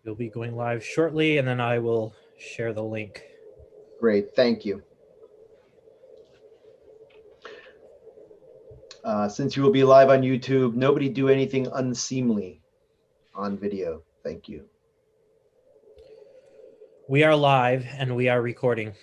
We'll be going live shortly, and then I will share the link. Great, thank you. Since you will be live on YouTube, nobody do anything unseemly on video. Thank you. We are live and we are recording.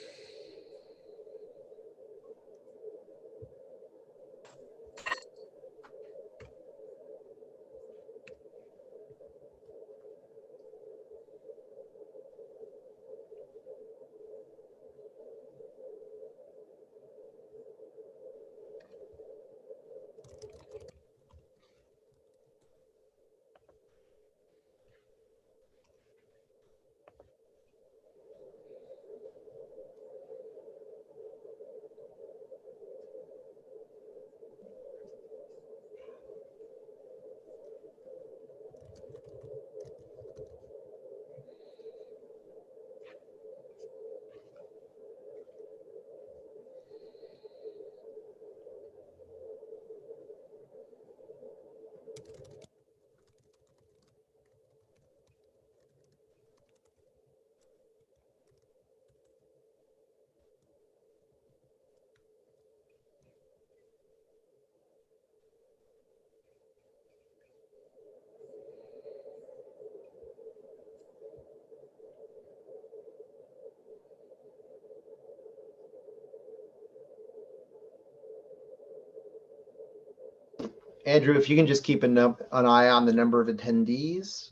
Andrew, if you can just keep an eye on the number of attendees,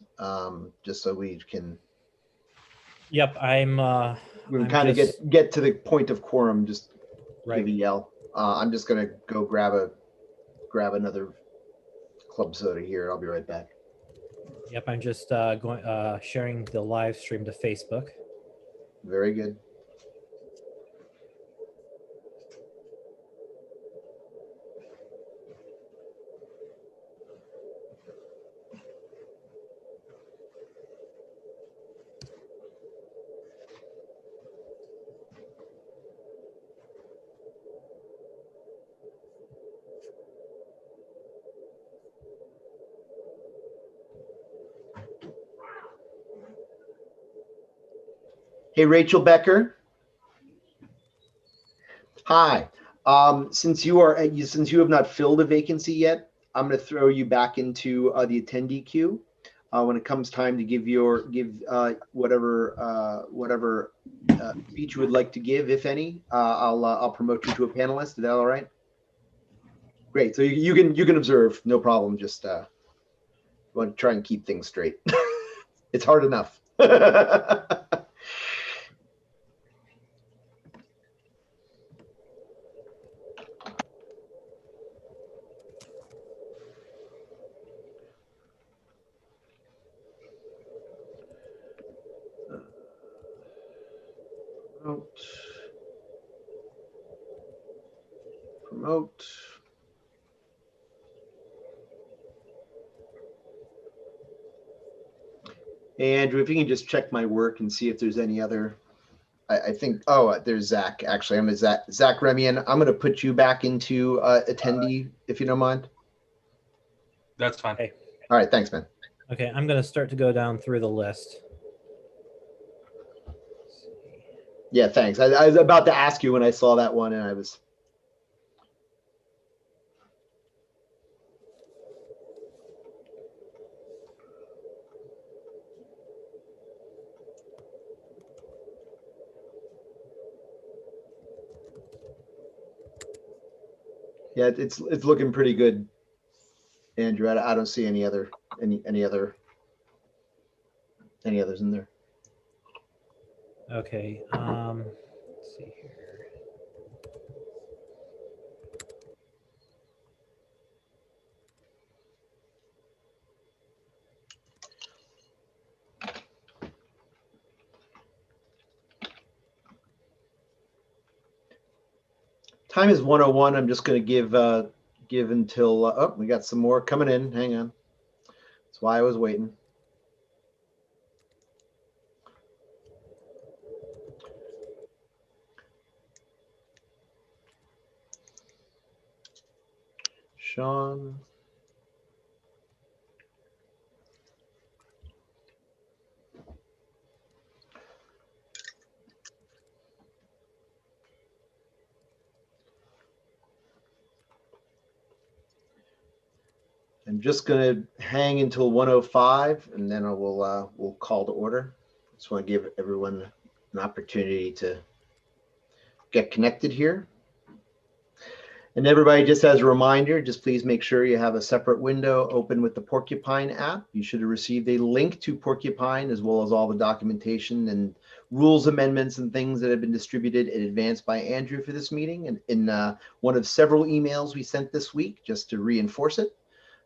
just so we can. Yep, We can kind of get to the point of quorum. Just give a yell. I'm just gonna go grab another club soda here. I'll be right back. Yep, I'm just sharing the live stream to Facebook. Very good. Hey, Rachel Becker. Hi. Since you have not filled a vacancy yet, I'm going to throw you back into the attendee queue. When it comes time to give whatever speech you would like to give, if any, I'll promote you to a panelist. Is that all right? Great. So you can observe, no problem. Just want to try and keep things straight. It's hard enough. Promote. Hey, Andrew, if you can just check my work and see if there's any other. I think, there's Zach. Actually, I'm Zach Remian. I'm going to put you back into attendee, if you don't mind. That's fine. Okay. All right, thanks, man. Okay, I'm going to start to go down through the list. Yeah, thanks. I was about to ask you when I saw that one, and I was. Yeah, it's looking pretty good, Andrew. I don't see any others in there. Okay. Let's see here. Time is 1:01. I'm just going to give until. We got some more coming in. Hang on. That's why I was waiting. Sean. I'm just going to hang until 1:05, and then we'll call to order. Just want to give everyone an opportunity to get connected here. And everybody, just as a reminder, just please make sure you have a separate window open with the Porcupine app. You should have received a link to Porcupine, as well as all the documentation and rules amendments and things that have been distributed in advance by Andrew for this meeting, and in one of several emails we sent this week, just to reinforce it.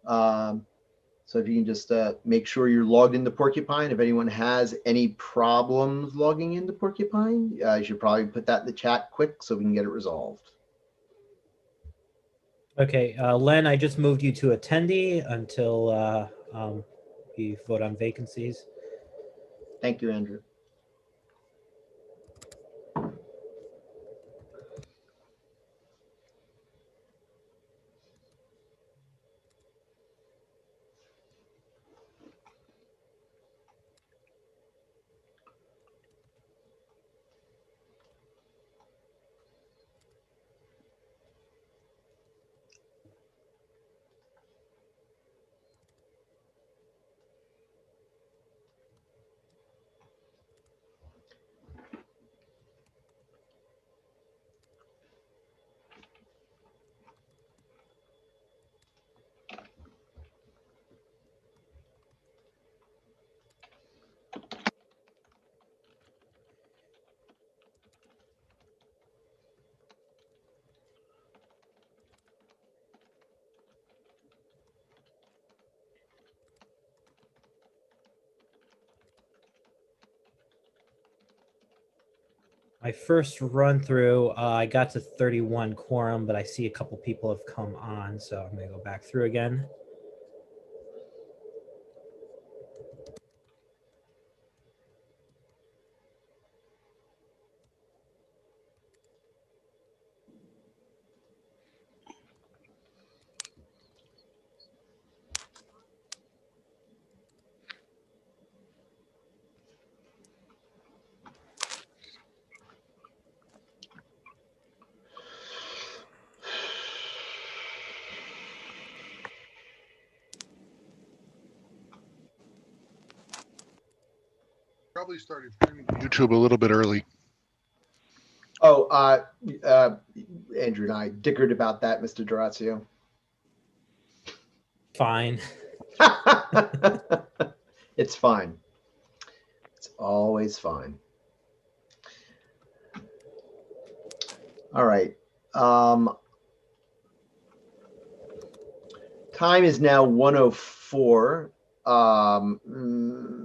So if you can just make sure you're logged into Porcupine. If anyone has any problems logging into Porcupine, you should probably put that in the chat quick so we can get it resolved. Okay, Len, I just moved you to attendee until we vote on vacancies. Thank you, Andrew. My first run through, I got to 31 quorum, but I see a couple people have come on, so I'm going to go back through again. Probably started streaming to YouTube a little bit early. Oh, Andrew and I dickered about that, Mr. Durazio. Fine. It's fine. It's always fine. All right. Time is now 1:04.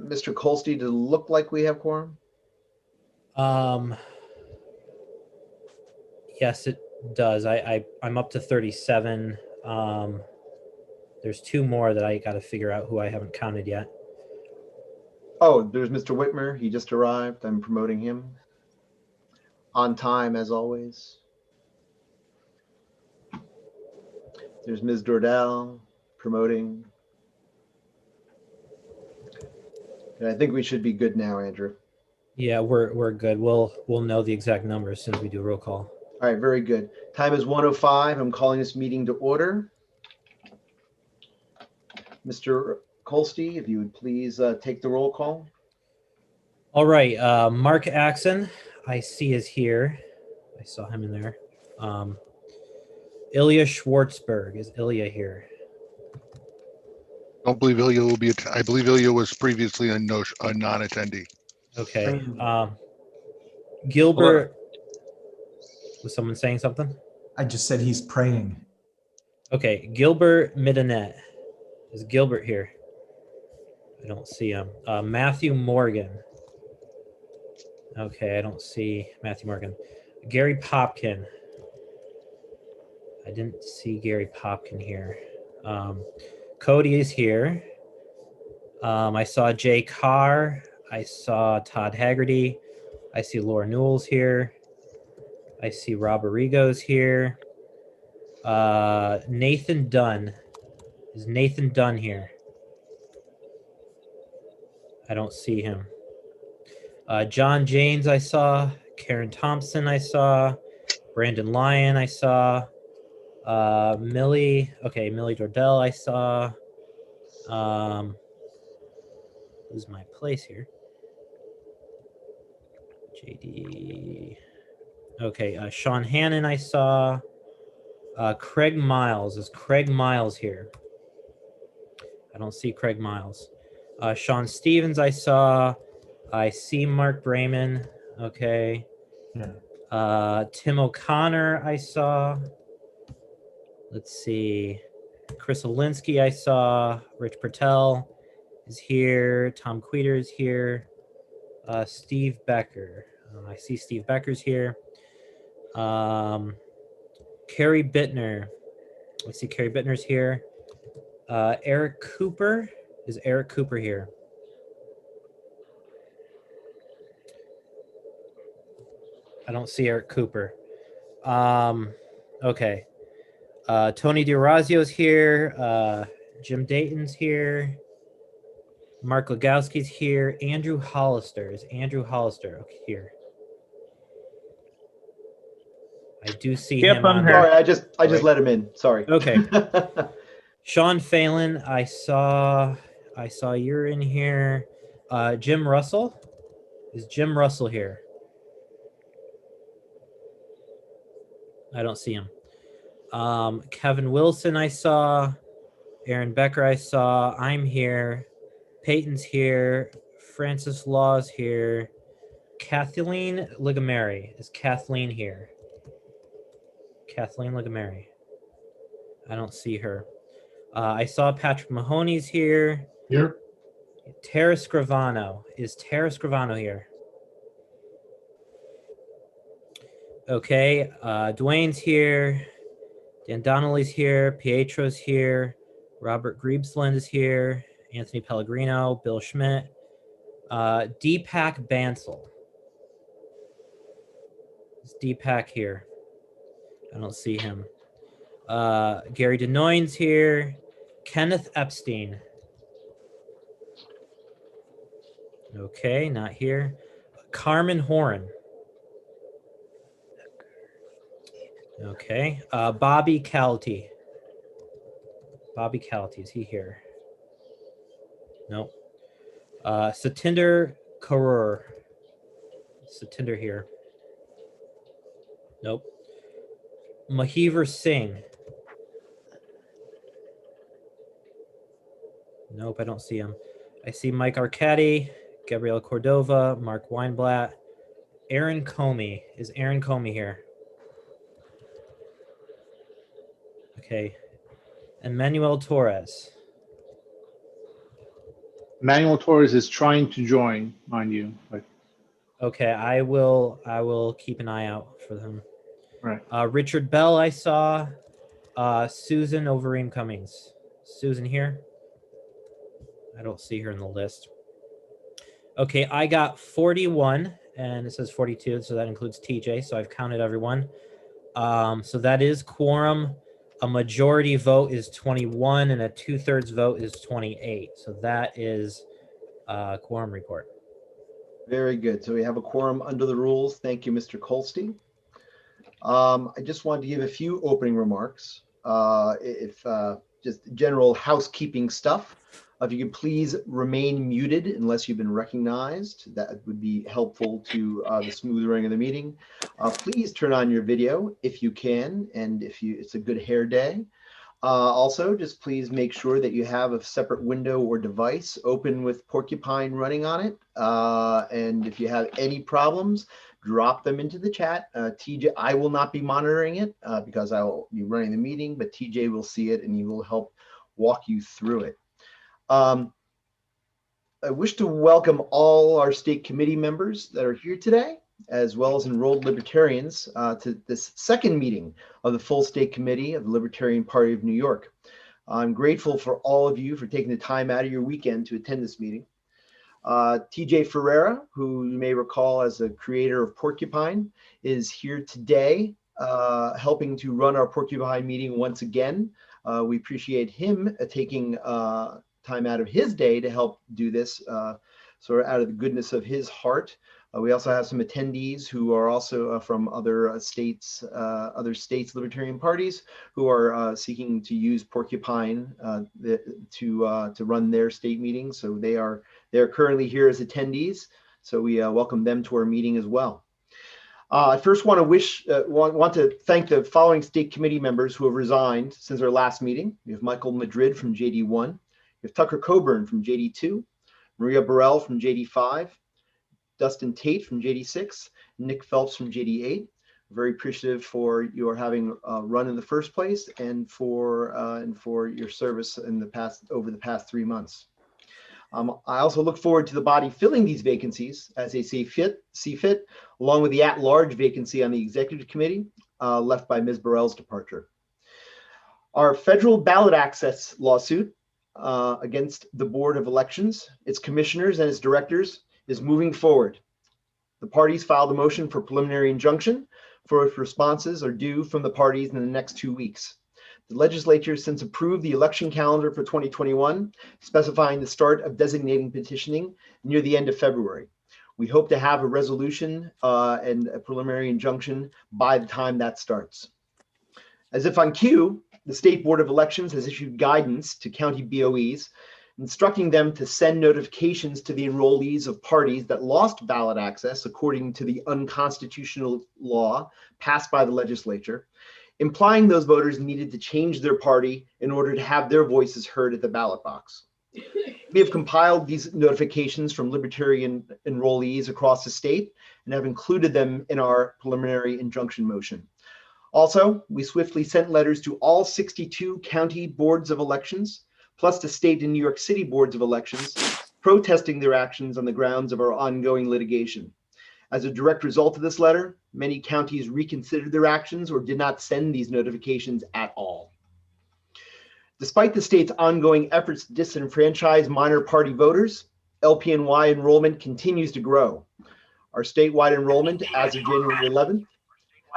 Mr. Colsty, does it look like we have quorum? Yes, it does. I'm up to 37. There's two more that I got to figure out who I haven't counted yet. Oh, there's Mr. Whitmer. He just arrived. I'm promoting him. On time, as always. There's Ms. Dordell promoting. And I think we should be good now, Andrew. Yeah, we're good. We'll know the exact number as soon as we do a roll call. All right, very good. Time is 1:05. I'm calling this meeting to order. Mr. Colsty, if you would please take the roll call. All right, Mark Axon, I see is here. I saw him in there. Ilya Schwartzberg, is Ilya here? I don't believe Ilya will be. I believe Ilya was previously a non-attendee. Okay. Gilbert, was someone saying something? I just said he's praying. Okay, Gilbert Midanet. Is Gilbert here? I don't see him. Matthew Morgan. Okay, I don't see Matthew Morgan. Gary Popkin. I didn't see Gary Popkin here. Cody is here. I saw Jay Carr. I saw Todd Haggerty. I see Laura Newell's here. I see Rob Arrigo's here. Nathan Dunn. Is Nathan Dunn here? I don't see him. John James I saw. Karen Thompson I saw. Brandon Lyon I saw. Millie Dordell I saw. Lose my place here. JD. Okay, Sean Hannon I saw. Craig Miles. Is Craig Miles here? I don't see Craig Miles. Sean Stevens I saw. I see Mark Brayman. Okay. Yeah. Tim O'Connor I saw. Let's see. Chris Olinsky I saw. Rich Patel is here. Tom Queter is here. Steve Becker. I see Steve Becker's here. Carrie Bittner. I see Carrie Bittner's here. Eric Cooper. Is Eric Cooper here? I don't see Eric Cooper. Okay. Tony DiOrazio's here. Jim Dayton's here. Mark Legowski's here. Andrew Hollister. Is Andrew Hollister here? I do see Yep, him I'm on here. Sorry, I just Alright. let him in. Sorry. Okay. Sean Phelan, I saw you're in here. Jim Russell. Is Jim Russell here? I don't see him. Kevin Wilson, I saw. Aaron Becker, I saw. I'm here. Peyton's here. Francis Law's here. Kathleen Ligameri. Is Kathleen here? Kathleen Ligameri. I don't see her. I saw Patrick Mahoney's here. Here. Tara Scrivano. Is Tara Scrivano here? Okay. Dwayne's here. Dan Donnelly's here. Pietro's here. Robert Griebsland is here. Anthony Pellegrino. Bill Schmidt. Deepak Bansal. Is Deepak here? I don't see him. Gary Denoyne's here. Kenneth Epstein. Okay, not here. Carmen Horan. Okay. Bobby Calty. Bobby Calty, is he here? Nope. Satinder Karur. Satinder here. Nope. Mahiver Singh. Nope, I don't see him. I see Mike Arcadi, Gabriela Cordova, Mark Weinblatt, Aaron Comey. Is Aaron Comey here? Okay. Emmanuel Torres. Manuel Torres is trying to join, mind you. But, Okay, I will keep an eye out for them. right. Richard Bell, I saw. Susan Overeem Cummings. Susan here? I don't see her in the list. Okay, I got 41, and it says 42, so that includes TJ, so I've counted everyone. So that is quorum. A majority vote is 21, and a 2/3 vote is 28. So that is quorum report. Very good. So we have a quorum under the rules. Thank you, Mr. Colstein. I just wanted to give a few opening remarks. Just general housekeeping stuff. If you could please remain muted unless you've been recognized, that would be helpful to the smooth running of the meeting. Please turn on your video if you can, and it's a good hair day. Also, just please make sure that you have a separate window or device open with Porcupine running on it. And if you have any problems, drop them into the chat. TJ, I will not be monitoring it because I will be running the meeting, but TJ will see it and he will help walk you through it. I wish to welcome all our state committee members that are here today, as well as enrolled libertarians to this second meeting of the full state committee of the Libertarian Party of New York. I'm grateful for all of you for taking the time out of your weekend to attend this meeting. TJ Ferreira, who you may recall as the creator of Porcupine, is here today helping to run our Porcupine meeting once again. We appreciate him taking time out of his day to help do this, sort of out of the goodness of his heart. We also have some attendees who are also from other states libertarian parties who are seeking to use Porcupine to run their state meetings. So they're currently here as attendees. So we welcome them to our meeting as well. I first want to thank the following state committee members who have resigned since our last meeting. We have Michael Madrid from JD1, we have Tucker Coburn from JD2, Maria Burrell from JD5, Dustin Tate from JD6, Nick Phelps from JD8. Very appreciative for your having run in the first place and for your service over the past 3 months. I also look forward to the body filling these vacancies as they see fit, along with the at-large vacancy on the executive committee left by Ms. Burrell's departure. Our federal ballot access lawsuit against the Board of Elections, its commissioners and its directors is moving forward. The parties filed a motion for preliminary injunction for which responses are due from the parties in the next 2 weeks. The legislature has since approved the election calendar for 2021, specifying the start of designating petitioning near the end of February. We hope to have a resolution and a preliminary injunction by the time that starts. As if on cue, the State Board of Elections has issued guidance to county BOEs, instructing them to send notifications to the enrollees of parties that lost ballot access according to the unconstitutional law passed by the legislature, implying those voters needed to change their party in order to have their voices heard at the ballot box. We have compiled these notifications from libertarian enrollees across the state and have included them in our preliminary injunction motion. Also, we swiftly sent letters to all 62 county boards of elections, plus the state and New York City boards of elections, protesting their actions on the grounds of our ongoing litigation. As a direct result of this letter, many counties reconsidered their actions or did not send these notifications at all. Despite the state's ongoing efforts to disenfranchise minor party voters, LPNY enrollment continues to grow. Our statewide enrollment as of January 11th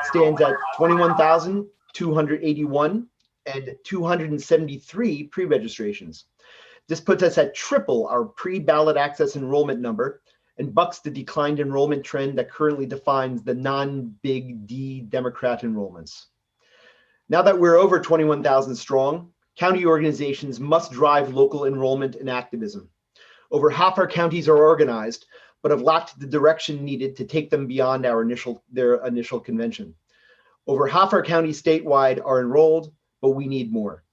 stands at 21,281 and 273 pre-registrations. This puts us at triple our pre-ballot access enrollment number and bucks the declined enrollment trend that currently defines the non-big D Democrat enrollments. Now that we're over 21,000 strong, county organizations must drive local enrollment and activism. Over half our counties are organized, but have lacked the direction needed to take them beyond their initial convention. Over half our counties statewide are enrolled, but we need more.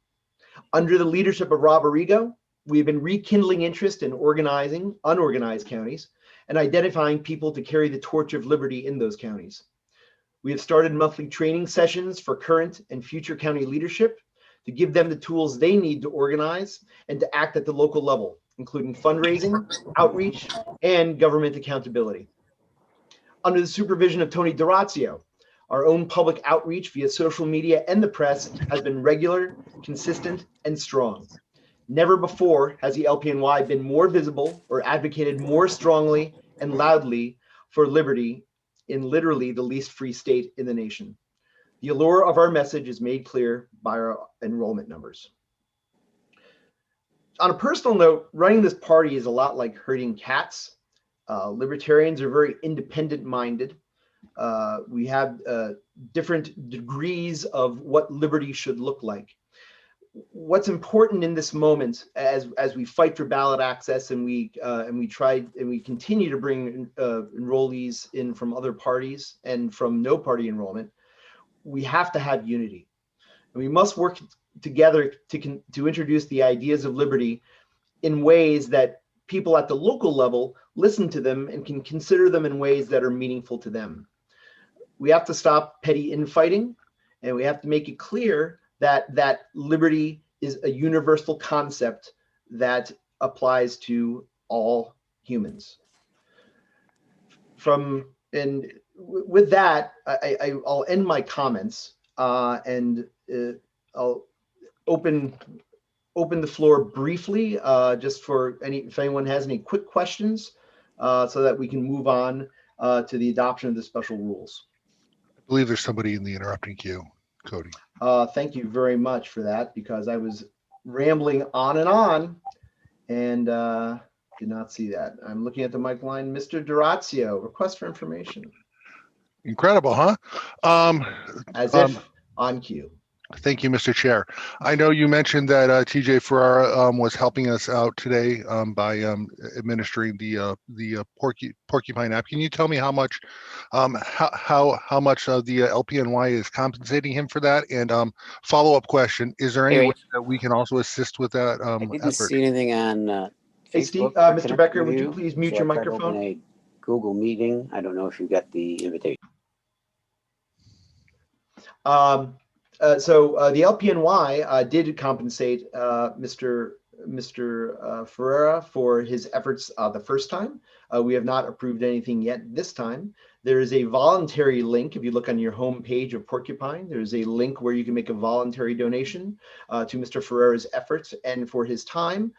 Under the leadership of Rob Arrigo, we've been rekindling interest in organizing unorganized counties and identifying people to carry the torch of liberty in those counties. We have started monthly training sessions for current and future county leadership to give them the tools they need to organize and to act at the local level, including fundraising, outreach, and government accountability. Under the supervision of Tony D'Orazio, our own public outreach via social media and the press has been regular, consistent, and strong. Never before has the LPNY been more visible or advocated more strongly and loudly for liberty in literally the least free state in the nation. The allure of our message is made clear by our enrollment numbers. On a personal note, running this party is a lot like herding cats. Libertarians are very independent-minded. We have different degrees of what liberty should look like. What's important in this moment, as we fight for ballot access and we continue to bring enrollees in from other parties and from no party enrollment, we have to have unity, and we must work together to introduce the ideas of liberty in ways that people at the local level listen to them and can consider them in ways that are meaningful to them. We have to stop petty infighting, and we have to make it clear that liberty is a universal concept that applies to all humans. With that, I'll end my comments and I'll open the floor briefly just for if anyone has any quick questions so that we can move on to the adoption of the special rules. I believe there's somebody in the interrupting queue, Cody. Thank you very much for that, because I was rambling on and Did not see that. I'm looking at the mic line. Mr. Durazio, request for information. Incredible, huh? As Um, if on cue. Thank you, Mr. Chair. I know you mentioned that TJ Ferrara was helping us out today by administering the Porcupine app. Can you tell me how much how much of the LPNY is compensating him for that? And follow-up question: is there any Harry. way that we can also assist with that I didn't effort? see anything on Hey, Steve, Facebook. or Mr. connecting Becker, with would you please mute so your I tried to open microphone? a Google meeting. I don't know if you got the invitation. So the LPNY did compensate Mr. Ferreira for his efforts the first time. We have not approved anything yet this time. There is a voluntary link. If you look on your home page of Porcupine, there's a link where you can make a voluntary donation to Mr. Ferreira's efforts and for his time.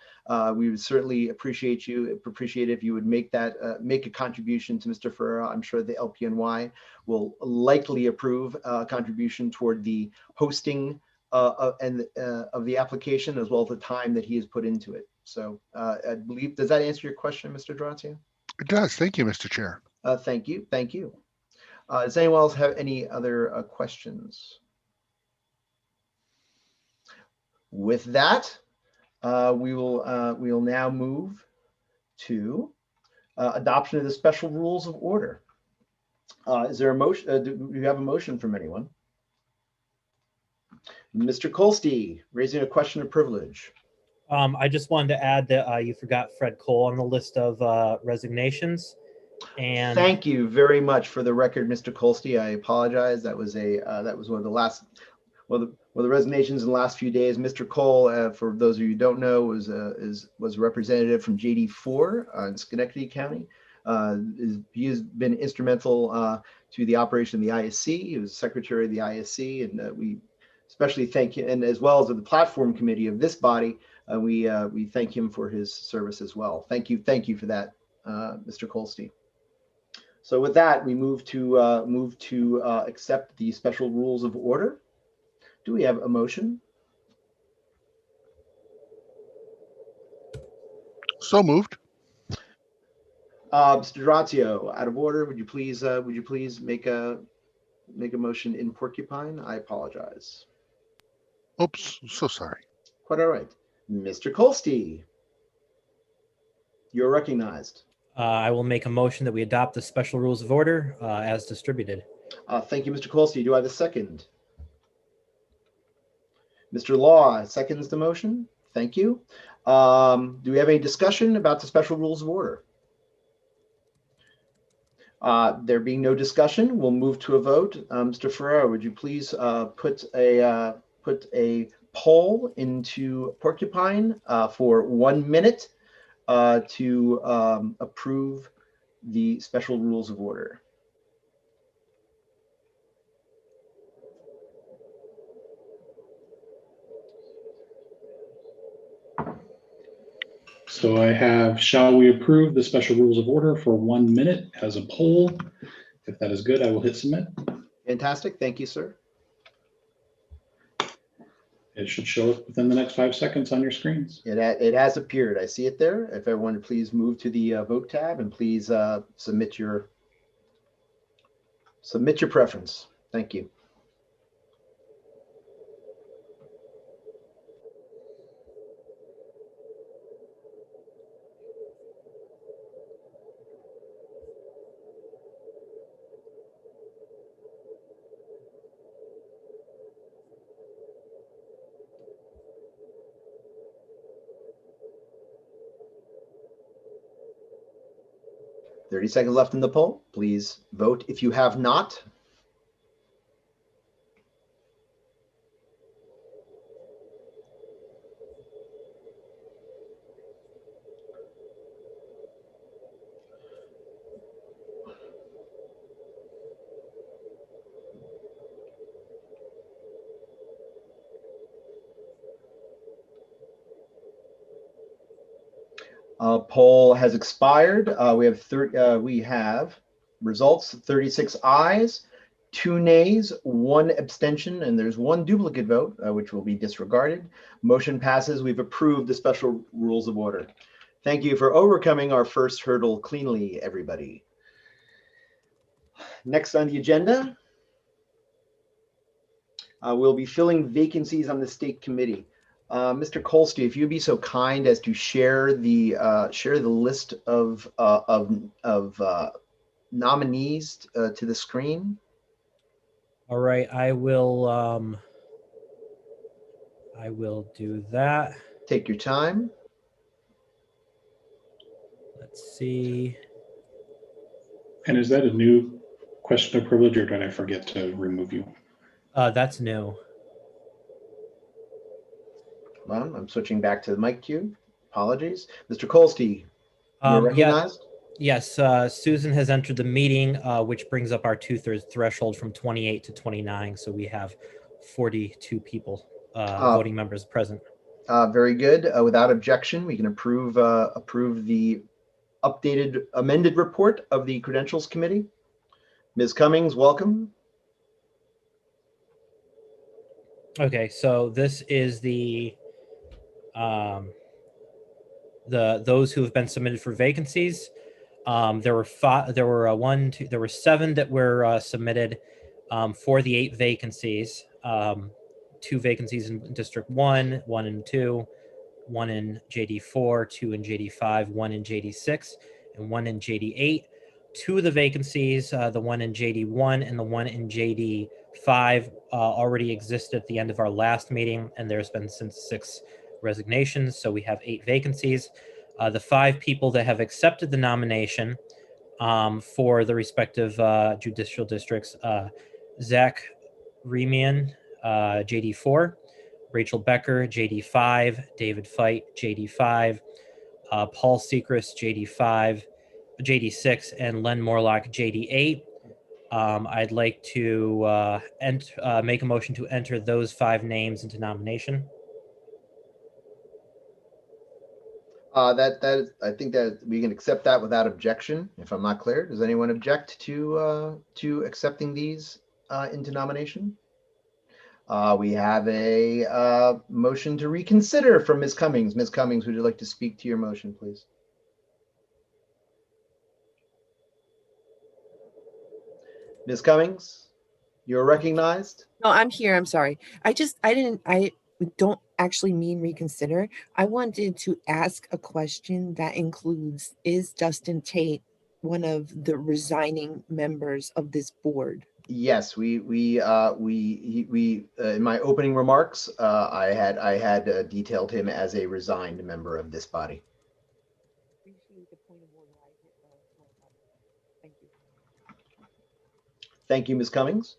We would certainly appreciate if you would make that make a contribution to Mr. Ferreira. I'm sure the LPNY will likely approve a contribution toward the hosting of the application, as well as the time that he has put into it. So I believe, does that answer your question, Mr. Durazio? It does. Thank you, Mr. Chair. Thank you. Thank you. Does anyone else have any other questions? With that, we will now move to adoption of the special rules of order. Is there a motion? Do you have a motion from anyone? Mr. Kolstey, raising a question of privilege. I just wanted to add that you forgot Fred Cole on the list of resignations. And thank you very much. For the record, Mr. Kolstey, I apologize. That was one of the last, the resignations in the last few days. Mr. Cole, for those of you who don't know, was a representative from JD4 in Schenectady County. He has been instrumental to the operation of the ISC. He was secretary of the ISC, and we especially thank him, and as well as the platform committee of this body, we thank him for his service as well. Thank you for that, Mr. Kolstey. So with that, we move to accept the special rules of order. Do we have a motion? So moved. Mr. Durazio, out of order. Would you please make a motion in Porcupine? I apologize. Oops, so sorry. Quite all right. Mr. Kolstey, you're recognized. I will make a motion that we adopt the special rules of order as distributed. Thank you, Mr. Kolstey. Do I have a second? Mr. Law seconds the motion. Thank you. Do we have any discussion about the special rules of order? There being no discussion, we'll move to a vote. Mr. Ferrero, would you please put a poll into Porcupine for 1 minute to approve the special rules of order? So I have, shall we approve the special rules of order for 1 minute as a poll? If that is good, I will hit submit. Fantastic. Thank you, sir. It should show up within the next 5 seconds on your screens. It has appeared. I see it there. If everyone would please move to the vote tab and please submit your preference. Thank you. Thirty seconds left in the poll. Please vote if you have not. Poll has expired. We have results: 36 ayes, 2 nays, 1 abstention, and there's 1 duplicate vote, which will be disregarded. Motion passes. We've approved the special rules of order. Thank you for overcoming our first hurdle cleanly, everybody. Next on the agenda, we'll be filling vacancies on the state committee. Mr. Kolsky, if you'd be so kind as to share the list of nominees to the screen. All right, I will do that. Take your time. Let's see. And is that a new question of privilege, or did I forget to remove you? That's new. Well, I'm switching back to the mic queue. Apologies. Mr. Kolsky, you're recognized. Yes, Susan has entered the meeting, which brings up our 2/3 threshold from 28 to 29. So we have 42 people, voting members present. Very good. Without objection, we can approve the amended report of the Credentials Committee. Ms. Cummings, welcome. Okay, so this is those who have been submitted for vacancies. There were 7 that were submitted for the 8 vacancies. 2 vacancies in District 1, 1 and 2, 1 in JD4, 2 in JD5, 1 in JD6, and 1 in JD8. 2 of the vacancies, the 1 in JD1 and the 1 in JD5, already existed at the end of our last meeting, and there's been since 6 resignations, so we have 8 vacancies. The 5 people that have accepted the nomination for the respective judicial districts: Zach Remian, JD4, Rachel Becker, JD5, David Feit, JD5, Paul Sechrist, JD5, JD6, and Len Morlock, JD8. I'd like to make a motion to enter those 5 names into nomination. I think that we can accept that without objection. If I'm not clear, does anyone object to accepting these into nomination? We have a motion to reconsider from Ms. Cummings. Ms. Cummings, would you like to speak to your motion, please? Ms. Cummings, you're recognized. No, I'm here. I'm sorry. I don't actually mean reconsider. I wanted to ask a question that includes, is Dustin Tate one of the resigning members of this board? Yes, we in my opening remarks, I had detailed him as a resigned member of this body. Appreciate the point of order. Thank you. Thank you, Ms. Cummings.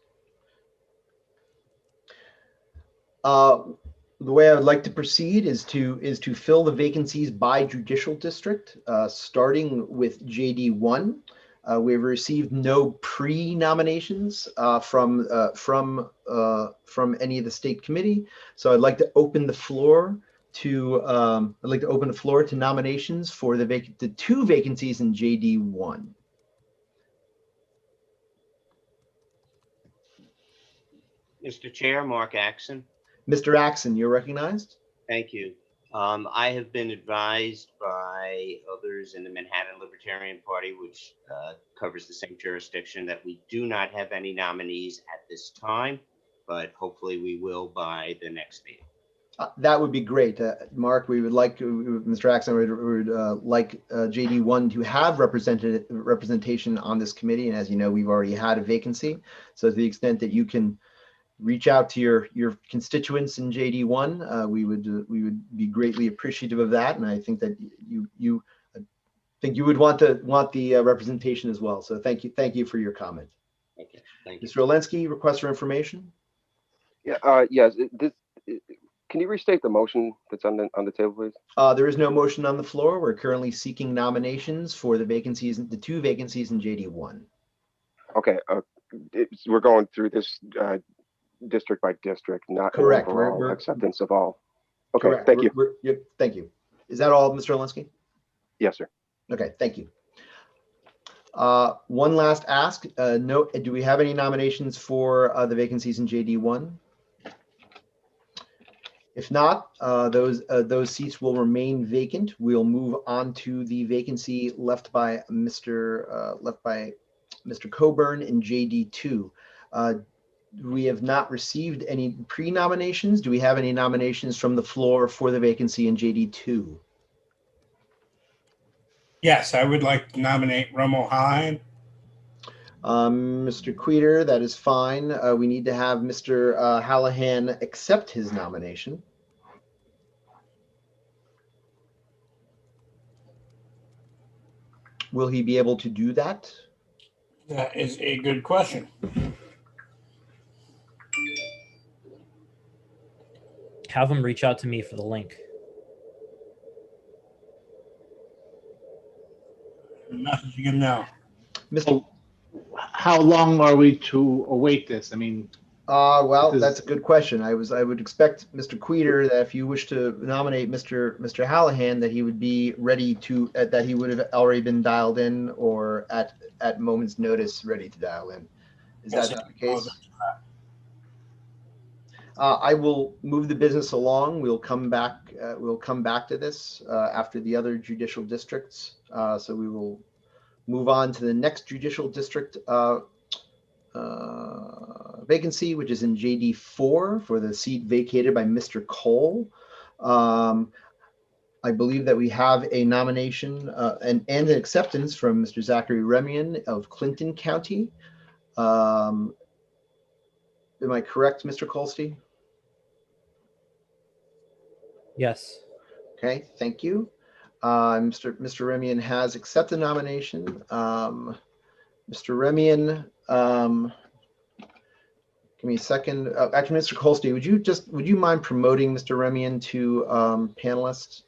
The way I would like to proceed is to fill the vacancies by judicial district, starting with JD1. We've received no pre-nominations from any of the state committee, so I'd like to open the floor to nominations for the 2 vacancies in JD1. Mr. Chair, Mark Axon. Mr. Axon, you're recognized. Thank you. I have been advised by others in the Manhattan Libertarian Party, which covers the same jurisdiction, that we do not have any nominees at this time, but hopefully we will by the next meeting. That would be great. Mark, we would like, Mr. Axon, we would like JD1 to have representation on this committee. And as you know, we've already had a vacancy. So to the extent that you can reach out to your constituents in JD1, we would be greatly appreciative of that. And I think that you would want the representation as well. So thank you for your comment. Okay, thank you. Mr. Olensky, request for information. Yeah. Yes. Can you restate the motion that's on the table, please? There is no motion on the floor. We're currently seeking nominations for the 2 vacancies in JD1. Okay. We're going through this district by district, not correct. We're acceptance of all. Okay. Correct. Thank you. Thank you. Is that all, Mr. Olensky? Yes, sir. Okay. Thank you. One last ask. Do we have any nominations for the vacancies in JD1? If not, those seats will remain vacant. We'll move on to the vacancy left by Mr. Coburn in JD2. We have not received any pre-nominations. Do we have any nominations from the floor for the vacancy in JD2? Yes, I would like to nominate Romo Hine. Mr. Queter, that is fine. We need to have Mr. Hallahan accept his nomination. Will he be able to do that? That is a good question. Have him reach out to me for the link. Messaging him now. Mr. How long are we to await this? I mean, Well, Because- that's a good question. I would expect Mr. Queter that if you wish to nominate Mr. Hallahan, that he would be ready to, that he would have already been dialed in or at moment's notice ready to dial in. Is that Yes, not the case? I will move the business along. We'll come back to this after the other judicial districts. So we will move on to the next judicial district vacancy, which is in JD4 for the seat vacated by Mr. Cole. I believe that we have a nomination and an acceptance from Mr. Zachary Remian of Clinton County. Am I correct, Mr. Colsty? Yes. Okay, thank you. Mr. Remian has accepted the nomination. Mr. Remian, give me a second. Actually, Mr. Colsty, would you mind promoting Mr. Remian to panelist?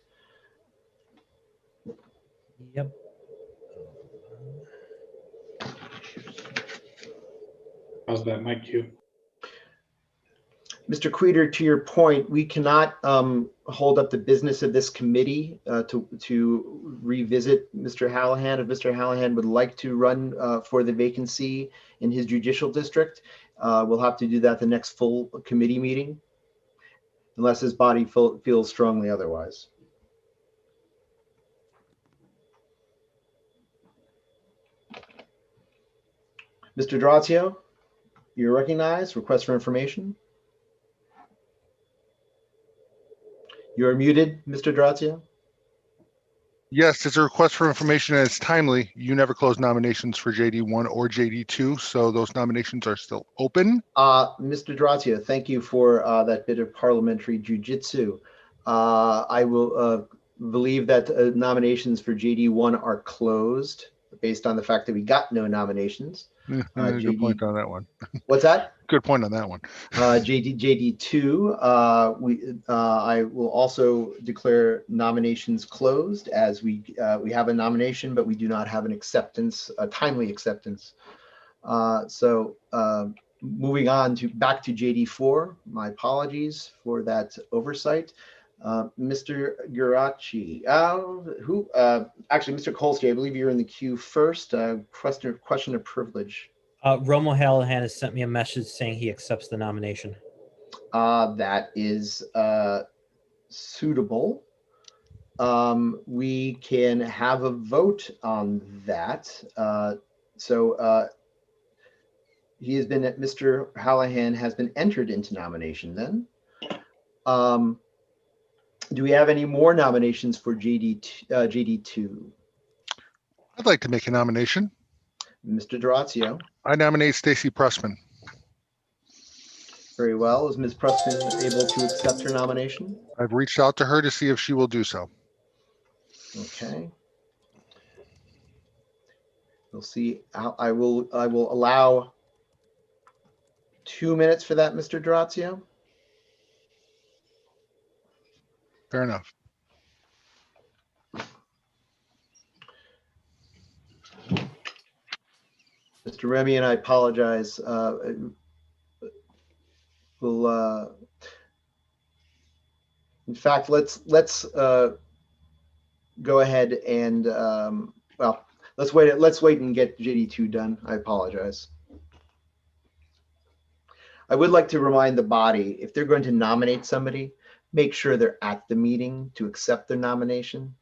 Yep. How's that mic cue? Mr. Queter, to your point, we cannot hold up the business of this committee to revisit Mr. Hallahan. If Mr. Hallahan would like to run for the vacancy in his judicial district, we'll have to do that the next full committee meeting, unless his body feels strongly otherwise. Mr. Drazio, you're recognized. Request for information. You're muted, Mr. Drazio. Yes, it's a request for information and it's timely. You never closed nominations for JD1 or JD2, so those nominations are still open. Mr. Drazio, thank you for that bit of parliamentary jujitsu. I will believe that nominations for JD1 are closed based on the fact that we got no nominations. Good point on that one. What's that? Good point on that one. JD2, I will also declare nominations closed as we have a nomination, but we do not have an acceptance, a timely acceptance. So moving on back to JD4, my apologies for that oversight. Mr. Geraci, actually, Mr. Colsty, I believe you're in the queue first. Question of privilege. Romo Hallahan has sent me a message saying he accepts the nomination. That is suitable. We can have a vote on that. Mr. Hallahan has been entered into nomination then. Do we have any more nominations for JD2? I'd like to make a nomination. Mr. Drazio. I nominate Stacy Pressman. Very well. Is Ms. Pressman able to accept her nomination? I've reached out to her to see if she will do so. Okay. We'll see. I will allow 2 minutes for that, Mr. Drazio. Fair enough. Mr. Remy, and I apologize. We'll, in fact, let's go ahead and well, let's wait and get JD2 done. I apologize. I would like to remind the body, if they're going to nominate somebody, make sure they're at the meeting to accept their nomination.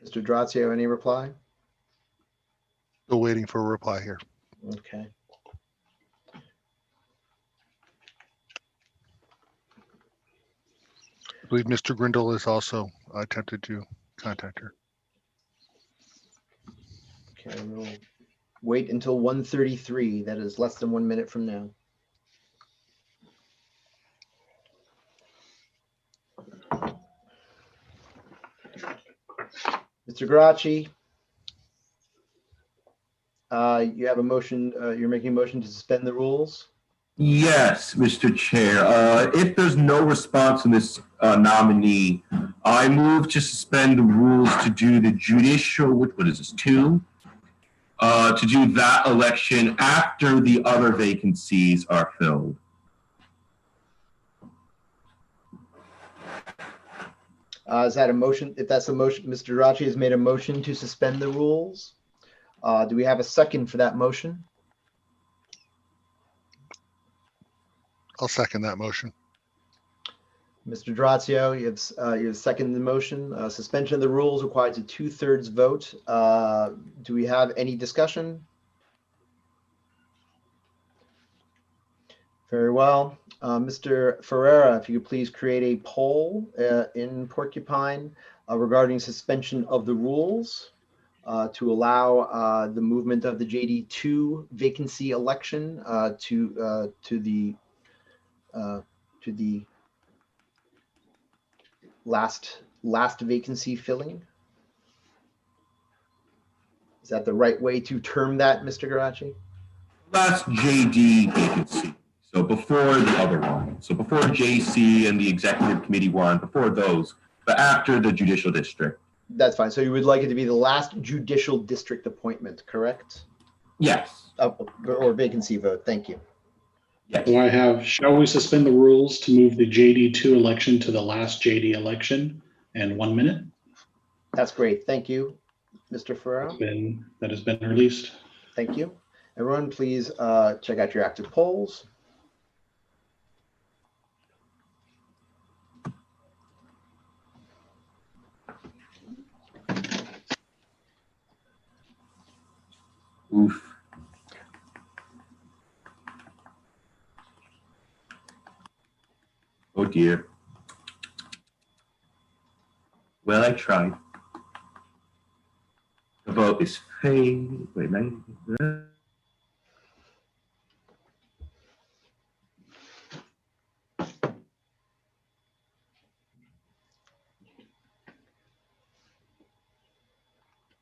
Mr. Drazio, any reply? Still waiting for a reply here. Okay. I believe Mr. Grindle has also attempted to contact her. Okay, we'll wait until 1:33. That is less than 1 minute from now. Mr. Garachi, you have a motion, you're making a motion to suspend the rules? Yes, Mr. Chair. If there's no response from this nominee, I move to suspend the rules to do the judicial, what is this, two? To do that election after the other vacancies are filled. Is that a motion? If that's a motion, Mr. Garachi has made a motion to suspend the rules. Do we have a second for that motion? I'll second that motion. Mr. Drazio, you have seconded the motion. Suspension of the rules requires a 2/3 vote. Do we have any discussion? Very well. Mr. Ferreira, if you could please create a poll in Porcupine regarding suspension of the rules to allow the movement of the JD2 vacancy election to the last vacancy filling. Is that the right way to term that, Mr. Garachi? Last JD vacancy. So before the other one. So before JC and the executive committee one, before those, but after the judicial district. That's fine. So you would like it to be the last judicial district appointment, correct? Yes. Or vacancy vote. Thank you. Yes. So I have, shall we suspend the rules to move the JD2 election to the last JD election and 1 minute? That's great. Thank you, Mr. Ferrero. That has been released. Thank you. Everyone, please check out your active polls. Oof. Oh dear. Well, I tried. The vote is faded. Wait,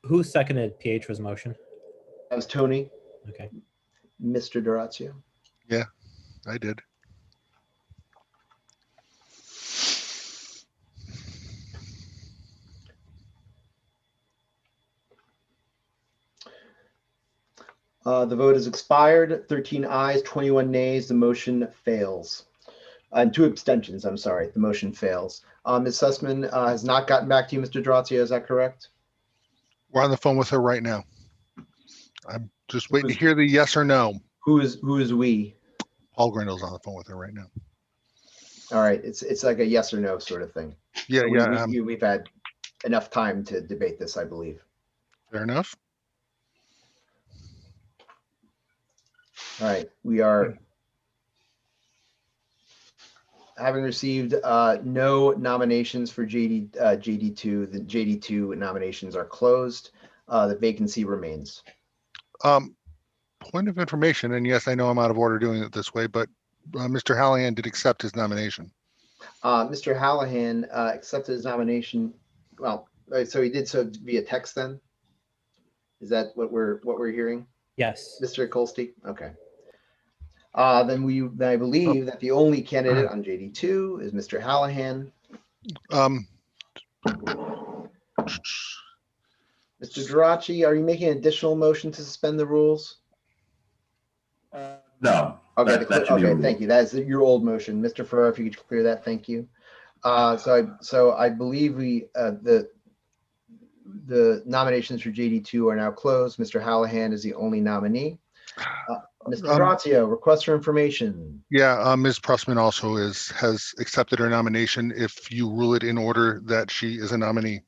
Who seconded Pietro's motion? That was Tony. Okay. Mr. Durazio. Yeah, I did. The vote is expired. 13 ayes, 21 nays. The motion fails. And 2 abstentions. I'm sorry. The motion fails. Ms. Sussman has not gotten back to you, Mr. Durazio. Is that correct? We're on the phone with her right now. I'm just waiting to hear the yes or no. Who is we? Paul Grindle's on the phone with her right now. All right. It's like a yes or no sort of thing. Yeah, So yeah. we've had enough time to debate this, I believe. Fair enough. All right. We are having received no nominations for JD2. The JD2 nominations are closed. The vacancy remains. Point of information, and yes, I know I'm out of order doing it this way, but Mr. Hallahan did accept his nomination. Mr. Hallahan accepted his nomination. Well, so he did so via text then? Is that what we're hearing? Yes. Mr. Kolste? Okay. Then I believe that the only candidate on JD2 is Mr. Hallahan. Mr. Garachi, are you making an additional motion to suspend the rules? No. Okay, that should be a okay, rule. thank you. That is your old motion. Mr. Ferrer, if you could clear that, thank you. So I believe the nominations for JD2 are now closed. Mr. Hallahan is the only nominee. Mr. Grazio, request for information. Yeah, Ms. Pressman also has accepted her nomination if you rule it in order that she is a nominee.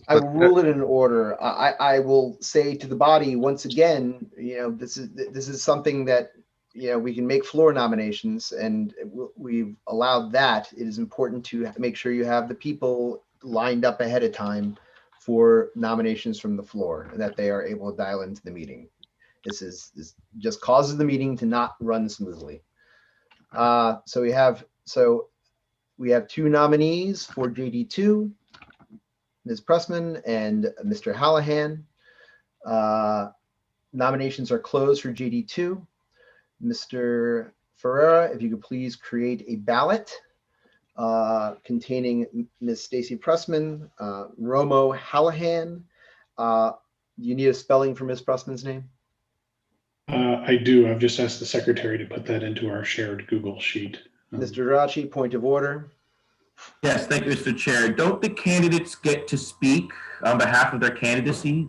I will rule it in order. I will say to the body once again, this is something that we can make floor nominations, and we've allowed that. It is important to make sure you have the people lined up ahead of time for nominations from the floor, and that they are able to dial into the meeting. This just causes the meeting to not run smoothly. So we have two nominees for JD2. Ms. Pressman and Mr. Hallahan. Nominations are closed for JD2. Mr. Ferreira, if you could please create a ballot containing Ms. Stacy Pressman, Romo Hallahan. Do you need a spelling for Ms. Pressman's name? I do. I've just asked the secretary to put that into our shared Google sheet. Mr. Rachi, point of order. Yes, thank you, Mr. Chair. Don't the candidates get to speak on behalf of their candidacies?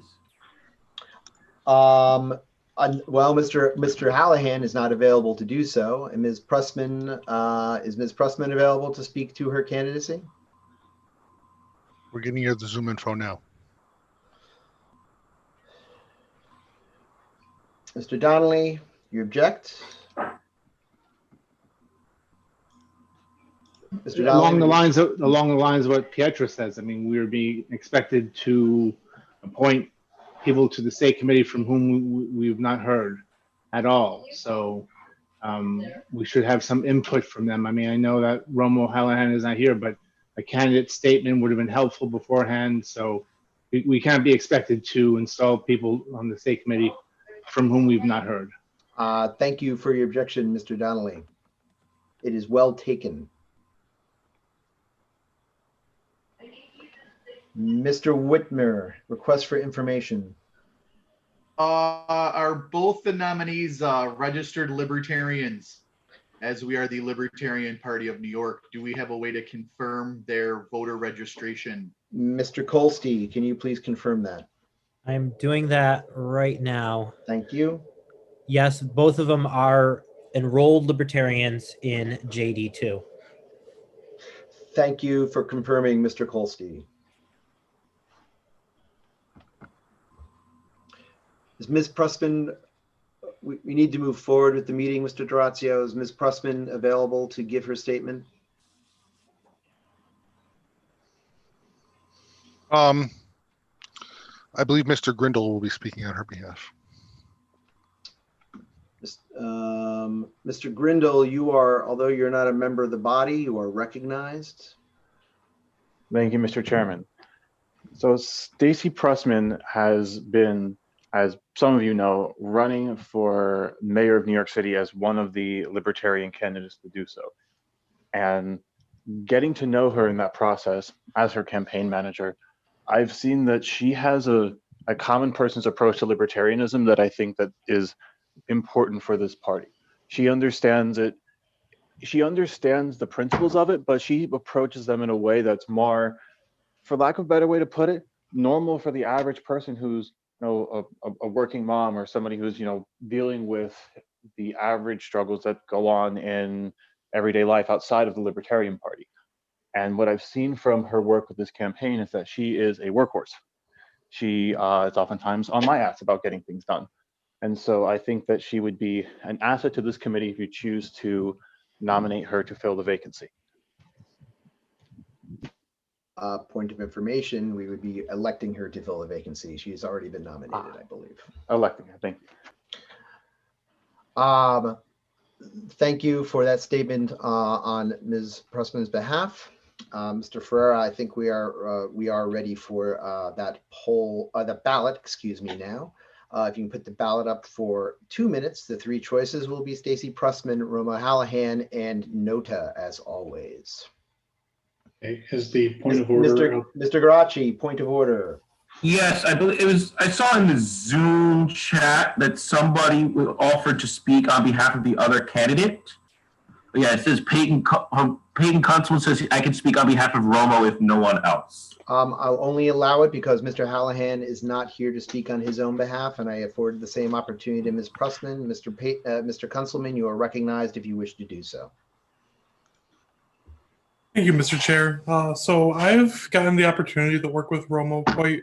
Well, Mr. Hallahan is not available to do so, and Ms. Pressman, is Ms. Pressman available to speak to her candidacy? We're getting you the Zoom info now. Mr. Donnelly, you object? Mr. Donnelly, Along the lines of what Pietra says, I mean, we're being expected to appoint people to the state committee from whom we've not heard at all. So we should have some input from them. I mean, I know that Romo Hallahan is not here, but a candidate statement would have been helpful beforehand. So we can't be expected to install people on the state committee from whom we've not heard. Thank you for your objection, Mr. Donnelly. It is well taken. Mr. Whitmer, request for information. Are both the nominees registered libertarians, as we are the Libertarian Party of New York? Do we have a way to confirm their voter registration? Mr. Kolsky, can you please confirm that? I'm doing that right now. Thank you. Yes, both of them are enrolled libertarians in JD2. Thank you for confirming, Mr. Kolsky. Is Ms. Pressman, we need to move forward with the meeting, Mr. D'Orazio. Is Ms. Pressman available to give her statement? I believe Mr. Grindle will be speaking on her behalf. Mr. Grindle, you are, although you're not a member of the body, you are recognized. Thank you, Mr. Chairman. So Stacy Pressman has been, as some of you know, running for mayor of New York City as one of the libertarian candidates to do so. And getting to know her in that process as her campaign manager, I've seen that she has a common person's approach to libertarianism that I think that is important for this party. She understands it. She understands the principles of it, but she approaches them in a way that's more, for lack of a better way to put it, normal for the average person who's a working mom or somebody who's dealing with the average struggles that go on in everyday life outside of the Libertarian Party. And what I've seen from her work with this campaign is that she is a workhorse. She is oftentimes on my ass about getting things done. And so I think that she would be an asset to this committee if you choose to nominate her to fill the vacancy. Point of information, we would be electing her to fill the vacancy. She's already been nominated, I believe. Electing her, thank you. Thank you for that statement on Ms. Pressman's behalf. Mr. Ferreira, I think we are ready for that poll, the ballot, excuse me now. If you can put the ballot up for 2 minutes, the three choices will be Stacy Pressman, Romo Hallahan, and Nota, as always. Okay, is the point of order? Mr. Garaci, point of order. Yes, I believe it was. I saw in the Zoom chat that somebody offered to speak on behalf of the other candidate. Yeah, it says Peyton Constable says I can speak on behalf of Romo if no one else. I'll only allow it because Mr. Hallahan is not here to speak on his own behalf, and I afforded the same opportunity to Ms. Pressman. Mr. Kunzelman, you are recognized if you wish to do so. Thank you, Mr. Chair. So I've gotten the opportunity to work with Romo quite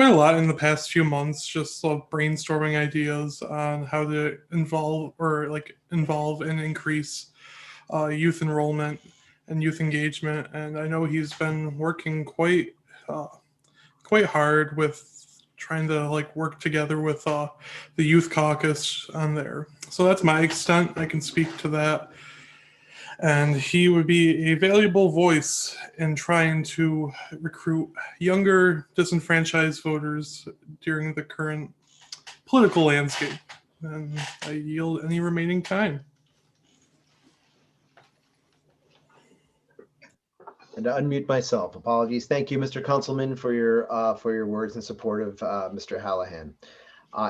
a lot in the past few months, just brainstorming ideas on how to involve and increase youth enrollment and youth engagement. And I know he's been working quite hard with trying to work together with the youth caucus on there. So that's my extent. I can speak to that. And he would be a valuable voice in trying to recruit younger disenfranchised voters during the current political landscape. And I yield any remaining time. And to unmute myself, apologies. Thank you, Mr. Kunzelman, for your words in support of Mr. Hallahan.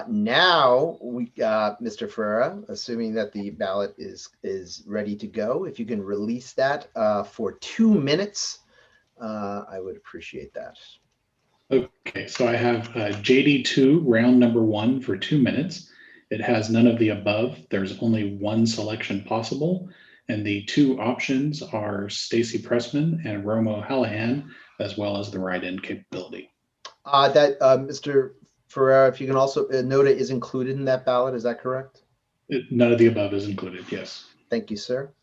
Now we Mr. Ferreira, assuming that the ballot is ready to go, if you can release that for 2 minutes, I would appreciate that. Okay, so I have JD2 round number 1 for 2 minutes. It has none of the above. There's only one selection possible. And the two options are Stacy Pressman and Romo Hallahan, as well as the write-in capability. Mr. Ferreira, if you can also, NOTA is included in that ballot, is that correct? None of the above is included, yes. Thank you, sir.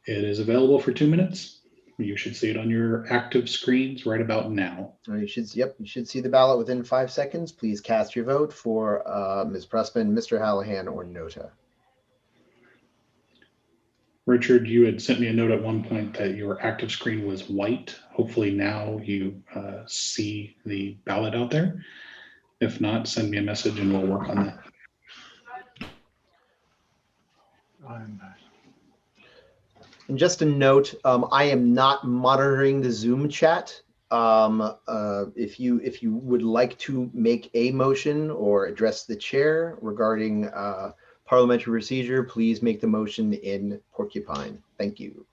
It is available for 2 minutes. You should see it on your active screens right about now. You should see the ballot within 5 seconds. Please cast your vote for Ms. Pressman, Mr. Hallahan, or NOTA. Richard, you had sent me a note at one point that your active screen was white. Hopefully now you see the ballot out there. If not, send me a message and we'll work on that. And just a note, I am not monitoring the Zoom chat. If you would like to make a motion or address the chair regarding parliamentary procedure, please make the motion in Porcupine. Thank you.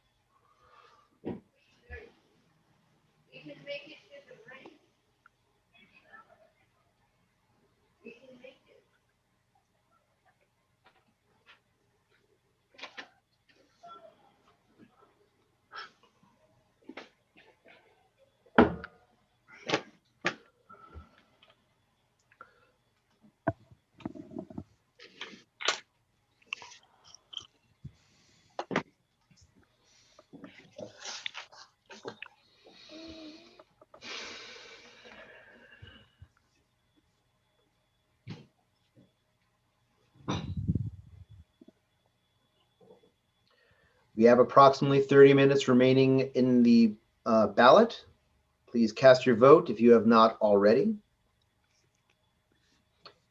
We have approximately 30 minutes remaining in the ballot. Please cast your vote if you have not already.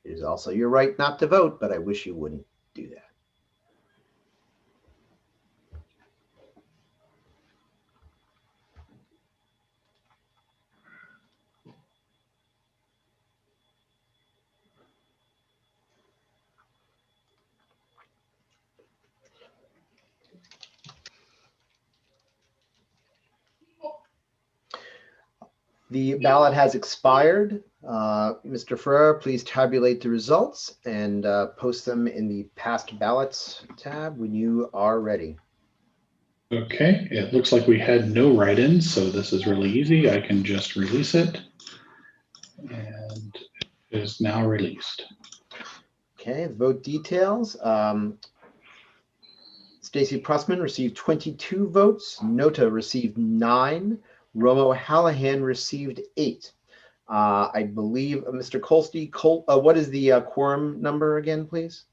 It is also your right not to vote, but I wish you wouldn't do that. The ballot has expired. Mr. Ferrer, please tabulate the results and post them in the past ballots tab when you are ready. Okay, it looks like we had no write-ins, so this is really easy. I can just release it. And it is now released. Okay, vote details. Stacy Pressman received 22 votes. NOTA received 9. Romo Hallahan received 8. I believe Mr. Kolsky, what is the quorum number again, please?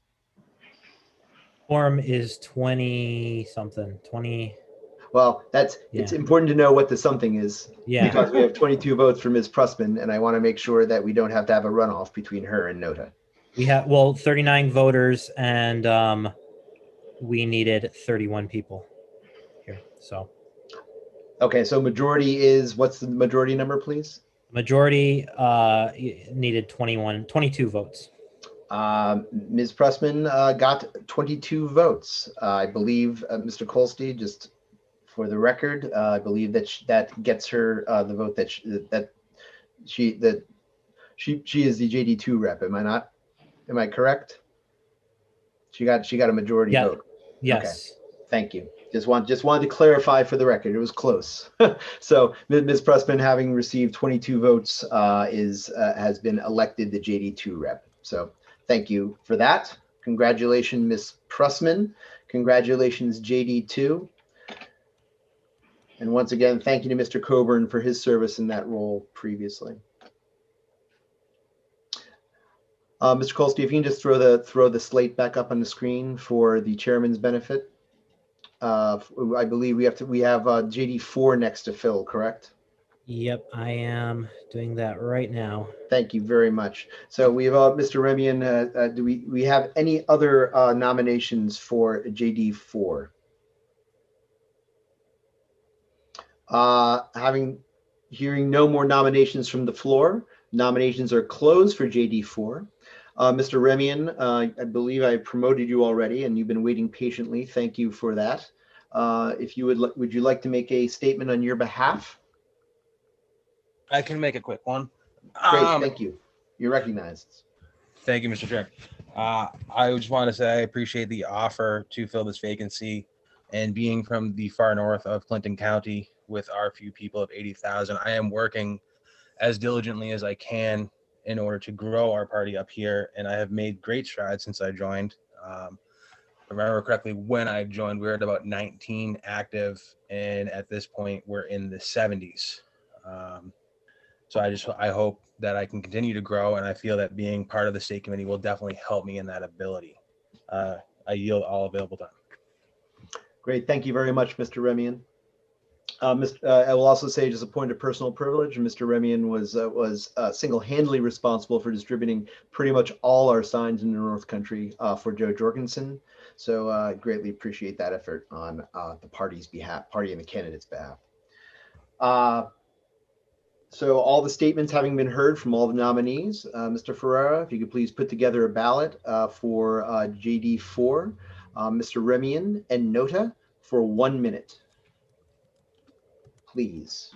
Quorum is 20 something, 20. Well, it's important to know what the something is. Yeah. Because we have 22 votes for Ms. Pressman, and I want to make sure that we don't have to have a runoff between her and NOTA. We have, 39 voters, and we needed 31 people here, so. Okay, so majority is, what's the majority number, please? Majority needed 22 votes. Ms. Pressman got 22 votes. I believe Mr. Kolstey, just for the record, I believe that that gets her the vote that she is the JD2 rep. Am I not? Am I correct? She got a majority Yeah. vote. Yes. Okay. Thank you. Just wanted to clarify for the record. It was close. So Ms. Pressman, having received 22 votes, has been elected the JD2 rep. So thank you for that. Congratulations, Ms. Pressman. Congratulations, JD2. And once again, thank you to Mr. Coburn for his service in that role previously. Mr. Kolsky, if you can just throw the slate back up on the screen for the chairman's benefit. I believe we have JD4 next to Phil, correct? Yep, I am doing that right now. Thank you very much. So we have Mr. Remian. Do we have any other nominations for JD4? Hearing no more nominations from the floor, nominations are closed for JD4. Mr. Remian, I believe I promoted you already, and you've been waiting patiently. Thank you for that. If you would you like to make a statement on your behalf? I can make a quick one. Great, thank you. You're recognized. Thank you, Mr. Chair. I just want to say I appreciate the offer to fill this vacancy, and being from the far north of Clinton County with our few people of 80,000, I am working as diligently as I can in order to grow our party up here, and I have made great strides since I joined. If I remember correctly, when I joined, we were at about 19 active, and at this point, we're in the 70s. So I hope that I can continue to grow, and I feel that being part of the state committee will definitely help me in that ability. I yield all available time. Great, thank you very much, Mr. Remian. I will also say, just a point of personal privilege, Mr. Remian was single-handedly responsible for distributing pretty much all our signs in the North Country for Joe Jorgensen. So greatly appreciate that effort on the party's behalf, party and the candidate's behalf. So all the statements having been heard from all the nominees, Mr. Ferreira, if you could please put together a ballot for JD4, Mr. Remian and Nota for 1 minute. Please.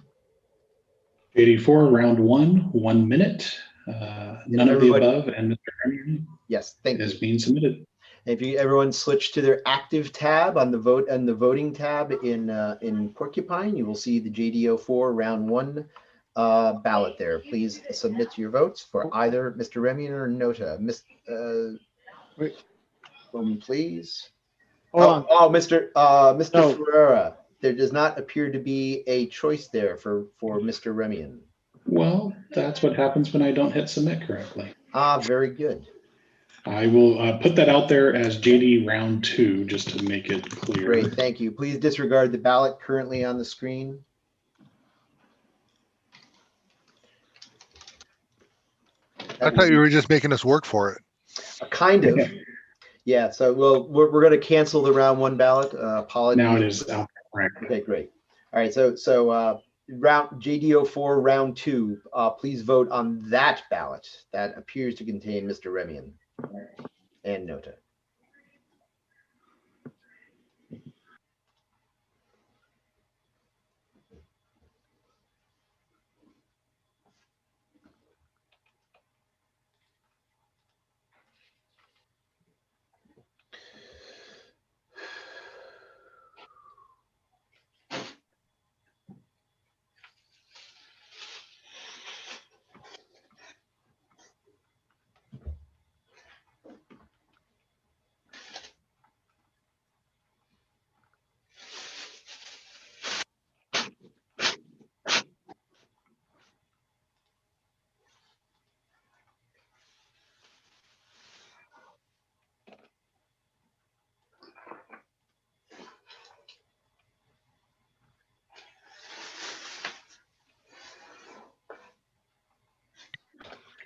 JD4, round 1 minute. None of the above, and Mr. Remian yes, thank is you. being submitted. If everyone switch to their active tab on the voting tab in Porcupine, you will see the JD04 round 1 ballot there. Please submit your votes for either Mr. Remian or Nota. Wait, please. Mr. No. Ferreira, there does not appear to be a choice there for Mr. Remian. Well, that's what happens when I don't hit submit correctly. Very good. I will put that out there as JD round 2, just to make it clear. Great, thank you. Please disregard the ballot currently on the screen. I thought you were just making us work for it. Kind of. Yeah, so we're going to cancel the round 1 ballot. Apologies. Now it is out. Right. Okay, great. All right, so round JD04 round 2, please vote on that ballot that appears to contain Mr. Remian and Nota.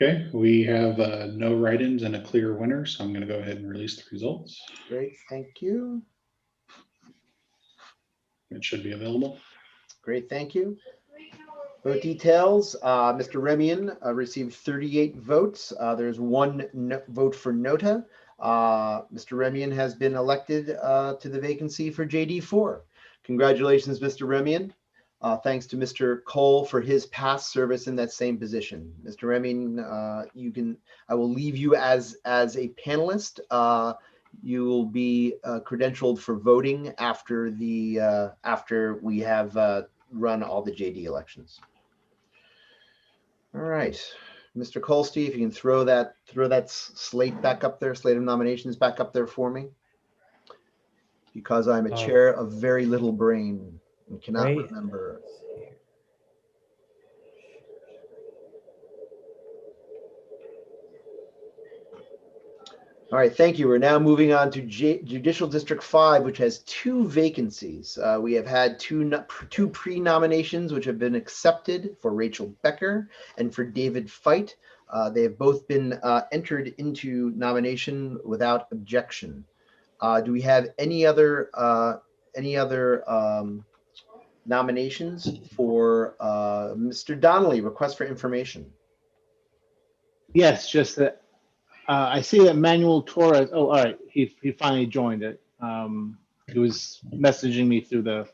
Okay, we have no write-ins and a clear winner, so I'm going to go ahead and release the results. Great, thank you. It should be available. Great, thank you. Vote details, Mr. Remian received 38 votes. There's one vote for Nota. Mr. Remian has been elected to the vacancy for JD4. Congratulations, Mr. Remian. Thanks to Mr. Cole for his past service in that same position. Mr. Remian, I will leave you as a panelist. You will be credentialed for voting after we have run all the JD elections. All right, Mr. Colsty, if you can throw that slate back up there, slate of nominations back up there for me, because I'm a chair of very little brain and cannot remember. All right, thank you. We're now moving on to Judicial District 5, which has 2 vacancies. We have had two pre-nominations which have been accepted for Rachel Becker and for David Feit. They have both been entered into nomination without objection. Do we have any other nominations for Mr. Donnelly? Request for information. Yes, just that I see that Manuel Torres. Oh, all right. He finally joined it. He was messaging me through the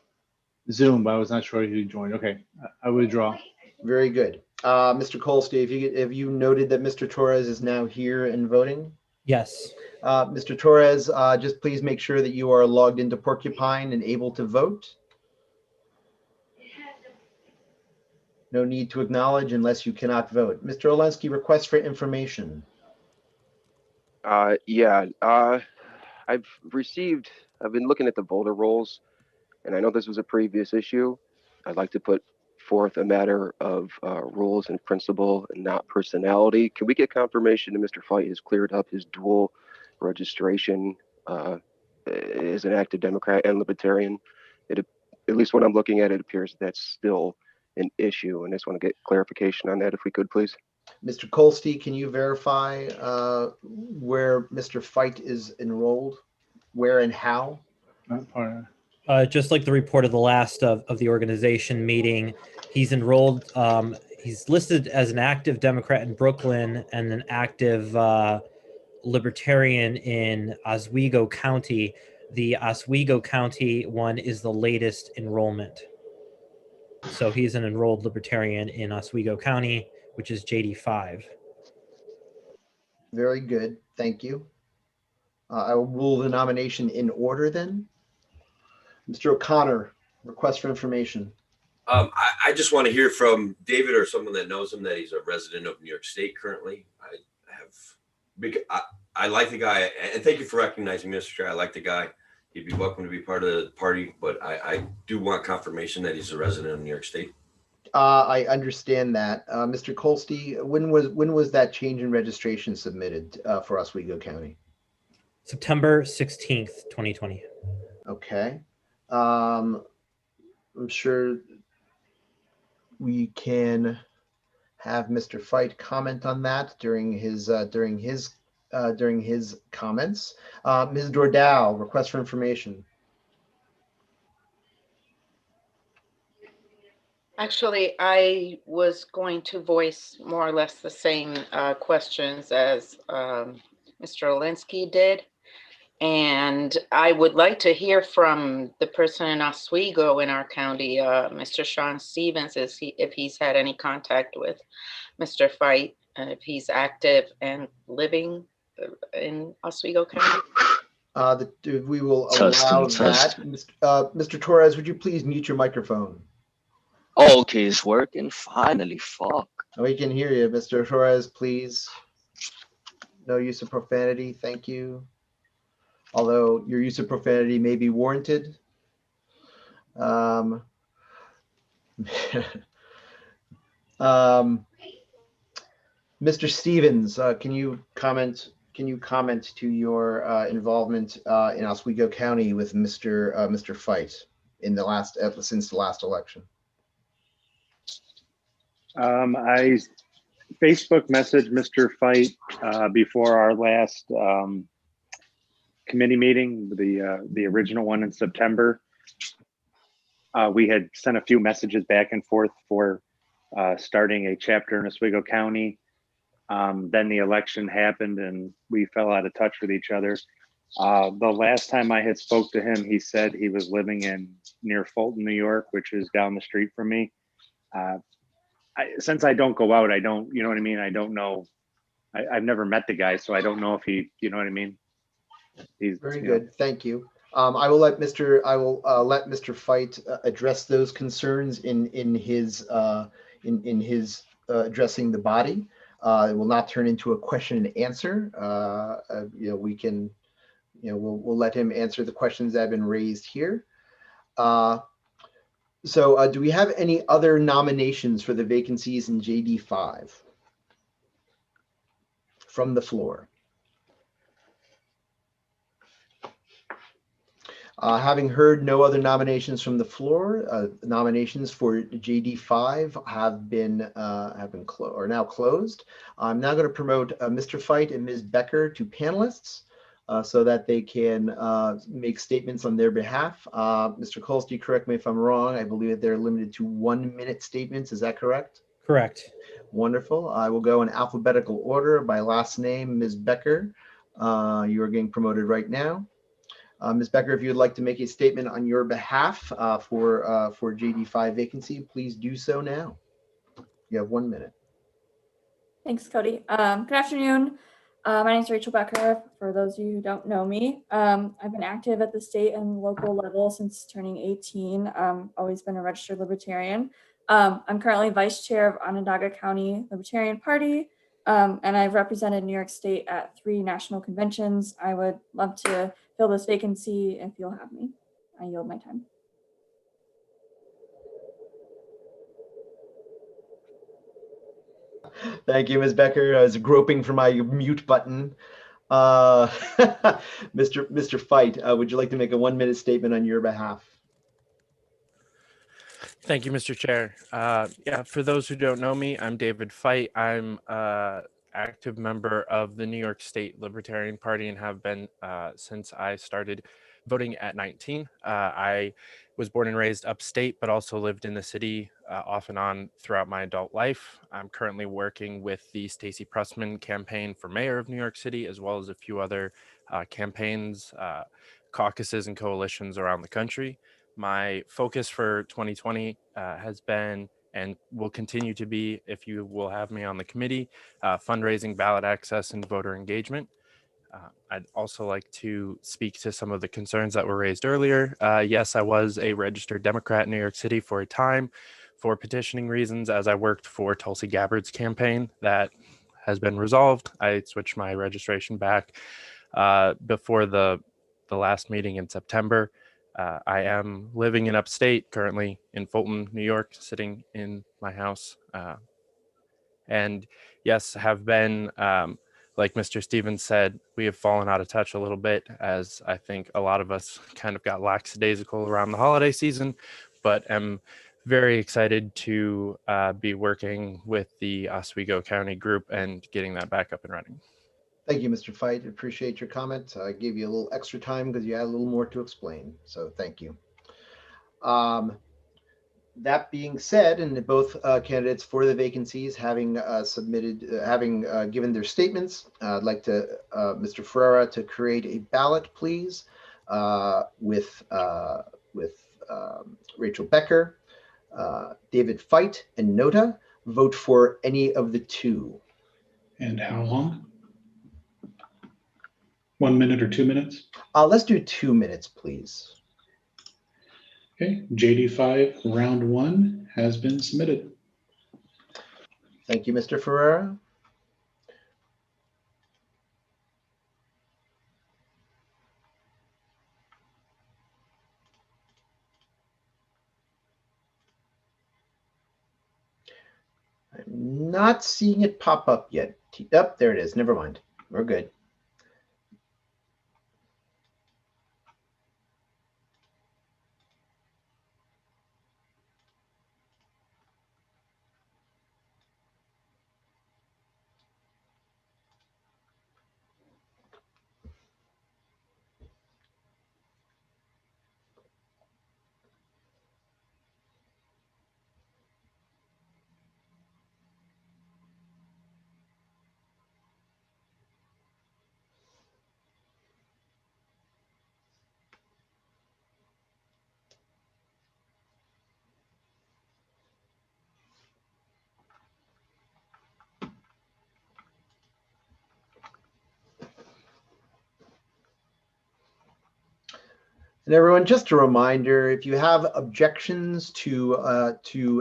Zoom, but I was not sure he joined. Okay, I withdraw. Very good. Mr. Colsty, have you noted that Mr. Torres is now here and voting? Yes. Mr. Torres, just please make sure that you are logged into Porcupine and able to vote. No need to acknowledge unless you cannot vote. Mr. Olensky, request for information. Yeah, I've been looking at the voter rolls, and I know this was a previous issue. I'd like to put forth a matter of rules and principle and not personality. Can we get confirmation that Mr. Feit has cleared up his dual registration as an active Democrat and Libertarian? At least when I'm looking at it, appears that's still an issue, and I just want to get clarification on that if we could, please. Mr. Colsty, can you verify where Mr. Feit is enrolled? Where and how? Just like the report of the last of the organization meeting, he's enrolled. He's listed as an active Democrat in Brooklyn and an active Libertarian in Oswego County. The Oswego County one is the latest enrollment. So he's an enrolled Libertarian in Oswego County, which is JD5. Very good. Thank you. I will rule the nomination in order then. Mr. O'Connor, request for information. I just want to hear from David or someone that knows him that he's a resident of New York State currently. I like the guy, and thank you for recognizing me, Mr. Chair. I like the guy. He'd be welcome to be part of the party, but I do want confirmation that he's a resident of New York State. I understand that. Mr. Colsty, when was that change in registration submitted for Oswego County? September 16th, 2020. Okay. I'm sure we can have Mr. Feit comment on that during his comments. Ms. Dordow, request for information. Actually, I was going to voice more or less the same questions as Mr. Olinsky did. And I would like to hear from the person in Oswego in our county, Mr. Sean Stevens, if he's had any contact with Mr. Feit, and if he's active and living in Oswego County. We will allow that. Mr. Torres, would you please mute your microphone? Okay, it's working finally. Fuck. We can hear you, Mr. Torres. Please, no use of profanity. Thank you. Although your use of profanity may be warranted. Mr. Stevens, can you comment to your involvement in Oswego County with Mr. Feit in the since the last election? I Facebook messaged Mr. Feit before our last committee meeting, the original one in September. we had sent a few messages back and forth for starting a chapter in Oswego County. Then the election happened and we fell out of touch with each other. The last time I had spoke to him, he said he was living in near Fulton, New York, which is down the street from me. Since I don't go out, I don't, you know what I mean? I don't know. I've never met the guy, so I don't know if he, you know what I mean? He's Very you know. good. Thank you. I will let Mr. Fight address those concerns in his addressing the body. It will not turn into a question and answer. We can, we'll let him answer the questions that have been raised here. So do we have any other nominations for the vacancies in JD5 from the floor? Having heard no other nominations from the floor, nominations for JD5 are now closed. I'm now going to promote Mr. Fight and Ms. Becker to panelists so that they can make statements on their behalf. Mr. Kolsky, correct me if I'm wrong. I believe that they're limited to 1-minute statements. Is that correct? Correct. Wonderful. I will go in alphabetical order by last name. Ms. Becker, you are getting promoted right now. Ms. Becker, if you would like to make a statement on your behalf for JD5 vacancy, please do so now. You have 1 minute. Thanks, Cody. Good afternoon. My name is Rachel Becker, for those of you who don't know me. I've been active at the state and local level since turning 18. Always been a registered libertarian. I'm currently vice chair of Onondaga County Libertarian Party, and I've represented New York State at 3 national conventions. I would love to fill this vacancy if you'll have me. I yield my time. Thank you, Ms. Becker. I was groping for my mute button. Mr. Fight, would you like to make a 1-minute statement on your behalf? Thank you, Mr. Chair. Yeah, for those who don't know me, I'm David Fight. I'm an active member of the New York State Libertarian Party and have been since I started voting at 19. I was born and raised upstate, but also lived in the city off and on throughout my adult life. I'm currently working with the Stacey Pressman campaign for mayor of New York City, as well as a few other campaigns, caucuses, and coalitions around the country. My focus for 2020 has been and will continue to be, if you will have me on the committee, fundraising, ballot access, and voter engagement. I'd also like to speak to some of the concerns that were raised earlier. Yes, I was a registered Democrat in New York City for a time for petitioning reasons as I worked for Tulsi Gabbard's campaign. That has been resolved. I switched my registration back before the last meeting in September. I am living in upstate, currently in Fulton, New York, sitting in my house. And yes, have been, like Mr. Stevens said, we have fallen out of touch a little bit, as I think a lot of us kind of got lackadaisical around the holiday season, but am very excited to be working with the Oswego County group and getting that back up and running. Thank you, Mr. Fight. Appreciate your comment. I gave you a little extra time because you had a little more to explain. So thank you. That being said, and both candidates for the vacancies having given their statements, I'd like to Mr. Ferreira to create a ballot, please, with Rachel Becker, David Fight, and Nota. Vote for any of the two. And how long? 1 minute or 2 minutes? Let's do 2 minutes, please. Okay, JD5 round 1 has been submitted. Thank you, Mr. Ferreira. I'm not seeing it pop up yet. Yep, there it is. Never mind. We're good. And everyone, just a reminder, if you have objections to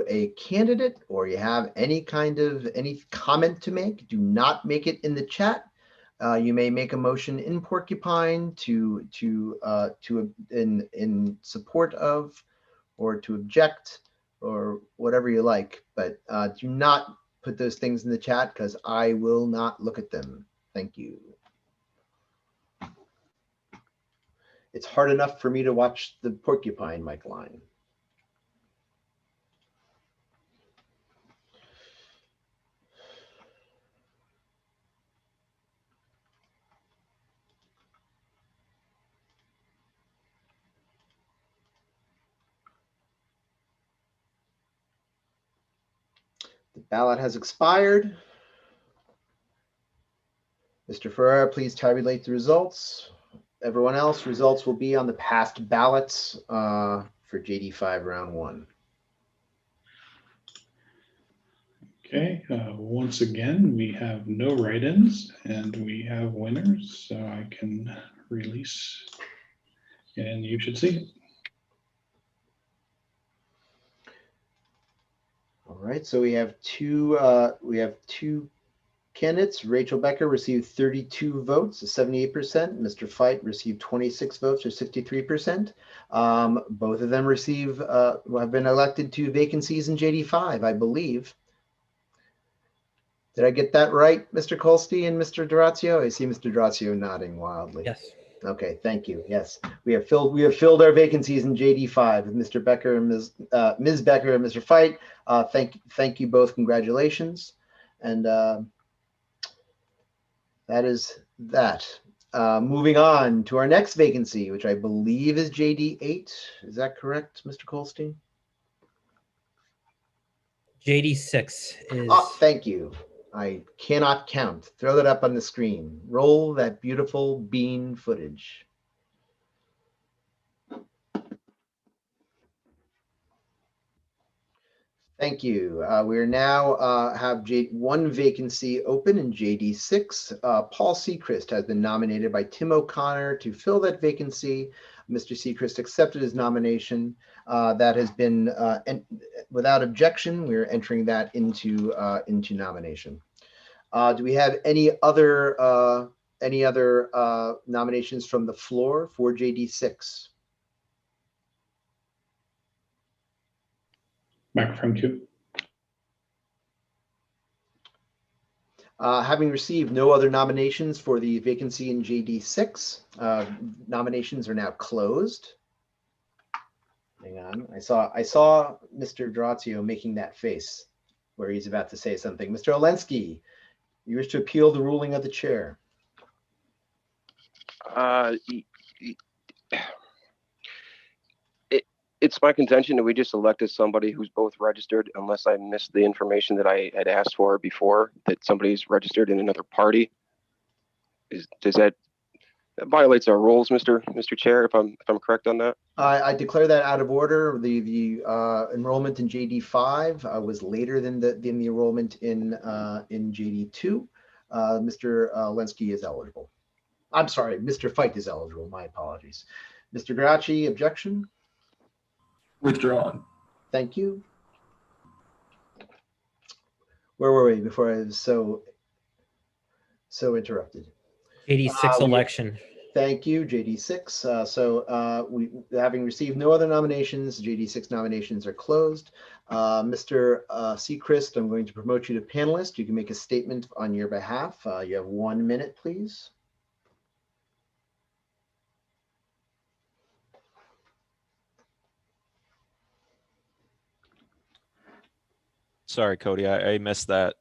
a candidate, or you have any comment to make, do not make it in the chat. You may make a motion in Porcupine in support of, or to object, or whatever you like, but do not put those things in the chat because I will not look at them. Thank you. It's hard enough for me to watch the Porcupine mic line. The ballot has expired. Mr. Ferreira, please tabulate the results. Everyone else, results will be on the past ballots for JD5 round 1. Okay, once again, we have no write-ins and we have winners, so I can release and you should see it. All right, so we have two candidates. Rachel Becker received 32 votes, 78%. Mr. Fight received 26 votes, or 63%. Both of them have been elected to vacancies in JD5, I believe. Did I get that right, Mr. Kolste and Mr. Durazio? I see Mr. Durazio nodding wildly. Yes. Okay, thank you. Yes, we have filled our vacancies in JD5 with Mr. Becker and Ms. Becker and Mr. Fight. Thank you both. Congratulations, and that is that. Moving on to our next vacancy, which I believe is JD8. Is that correct, Mr. Kolstein? JD6 is. Oh, thank you. I cannot count. Throw that up on the screen. Roll that beautiful bean footage. Thank you. We are now have one vacancy open in JD6. Paul Seacrest has been nominated by Tim O'Connor to fill that vacancy. Mr. Seacrest accepted his nomination. That has been without objection. We are entering that into nomination. Do we have any other nominations from the floor for JD6? Microphone 2. Having received no other nominations for the vacancy in JD6, nominations are now closed. Hang on, I saw Mr. Durazio making that face where he's about to say something. Mr. Olensky, you wish to appeal the ruling of the chair. It's my contention that we just elected somebody who's both registered, unless I missed the information that I had asked for before, that somebody's registered in another party. That violates our rules, Mr. Chair, if I'm correct on that? I declare that out of order. The enrollment in JD5 was later than the enrollment in JD2. Mr. Olensky is eligible. I'm sorry, Mr. Fight is eligible. My apologies. Mr. Gracci, objection? Withdrawn. Thank you. Where were we before I was so interrupted? JD6 election. Thank you, JD6. We having received no other nominations, JD6 nominations are closed. Mr. Seacrest, I'm going to promote you to panelist. You can make a statement on your behalf. You have 1 minute, please. Sorry, Cody, I missed that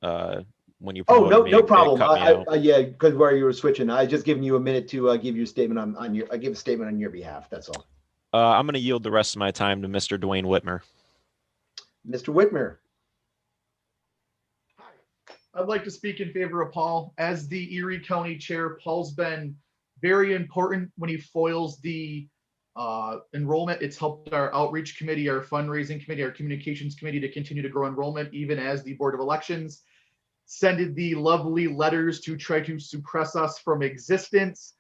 when you Oh, promoted me, no it problem. cut me out. Yeah, because where you were switching, I just given you a minute to give your statement on your. I give a statement on your behalf. That's all. I'm going to yield the rest of my time to Mr. Dwayne Whitmer. Mr. Whitmer. I'd like to speak in favor of Paul. As the Erie County Chair, Paul's been very important when he foils the enrollment. It's helped our outreach committee, our fundraising committee, our communications committee to continue to grow enrollment, even as the Board of Elections sended the lovely letters to try to suppress us from existence.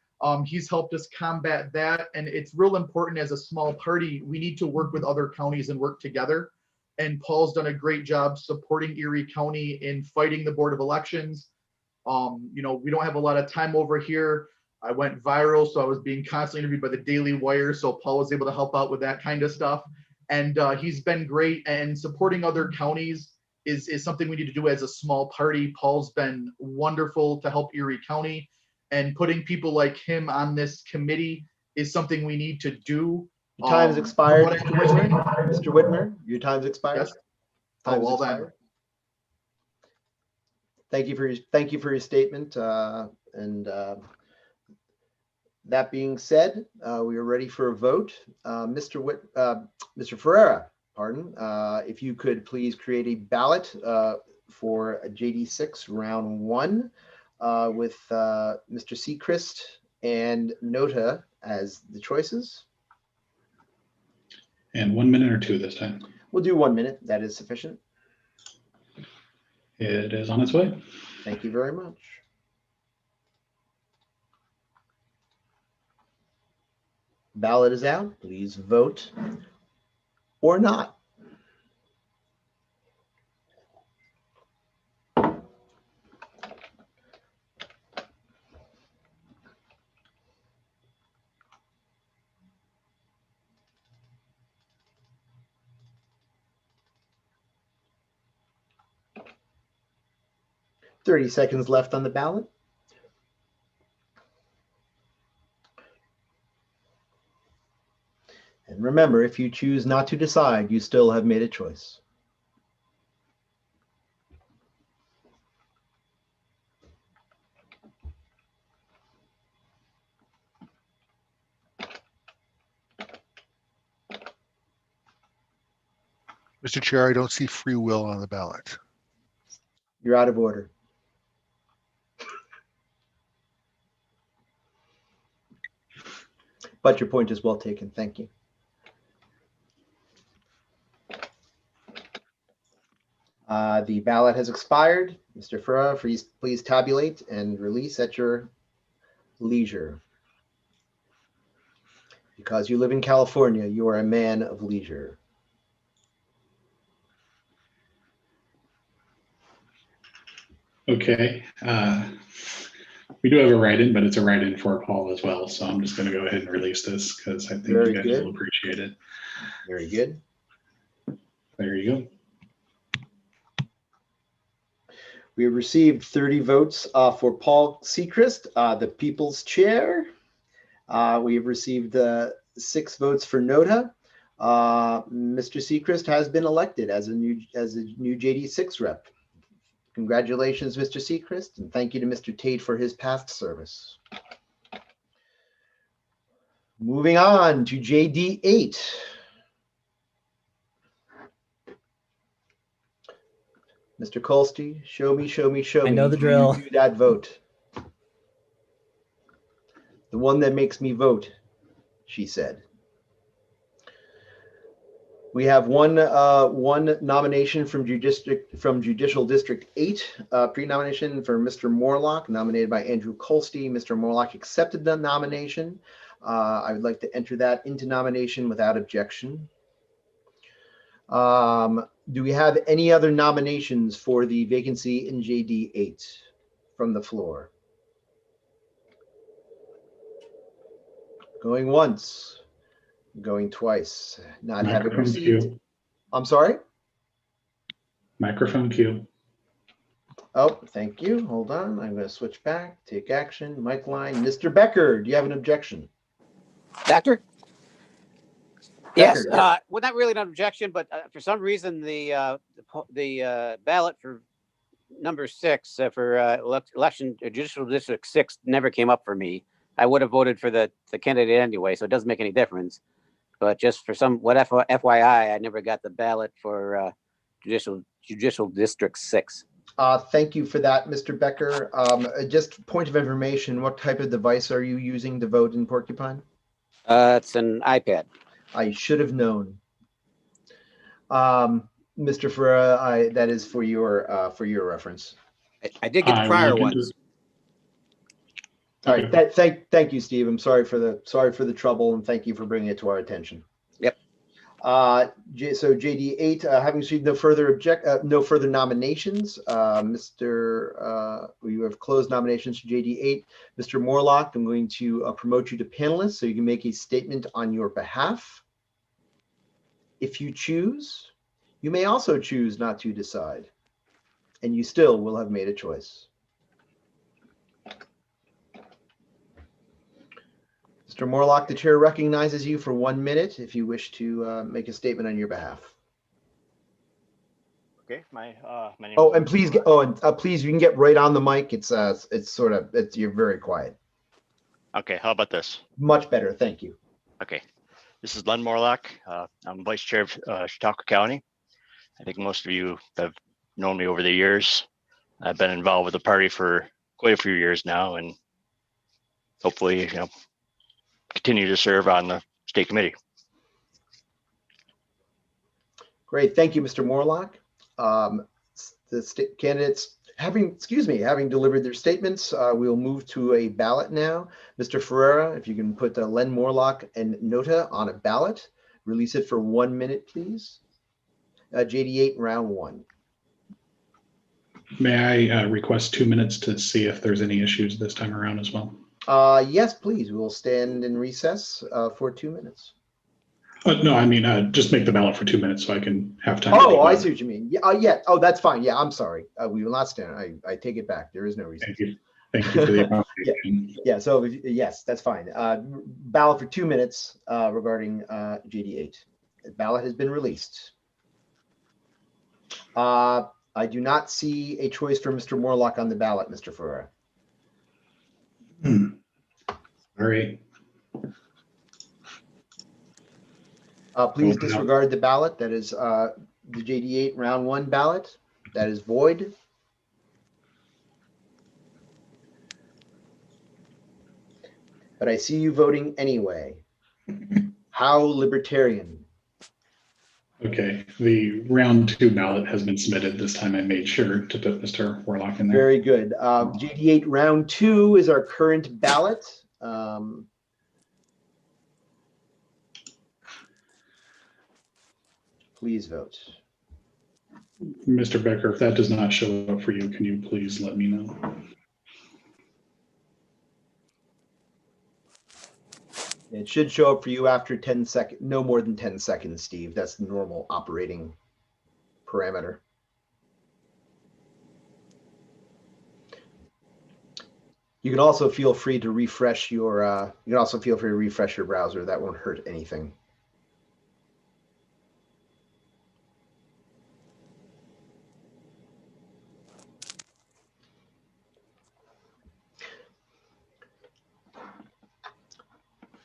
He's helped us combat that, and it's real important as a small party. We need to work with other counties and work together. And Paul's done a great job supporting Erie County in fighting the Board of Elections. You know, we don't have a lot of time over here. I went viral, so I was being constantly interviewed by the Daily Wire, so Paul was able to help out with that kind of stuff. And he's been great, and supporting other counties is something we need to do as a small party. Paul's been wonderful to help Erie County, and putting people like him on this committee is something we need to do. Your time's from expired, what I Mr. Whitmer. Mr. Whitmer, your time's expired. Yes. Time's well then. expired. Thank you for your statement. That being said, we are ready for a vote. Mr. Ferreira, pardon, if you could please create a ballot for JD6 round 1 with Mr. Sechrist and Nota as the choices. And 1 minute or 2 this time. We'll do 1 minute. That is sufficient. It is on its way. Thank you very much. Ballot is out. Please vote or not. Thirty seconds left on the ballot. And remember, if you choose not to decide, you still have made a choice. Mr. Chair, I don't see free will on the ballot. You're out of order. But your point is well taken. Thank you. The ballot has expired. Mr. Ferreira, please tabulate and release at your leisure. Because you live in California, you are a man of leisure. Okay. We do have a write-in, but it's a write-in for Paul as well. So I'm just going to go ahead and release this because I think Very you guys good. will appreciate it. Very good. There you go. We have received 30 votes for Paul Sechrist, the People's Chair. We have received 6 votes for Nota. Mr. Sechrist has been elected as a new JD6 rep. Congratulations, Mr. Sechrist, and thank you to Mr. Tate for his past service. Moving on to JD8. Mr. Kolsty, show me. I know the Do drill. you do that vote. The one that makes me vote, she said. We have one nomination from Judicial District 8, pre-nomination for Mr. Morlock, nominated by Andrew Kolsty. Mr. Morlock accepted the nomination. I would like to enter that into nomination without objection. Do we have any other nominations for the vacancy in JD8 from the floor? Going once, going twice, not having Microphone received. cue. I'm sorry? Microphone cue. Oh, thank you. Hold on. I'm going to switch back, take action, mic line. Mr. Becker, do you have an objection? Doctor? Yes, Becker, well, not really an objection, but for some reason, the ballot for number 6 for election judicial district 6 never came up for me. I would have voted for the candidate anyway, so it doesn't make any difference. But just for FYI, I never got the ballot for judicial district 6. thank you for that, Mr. Becker. Just point of information, what type of device are you using to vote in Porcupine? It's an iPad. I should have known. Mr. Ferreira, that is for your reference. I did get the prior ones. All right. Thank you, Steve. I'm sorry for the trouble, and thank you for bringing it to our attention. Yep. So JD8, having received no further nominations, you have closed nominations for JD8. Mr. Morlock, I'm going to promote you to panelist so you can make a statement on your behalf. If you choose, you may also choose not to decide, and you still will have made a choice. Mr. Morlock, the chair recognizes you for 1 minute if you wish to make a statement on your behalf. Okay, my name. Oh, and please please, you can get right on the mic. It's you're very quiet. Okay, how about this? Much better, thank you. Okay, this is Len Morlock. I'm vice chair of Chautauqua County. I think most of you have known me over the years. I've been involved with the party for quite a few years now, and hopefully, continue to serve on the state committee. Great, thank you, Mr. Morlock. The state candidates having delivered their statements, we'll move to a ballot now. Mr. Ferreira, if you can put Len Morlock and Nota on a ballot, release it for 1 minute, please. JD8 round 1. May I request 2 minutes to see if there's any issues this time around as well? Yes, please. We'll stand in recess for 2 minutes. No, I mean, just make the ballot for 2 minutes so I can have time. Oh, I see what you mean. Yeah, yeah. Oh, that's fine. Yeah, I'm sorry. We will not stand. I take it back. There is no reason. Thank you. Thank you for the accommodation. Yeah. So yes, that's fine. Ballot for 2 minutes regarding JD8. The ballot has been released. I do not see a choice for Mr. Morlock on the ballot, Mr. Ferreira. All right. Please disregard the ballot. That is the JD8 round 1 ballot. That is void. But I see you voting anyway. How libertarian. Okay, the round 2 ballot has been submitted. This time I made sure to put Mr. Warlock in there. Very good. JD8 round 2 is our current ballot. Please vote. Mr. Becker, if that does not show up for you, can you please let me know? It should show up for you after 10 seconds, no more than 10 seconds, Steve. That's the normal operating parameter. You can also feel free to refresh your browser. That won't hurt anything.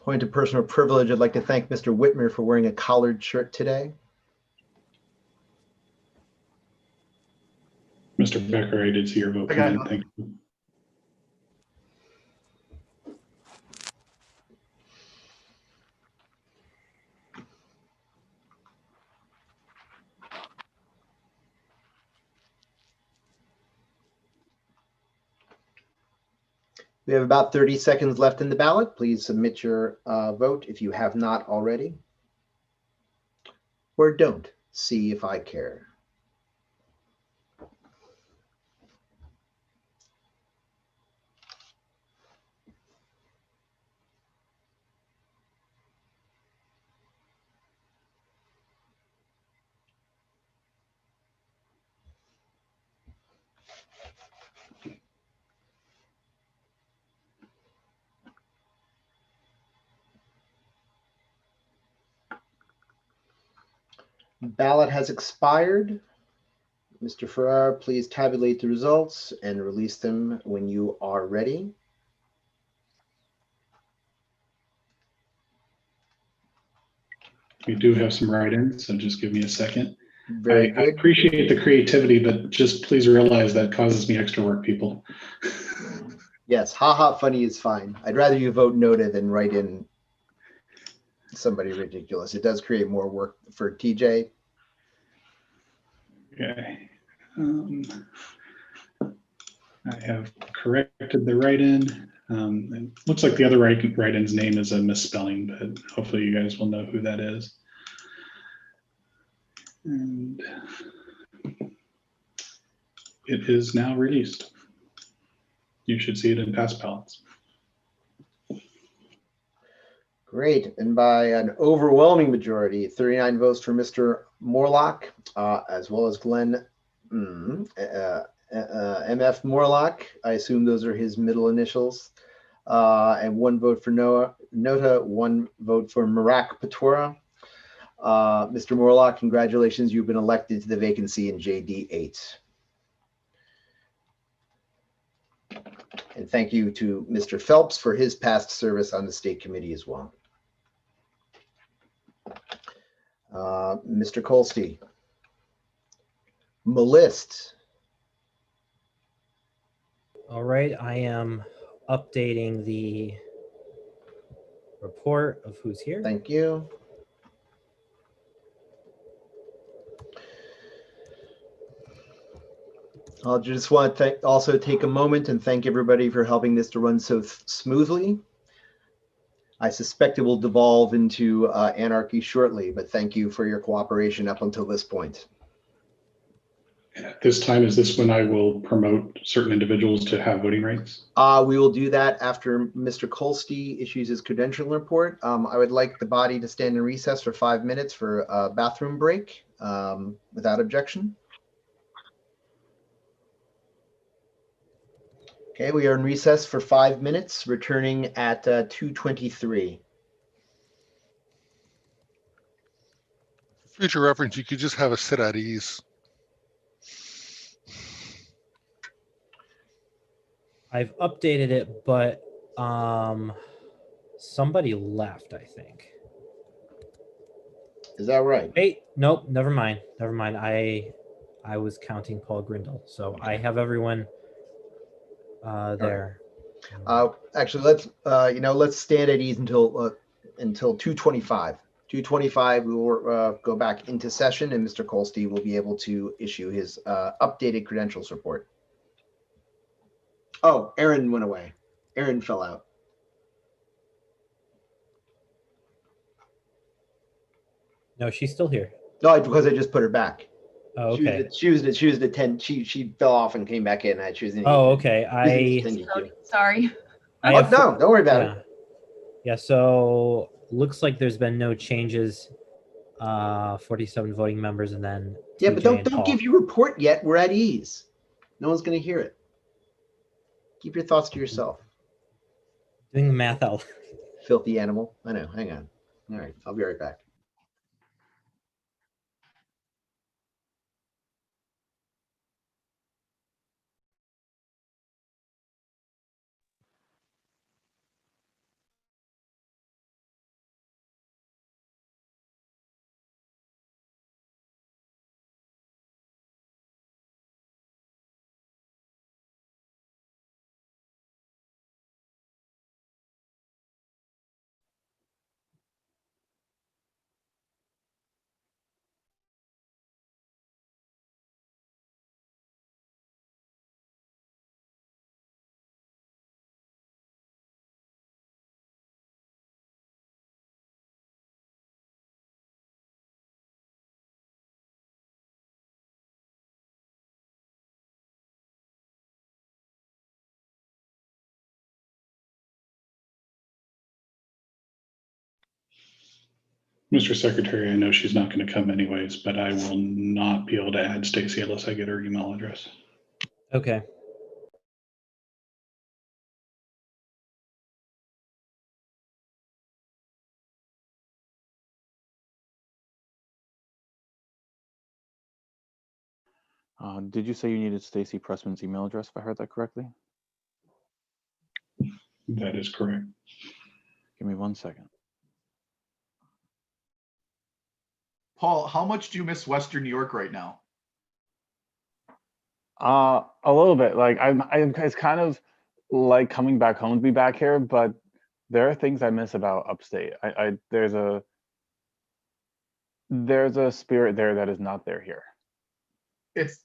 Point of personal privilege, I'd like to thank Mr. Whitmer for wearing a collared shirt today. Mr. Becker, I did see your vote. Thank you. We have about 30 seconds left in the ballot. Please submit your vote if you have not already. Or don't. See if I care. Ballot has expired. Mr. Farrar, please tabulate the results and release them when you are ready. We do have some write-ins, so just give me a second. Very good. I appreciate the creativity, but just please realize that causes me extra work, people. Yes, haha, funny is fine. I'd rather you vote Nota than write in somebody ridiculous. It does create more work for TJ. Okay. I have corrected the write-in. It looks like the other write-in's name is a misspelling, but hopefully you guys will know who that is. And it is now released. You should see it in past ballots. Great, and by an overwhelming majority, 39 votes for Mr. Morlock, as well as Glenn MF Morlock. I assume those are his middle initials. And 1 vote for Nota, 1 vote for Marak Patora. Mr. Morlock, congratulations, you've been elected to the vacancy in JD8. And thank you to Mr. Phelps for his past service on the state committee as well. Mr. Kolste. Melist. All right, I am updating the report of who's here. Thank you. I'll just want to also take a moment and thank everybody for helping this to run so smoothly. I suspect it will devolve into anarchy shortly, but thank you for your cooperation up until this point. At this time, is this when I will promote certain individuals to have voting rights? We will do that after Mr. Kolste issues his credentialing report. I would like the body to stand in recess for 5 minutes for a bathroom break without objection. Okay, we are in recess for 5 minutes, returning at 2:23. Future reference, you could just have a sit at ease. I've updated it, but somebody left, I think. Is that right? Wait, nope, never mind. Never mind. I was counting Paul Grindle. So I have everyone there. Actually, let's stand at ease until 2:25. 2:25, we will go back into session, and Mr. Kolste will be able to issue his updated credentials report. Oh, Erin went away. Erin fell out. No, she's still here. No, because I just put her back. Oh, okay. She was the 10. She fell off and came back in. She was in. Oh, okay. Sorry. No, don't worry about it. Yeah. So looks like there's been no changes. 47 voting members, and then Yeah, TJ but don't Paul. give your report yet. We're at ease. No one's going to hear it. Keep your thoughts to yourself. Doing the math out. Filthy animal. I know. Hang on. All right. I'll be right back. Mr. Secretary, I know she's not going to come anyways, but I will not be able to add Stacy unless I get her email address. Okay. Did you say you needed Stacy Pressman's email address, if I heard that correctly? That is correct. Give me 1 second. Paul, how much do you miss Western New York right now? A little bit. Like it's kind of like coming back home to be back here, but there are things I miss about upstate. There's a spirit there that is not there here. It's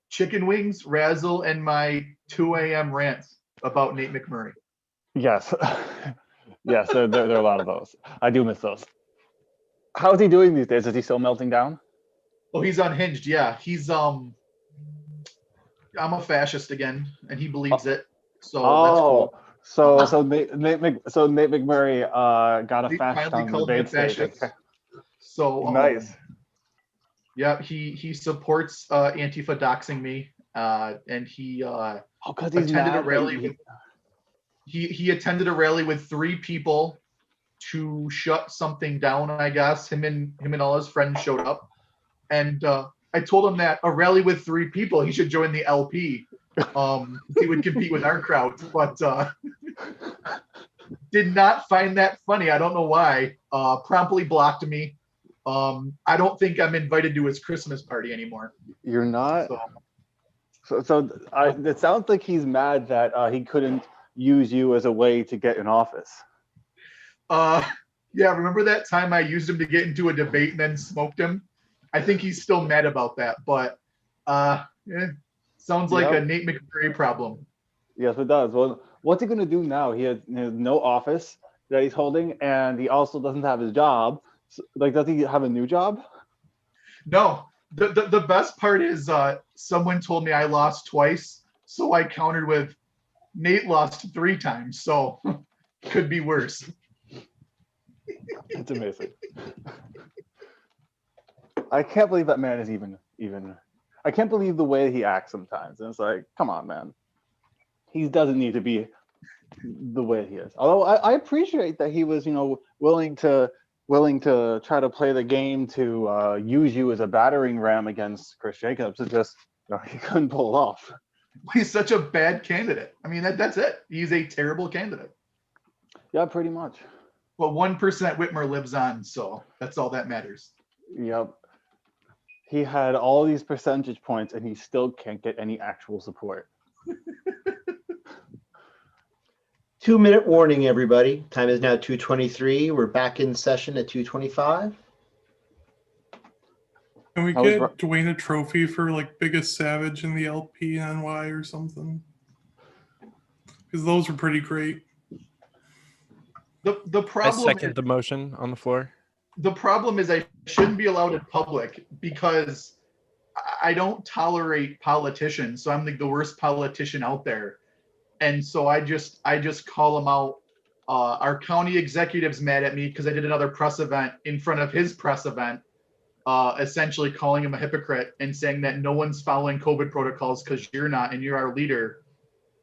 chicken wings, razzle, and my 2 a.m. rants about Nate McMurray. Yes. Yes, there are a lot of those. I do miss those. How is he doing these days? Is he still melting down? Oh, he's unhinged. Yeah, he's I'm a fascist again, and he believes it. So that's cool. So Nate McMurray got a He fascist finally on the called me a debate stage. fascist. So Nice. yeah, he supports Antifa doxing me, and he because he's attended a mad that rally with he attended a rally with 3 people to shut something down. I guess him and all his friends showed up, and I told him that a rally with 3 people, he should join the LP. He would compete with our crowd, but did not find that funny. I don't know why. Promptly blocked me. I don't think I'm invited to his Christmas party anymore. You're not. It sounds like he's mad that he couldn't use you as a way to get in office. Yeah, remember that time I used him to get into a debate and then smoked him? I think he's still mad about that, but sounds like a Nate McMurray problem. Yes, it does. Well, what's he going to do now? He has no office that he's holding, and he also doesn't have his job. So, like, does he have a new job? No. The best part is someone told me I lost twice, so I countered with Nate lost 3 times, so could be worse. It's amazing. I can't believe that man is even. I can't believe the way he acts sometimes. And it's like, come on, man. He doesn't need to be the way he is. Although I appreciate that he was, willing to try to play the game to use you as a battering ram against Chris Jacobs. It just he couldn't pull it off. He's such a bad candidate. I mean, that's it. He's a terrible candidate. Yeah, pretty much. But 1% Whitmer lives on, so that's all that matters. Yep. He had all these percentage points, and he still can't get any actual support. 2-minute warning, everybody. Time is now 2:23. We're back in session at 2:25. Can we get Dwayne a trophy for like biggest savage in the LPNY or something? Because those were pretty great. The problem. I second the motion on the floor. The problem is I shouldn't be allowed in public because I don't tolerate politicians. So I'm like the worst politician out there. And so I just call him out. Our county executive's mad at me because I did another press event in front of his press event, essentially calling him a hypocrite and saying that no one's following COVID protocols because you're not and you're our leader.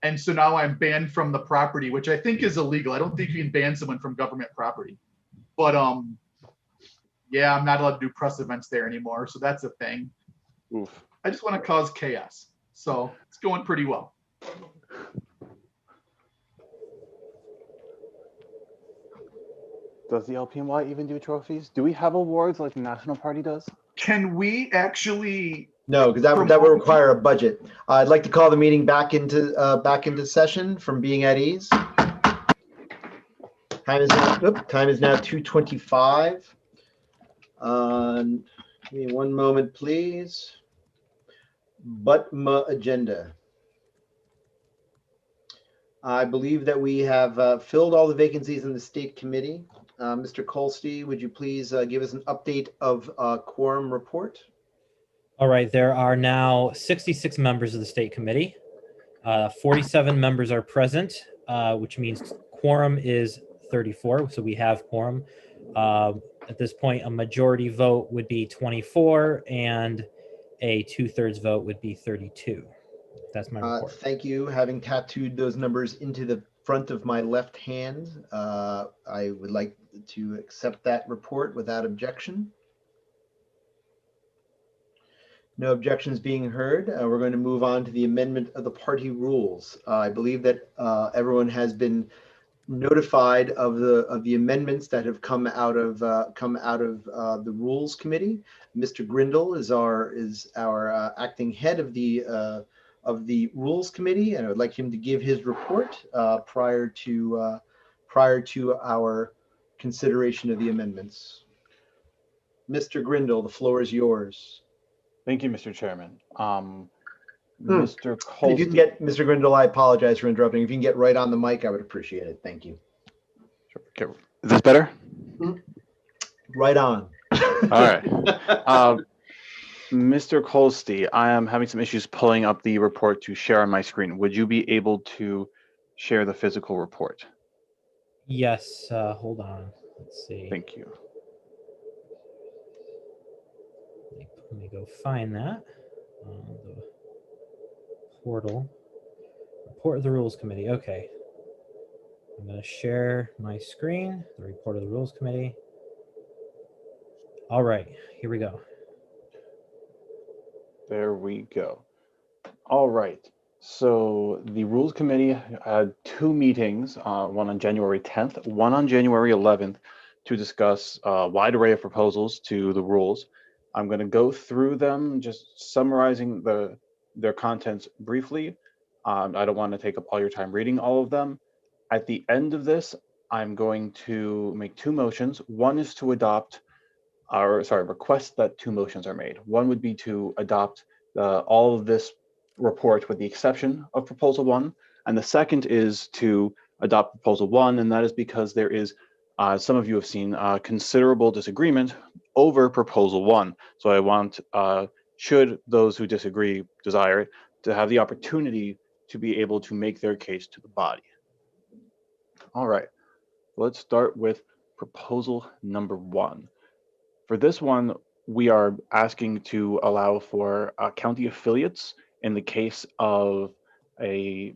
And so now I'm banned from the property, which I think is illegal. I don't think you can ban someone from government property. But yeah, I'm not allowed to do press events there anymore. So that's a thing. Oof. I just want to cause chaos. So it's going pretty well. Does the LPNY even do trophies? Do we have awards like the National Party does? Can we actually? No, because that would require a budget. I'd like to call the meeting back into session from being at ease. Time is now 2:25. Give me one moment, please. Agenda. I believe that we have filled all the vacancies in the state committee. Mr. Kolstey, would you please give us an update of quorum report? All right, there are now 66 members of the state committee. 47 members are present, which means quorum is 34, so we have quorum. At this point, a majority vote would be 24, and a 2/3 vote would be 32. That's my report. Thank you. Having tattooed those numbers into the front of my left hand, I would like to accept that report without objection. No objections being heard. We're going to move on to the amendment of the party rules. I believe that everyone has been notified of the amendments that have come out of the Rules Committee. Mr. Grindle is our acting head of the Rules Committee, and I would like him to give his report prior to our consideration of the amendments. Mr. Grindle, the floor is yours. Thank you, Mr. Chairman. Mr. If you can Colston. get, Mr. Grindle, I apologize for interrupting. If you can get right on the mic, I would appreciate it. Thank you. Is this better? Right on. All right. Mr. Colsty, I am having some issues pulling up the report to share on my screen. Would you be able to share the physical report? Yes, hold on. Let's see. Thank you. Let me go find that. The portal. Report of the Rules Committee. Okay. I'm going to share my screen, the report of the Rules Committee. All right, here we go. There we go. All right. So the Rules Committee had two meetings, one on January 10th, one on January 11th, to discuss a wide array of proposals to the rules. I'm going to go through them, just summarizing their contents briefly. I don't want to take up all your time reading all of them. At the end of this, I'm going to make two motions. One is to adopt, or sorry, request that two motions are made. One would be to adopt all of this report with the exception of proposal one. And the second is to adopt proposal one. And that is because there is, some of you have seen considerable disagreement over proposal one. So I want, should those who disagree desire it, to have the opportunity to be able to make their case to the body. All right, let's start with proposal number one. For this one, we are asking to allow for county affiliates in the case of a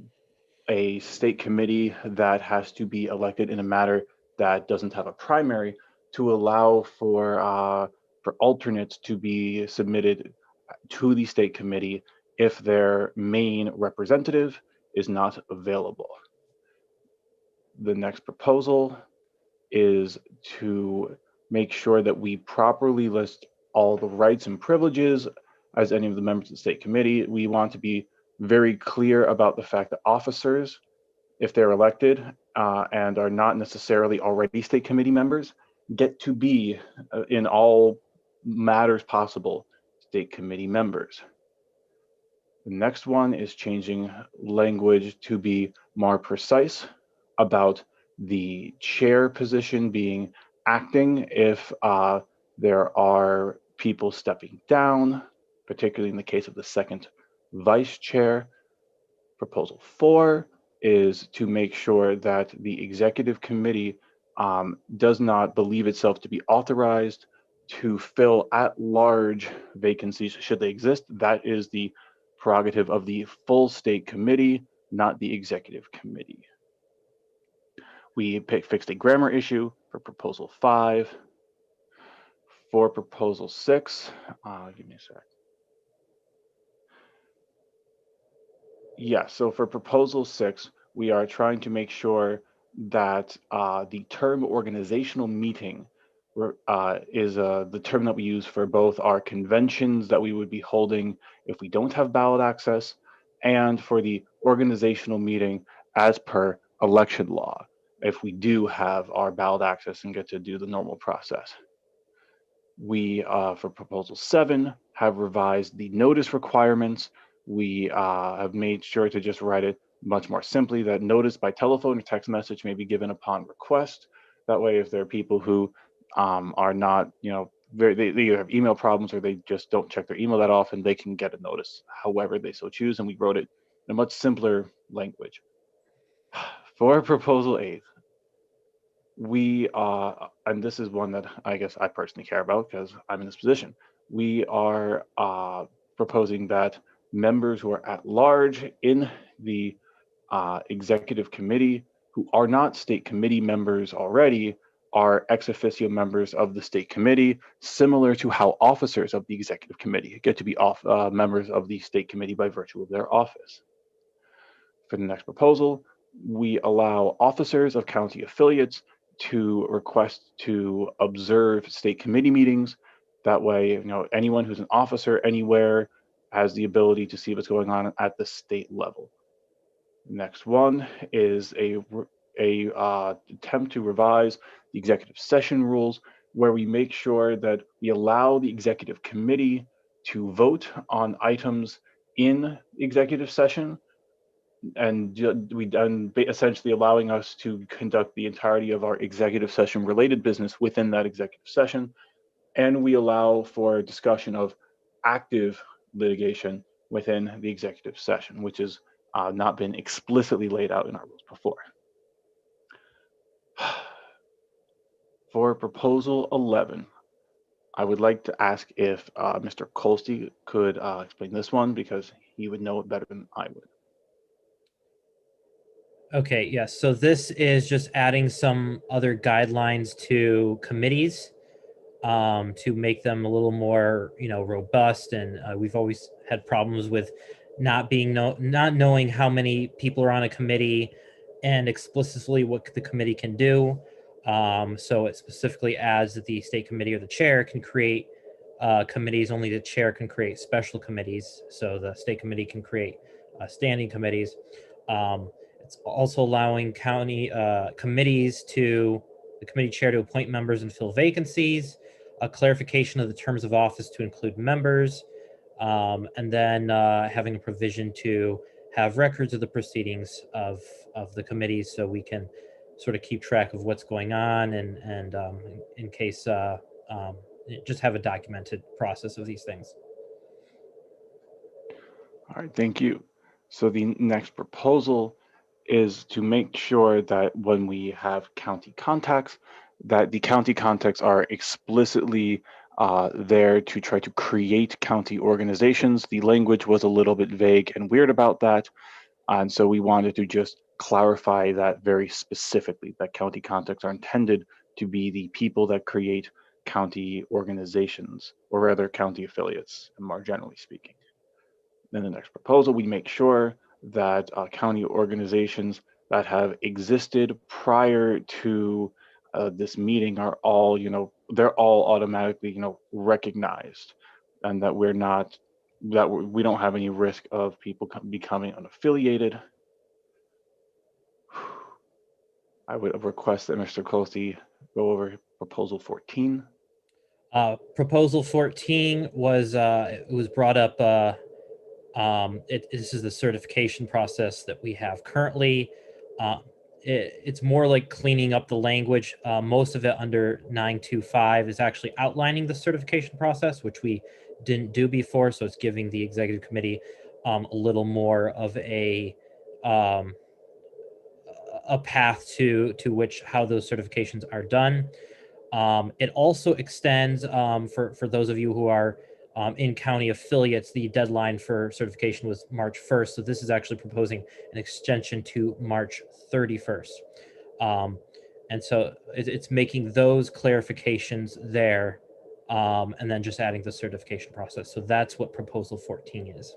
state committee that has to be elected in a matter that doesn't have a primary, to allow for alternates to be submitted to the state committee if their main representative is not available. The next proposal is to make sure that we properly list all the rights and privileges as any of the members of the state committee. We want to be very clear about the fact that officers, if they're elected and are not necessarily already state committee members, get to be in all matters possible state committee members. The next one is changing language to be more precise about the chair position being acting if there are people stepping down, particularly in the case of the second vice chair. Proposal 4 is to make sure that the executive committee does not believe itself to be authorized to fill at-large vacancies should they exist. That is the prerogative of the full state committee, not the executive committee. We fixed a grammar issue for proposal 5. For proposal 6, give me a sec. Yeah, so for proposal 6, we are trying to make sure that the term organizational meeting is the term that we use for both our conventions that we would be holding if we don't have ballot access, and for the organizational meeting as per election law, if we do have our ballot access and get to do the normal process. We, for proposal 7, have revised the notice requirements. We have made sure to just write it much more simply, that notice by telephone or text message may be given upon request. That way, if there are people who are not, they either have email problems or they just don't check their email that often, they can get a notice however they so choose. And we wrote it in a much simpler language. For proposal 8, we and this is one that I guess I personally care about because I'm in this position. We are proposing that members who are at large in the executive committee who are not state committee members already are ex officio members of the state committee, similar to how officers of the executive committee get to be members of the state committee by virtue of their office. For the next proposal, we allow officers of county affiliates to request to observe state committee meetings. That way, anyone who's an officer anywhere has the ability to see what's going on at the state level. Next one is a attempt to revise the executive session rules, where we make sure that we allow the executive committee to vote on items in executive session, and essentially allowing us to conduct the entirety of our executive session related business within that executive session. And we allow for discussion of active litigation within the executive session, which has not been explicitly laid out in our rules before. For proposal 11, I would like to ask if Mr. Kolsky could explain this one, because he would know it better than I would. Okay, yes. So this is just adding some other guidelines to committees to make them a little more, robust. And we've always had problems with not knowing how many people are on a committee and explicitly what the committee can do. So it specifically adds that the state committee or the chair can create committees. Only the chair can create special committees. So the state committee can create standing committees. It's also allowing county committees the committee chair to appoint members and fill vacancies, a clarification of the terms of office to include members, and then having a provision to have records of the proceedings of the committees, so we can sort of keep track of what's going on, and in case just have a documented process of these things. All right, thank you. So the next proposal is to make sure that when we have county contacts, that the county contacts are explicitly there to try to create county organizations. The language was a little bit vague and weird about that. And so we wanted to just clarify that very specifically, that county contacts are intended to be the people that create county organizations, or rather county affiliates, more generally speaking. Then the next proposal, we make sure that county organizations that have existed prior to this meeting are all, they're all automatically, recognized, and that we don't have any risk of people becoming unaffiliated. I would request that Mr. Kolsky go over proposal 14. Proposal 14 was it was brought up. This is the certification process that we have currently. It's more like cleaning up the language. Most of it under 925 is actually outlining the certification process, which we didn't do before. So it's giving the executive committee a little more of a path to which how those certifications are done. It also extends for those of you who are in county affiliates, the deadline for certification was March 1st. So this is actually proposing an extension to March 31st. And so it's making those clarifications there, and then just adding the certification process. So that's what proposal 14 is.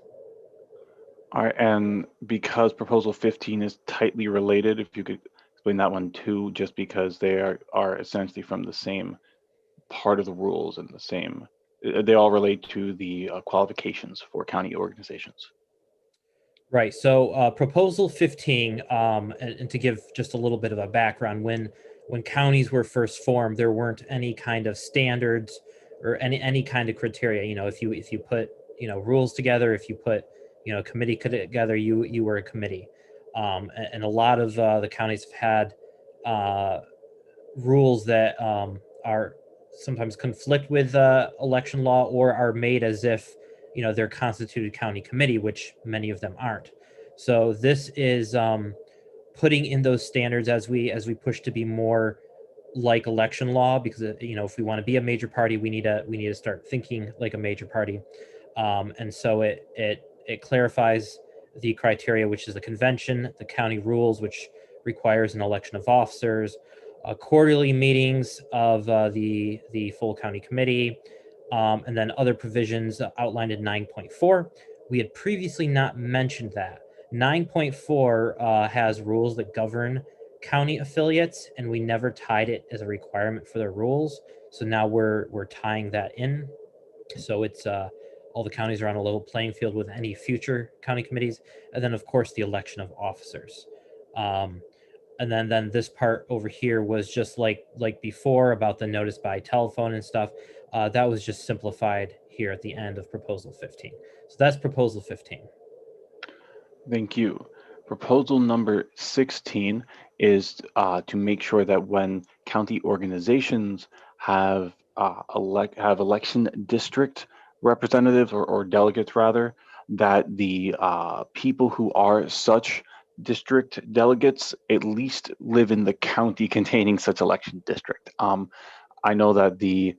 All right, and because proposal 15 is tightly related, if you could explain that one too, just because they are essentially from the same part of the rules and the same, they all relate to the qualifications for county organizations. Right. So proposal 15, and to give just a little bit of a background, when counties were first formed, there weren't any kind of standards or any kind of criteria. If you put rules together, if you put committee together, you were a committee. And a lot of the counties have had rules that are sometimes conflict with election law, or are made as if they're constituted county committee, which many of them aren't. So this is putting in those standards as we push to be more like election law, because if we want to be a major party, we need to start thinking like a major party. And so it clarifies the criteria, which is the convention, the county rules, which requires an election of officers, quarterly meetings of the full county committee, and then other provisions outlined in 9.4. We had previously not mentioned that. 9.4 has rules that govern county affiliates, and we never tied it as a requirement for their rules. So now we're tying that in. So it's all the counties are on a level playing field with any future county committees, and then of course the election of officers. And then this part over here was just like before about the notice by telephone and stuff. That was just simplified here at the end of proposal 15. So that's proposal 15. Thank you. Proposal number 16 is to make sure that when county organizations have election district representatives or delegates rather, that the people who are such district delegates at least live in the county containing such election district. I know that the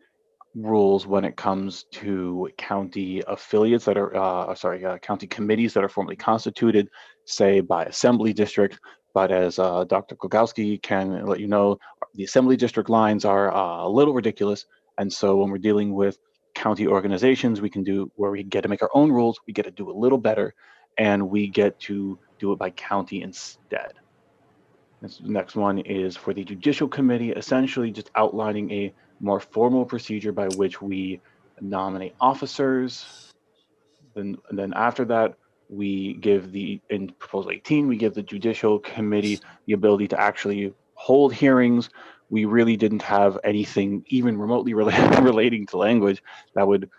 rules when it comes to county affiliates that are, county committees that are formally constituted, say by assembly district. But as Dr. Kogowski can let you know, the assembly district lines are a little ridiculous. And so when we're dealing with county organizations, we can do where we get to make our own rules, we get to do a little better, and we get to do it by county instead. This next one is for the Judicial Committee, essentially just outlining a more formal procedure by which we nominate officers. Then after that, we give in Proposal 18, we give the Judicial Committee the ability to actually hold hearings. We really didn't have anything even remotely relating to language that would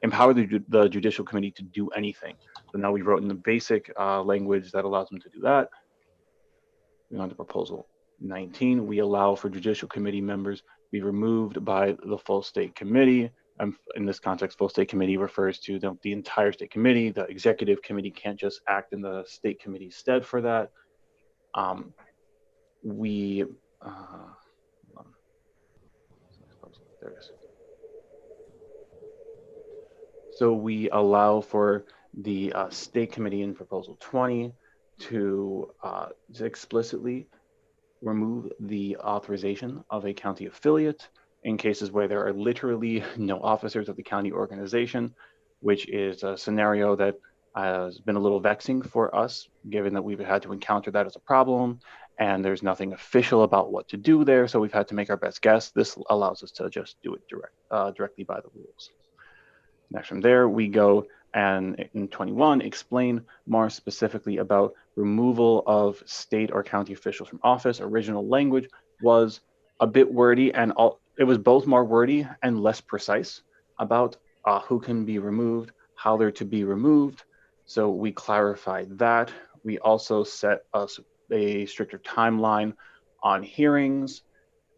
empower the Judicial Committee to do anything. So now we wrote in the basic language that allows them to do that. On to Proposal 19, we allow for Judicial Committee members to be removed by the full State Committee. In this context, full State Committee refers to the entire State Committee. The Executive Committee can't just act in the State Committee's stead for that. There it is. So we allow for the State Committee in Proposal 20 to explicitly remove the authorization of a county affiliate in cases where there are literally no officers of the county organization, which is a scenario that has been a little vexing for us, given that we've had to encounter that as a problem, and there's nothing official about what to do there, so we've had to make our best guess. This allows us to just do it directly by the rules. Next from there, we go and in 21, explain more specifically about removal of state or county officials from office. Original language was a bit wordy, and it was both more wordy and less precise about who can be removed, how they're to be removed. So we clarified that. We also set a stricter timeline on hearings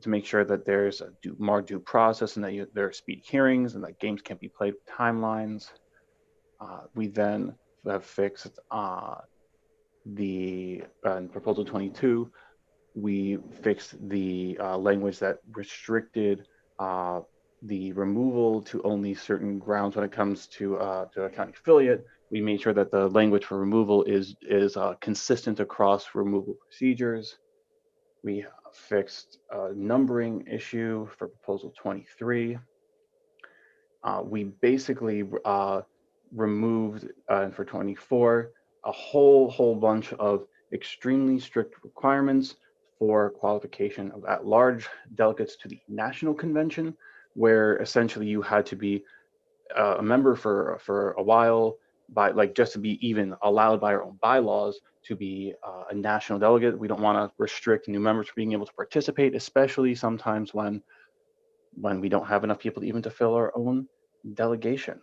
to make sure that there's more due process and that there are speedy hearings and that games can't be played with timelines. We then have fixed in Proposal 22, we fixed the language that restricted the removal to only certain grounds when it comes to a county affiliate. We made sure that the language for removal is consistent across removal procedures. We fixed a numbering issue for Proposal 23. We basically removed for 24 a whole bunch of extremely strict requirements for qualification of at-large delegates to the national convention, where essentially you had to be a member for a while, just to be even allowed by our own bylaws to be a national delegate. We don't want to restrict new members from being able to participate, especially sometimes when we don't have enough people even to fill our own delegation.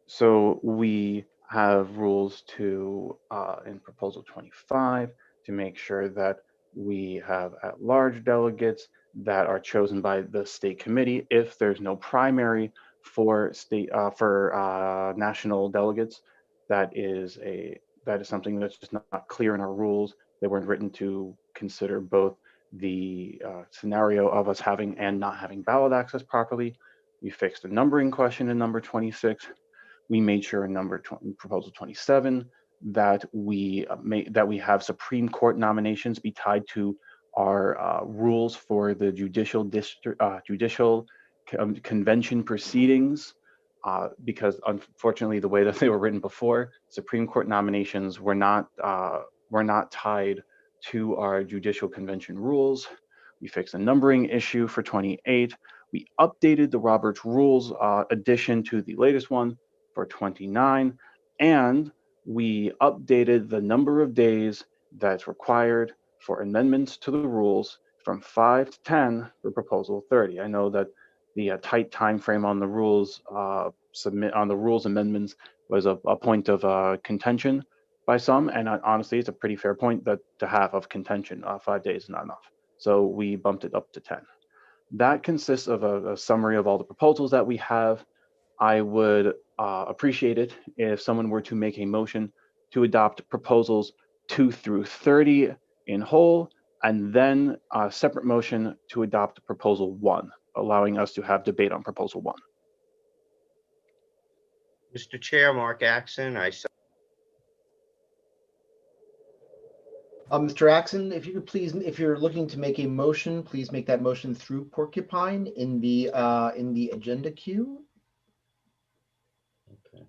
So we have rules in Proposal 25 to make sure that we have at-large delegates that are chosen by the State Committee. If there's no primary for national delegates, that is something that's just not clear in our rules. They weren't written to consider both the scenario of us having and not having ballot access properly. We fixed the numbering question in number 26. We made sure in Proposal 27 that we have Supreme Court nominations be tied to our rules for the judicial convention proceedings, because unfortunately the way that they were written before, Supreme Court nominations were not tied to our judicial convention rules. We fixed a numbering issue for 28. We updated the Roberts Rules addition to the latest one for 29, and we updated the number of days that's required for amendments to the rules from 5 to 10 for Proposal 30. I know that the tight time frame on the rules amendments was a point of contention by some, and honestly, it's a pretty fair point that to have of contention. 5 days is not enough, so we bumped it up to 10. That consists of a summary of all the proposals that we have. I would appreciate it if someone were to make a motion to adopt proposals 2 through 30 in whole, and then a separate motion to adopt proposal 1, allowing us to have debate on proposal 1. Mr. Chair, Mark Axon, Mr. Axon, if you could please, if you're looking to make a motion, please make that motion through Porcupine in the agenda queue. Okay.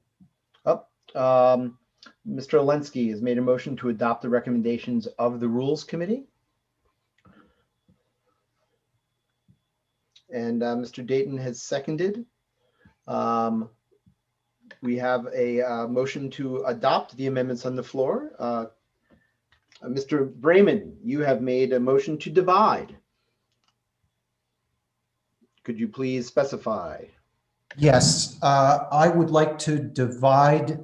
Mr. Olensky has made a motion to adopt the recommendations of the Rules Committee. And Mr. Dayton has seconded. We have a motion to adopt the amendments on the floor. Mr. Brayman, you have made a motion to divide. Could you please specify? Yes, I would like to divide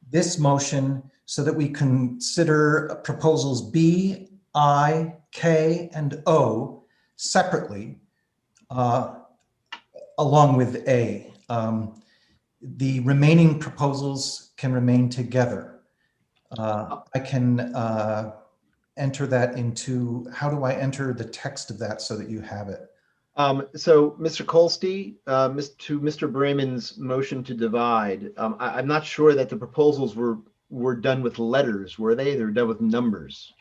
this motion so that we consider proposals B, I, K, and O separately, along with A. The remaining proposals can remain together. I can enter that into, how do I enter the text of that so that you have it? So, Mr. Kolstey, to Mr. Brayman's motion to divide, I'm not sure that the proposals were done with letters, were they? They were done with numbers.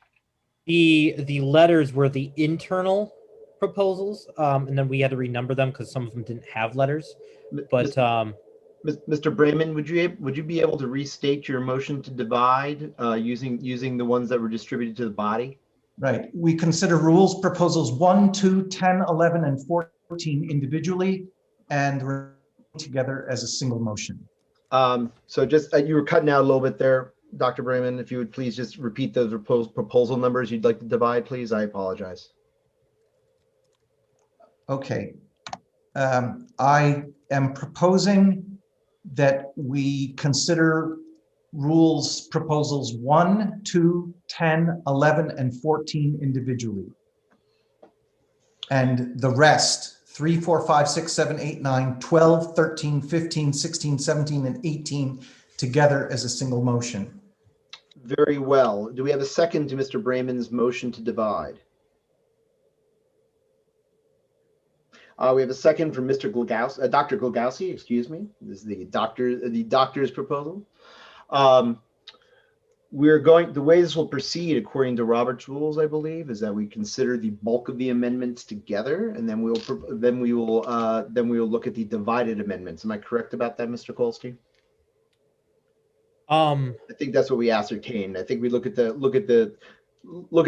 The letters were the internal proposals, and then we had to renumber them because some of them didn't have letters. But Mr. Brayman, would you be able to restate your motion to divide using the ones that were distributed to the body? Right. We consider rules proposals 1, 2, 10, 11, and 14 individually and together as a single motion. So just you were cutting out a little bit there, Dr. Brayman. If you would please just repeat those proposal numbers you'd like to divide, please. I apologize. Okay. I am proposing that we consider rules proposals 1, 2, 10, 11, and 14 individually. And the rest, 3, 4, 5, 6, 7, 8, 9, 12, 13, 15, 16, 17, and 18 together as a single motion. Very well. Do we have a second to Mr. Brayman's motion to divide? We have a second from Mr. Glagowski, Dr. Glagowski, excuse me. This is the doctor's proposal. The way this will proceed according to Robert's rules, I believe, is that we consider the bulk of the amendments together, and then we will look at the divided amendments. Am I correct about that, Mr. Kolstey? I think that's what we ascertained. I think we look at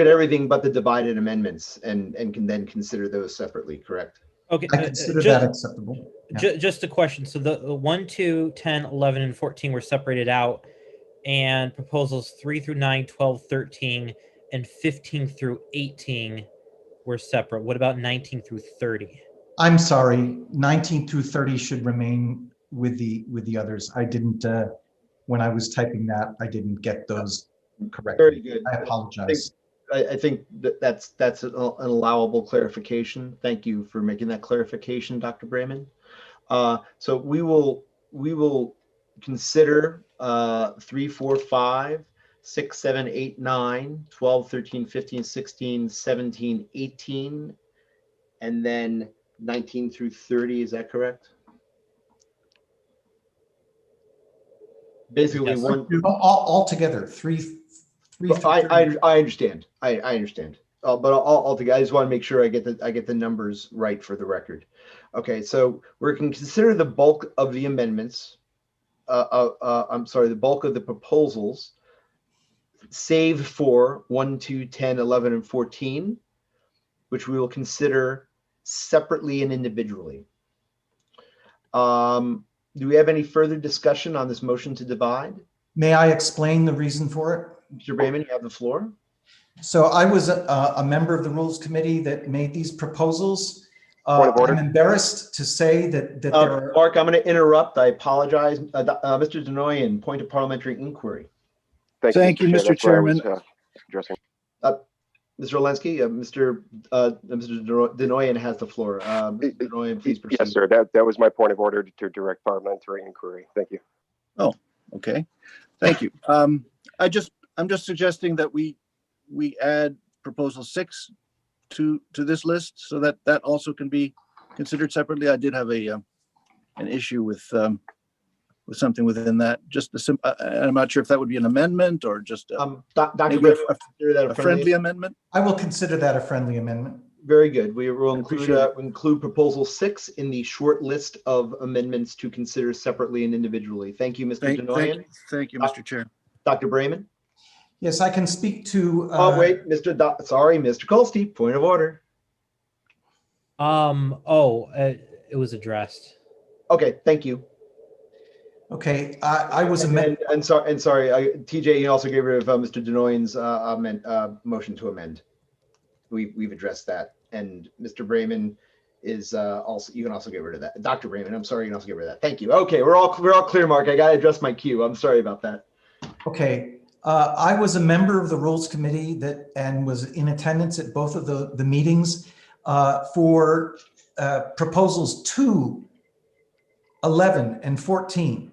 everything but the divided amendments and can then consider those separately, correct? Okay, I consider that acceptable. Yeah. Just a question. So the 1, 2, 10, 11, and 14 were separated out, and proposals 3 through 9, 12, 13, and 15 through 18 were separate. What about 19 through 30? I'm sorry, 19 through 30 should remain with the others. I didn't, when I was typing that, I didn't get those correctly. Very good. I apologize. I think that's an allowable clarification. Thank you for making that clarification, Dr. Brayman. So we will consider 3, 4, 5, 6, 7, 8, 9, 12, 13, 15, 16, 17, 18, and then 19 through 30. Is that correct? Basically, Yes. one all together. I understand. I understand. But all together, I just want to make sure I get the numbers right for the record. Okay, so we're going to consider the bulk of the amendments. I'm sorry, the bulk of the proposals, save for 1, 2, 10, 11, and 14, which we will consider separately and individually. Do we have any further discussion on this motion to divide? May I explain the reason for it? Mr. Brayman, you have the floor. So I was a member of the Rules Committee that made these proposals. Point of order. I'm embarrassed to say that there are. Mark, I'm going to interrupt. I apologize. Mr. Denoyan, point of parliamentary inquiry. Thank you, Mr. That's what I was, Chairman. addressing. Mr. Olensky, Mr. Denoyan has the floor. Mr. Denoyan, please proceed. Yes, sir. That was my point of order to direct parliamentary inquiry. Thank you. Oh, okay. Thank you. I'm just suggesting that we add proposal 6 to this list so that that also can be considered separately. I did have an issue with something within that. I'm not sure if that would be an amendment or just Dr. maybe Britton, consider that a friendly amendment. I will consider that a friendly amendment. Very good. We will appreciate it. include proposal 6 in the short list of amendments to consider separately and individually. Thank you, Mr. Denoyan. Thank you, Mr. Chair. Dr. Brayman? Yes, I can speak to. Wait, Mr. Kolste, point of order. It was addressed. Okay, thank you. Okay, I was sorry, TJ, you also gave rid of Mr. Denoyan's motion to amend. We've addressed that, and Mr. Brayman is also. You can also get rid of that. Dr. Brayman, I'm sorry, you can also get rid of that. Thank you. Okay, we're all clear, Mark. I got to adjust my cue. I'm sorry about that. Okay, I was a member of the Rules Committee and was in attendance at both of the meetings for proposals 2, 11, and 14.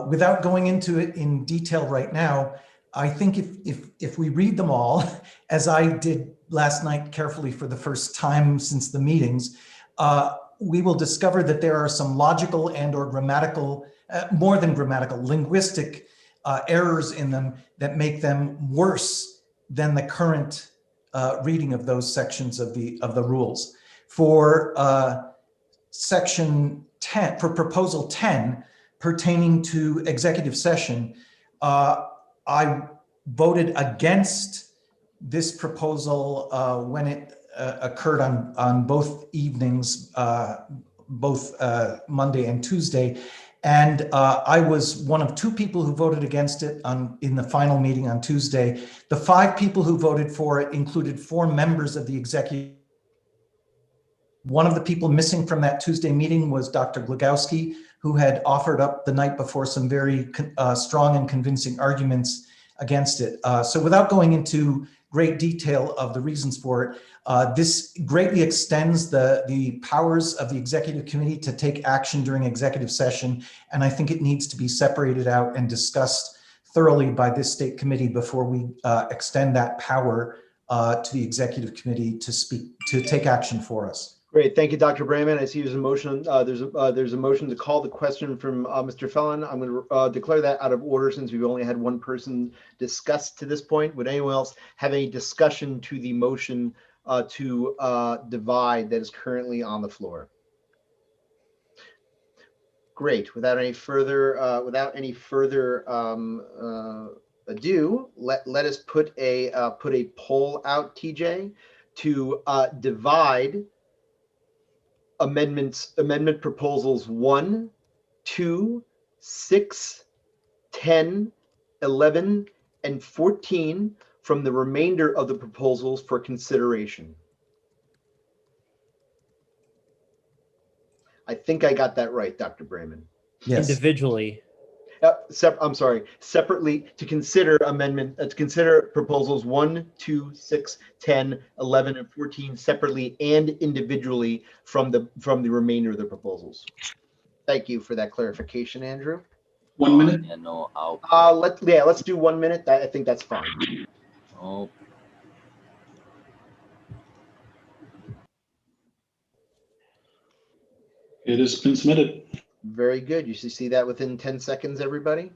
Without going into it in detail right now, I think if we read them all, as I did last night carefully for the first time since the meetings, we will discover that there are some logical and or grammatical, more than grammatical, linguistic errors in them that make them worse than the current reading of those sections of the rules. For section 10, for proposal 10, pertaining to executive session, I voted against this proposal when it occurred on both evenings, both Monday and Tuesday. And I was one of 2 people who voted against it in the final meeting on Tuesday. The 5 people who voted for it included 4 members of the executive. One of the people missing from that Tuesday meeting was Dr. Glagowski, who had offered up the night before some very strong and convincing arguments against it. So without going into great detail of the reasons for it, this greatly extends the powers of the executive committee to take action during executive session. And I think it needs to be separated out and discussed thoroughly by this state committee before we extend that power to the executive committee to take action for us. Great, thank you, Dr. Brayman. I see there's a motion. There's a motion to call the question from Mr. Felon. I'm going to declare that out of order since we've only had one person discuss to this point. Would anyone else have any discussion to the motion to divide that is currently on the floor? Great. Without any further ado, let us put a poll out, TJ, to divide amendment proposals 1, 2, 6, 10, 11, and 14 from the remainder of the proposals for consideration. I think I got that right, Dr. Brayman. Yes. Individually. I'm sorry, separately to consider to consider proposals 1, 2, 6, 10, 11, and 14 separately and individually from the remainder of the proposals. Thank you for that clarification, Andrew. 1 minute. Yeah, no, I'll. Let's do 1 minute. I think that's fine. Oh. It has been submitted. Very good. You should see that within 10 seconds, everybody.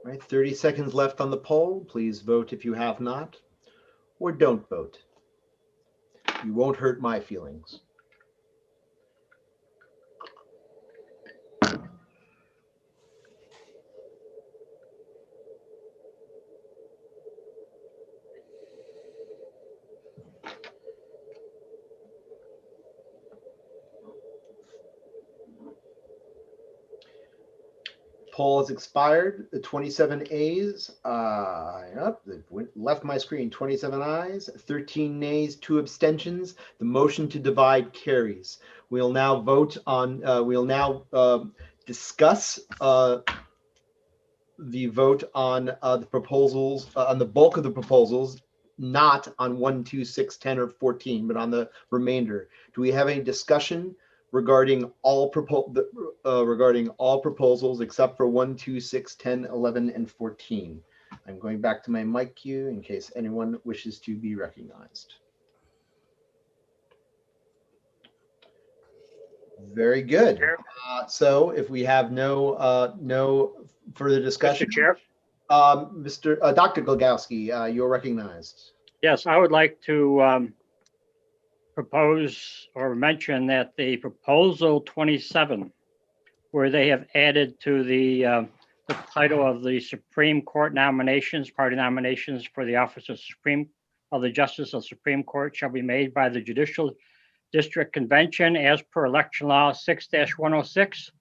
All right, 30 seconds left on the poll. Please vote if you have not, or don't vote. You won't hurt my feelings. Poll has expired. The 27 A's, left my screen. 27 ayes, 13 nays, 2 abstentions. The motion to divide carries. We'll now vote on. We'll now discuss the vote on the proposals, on the bulk of the proposals, not on 1, 2, 6, 10, or 14, but on the remainder. Do we have any discussion regarding all proposals except for 1, 2, 6, 10, 11, and 14? I'm going back to my mic queue in case anyone wishes to be recognized. Very good. So if we have no further discussion, Mr. Chair, Dr. Glogowski, you're recognized. yes, I would like to propose or mention that the proposal 27, where they have added to the title of the Supreme Court nominations, party nominations for the office of the Justice of Supreme Court shall be made by the Judicial District Convention as per election law 6-106,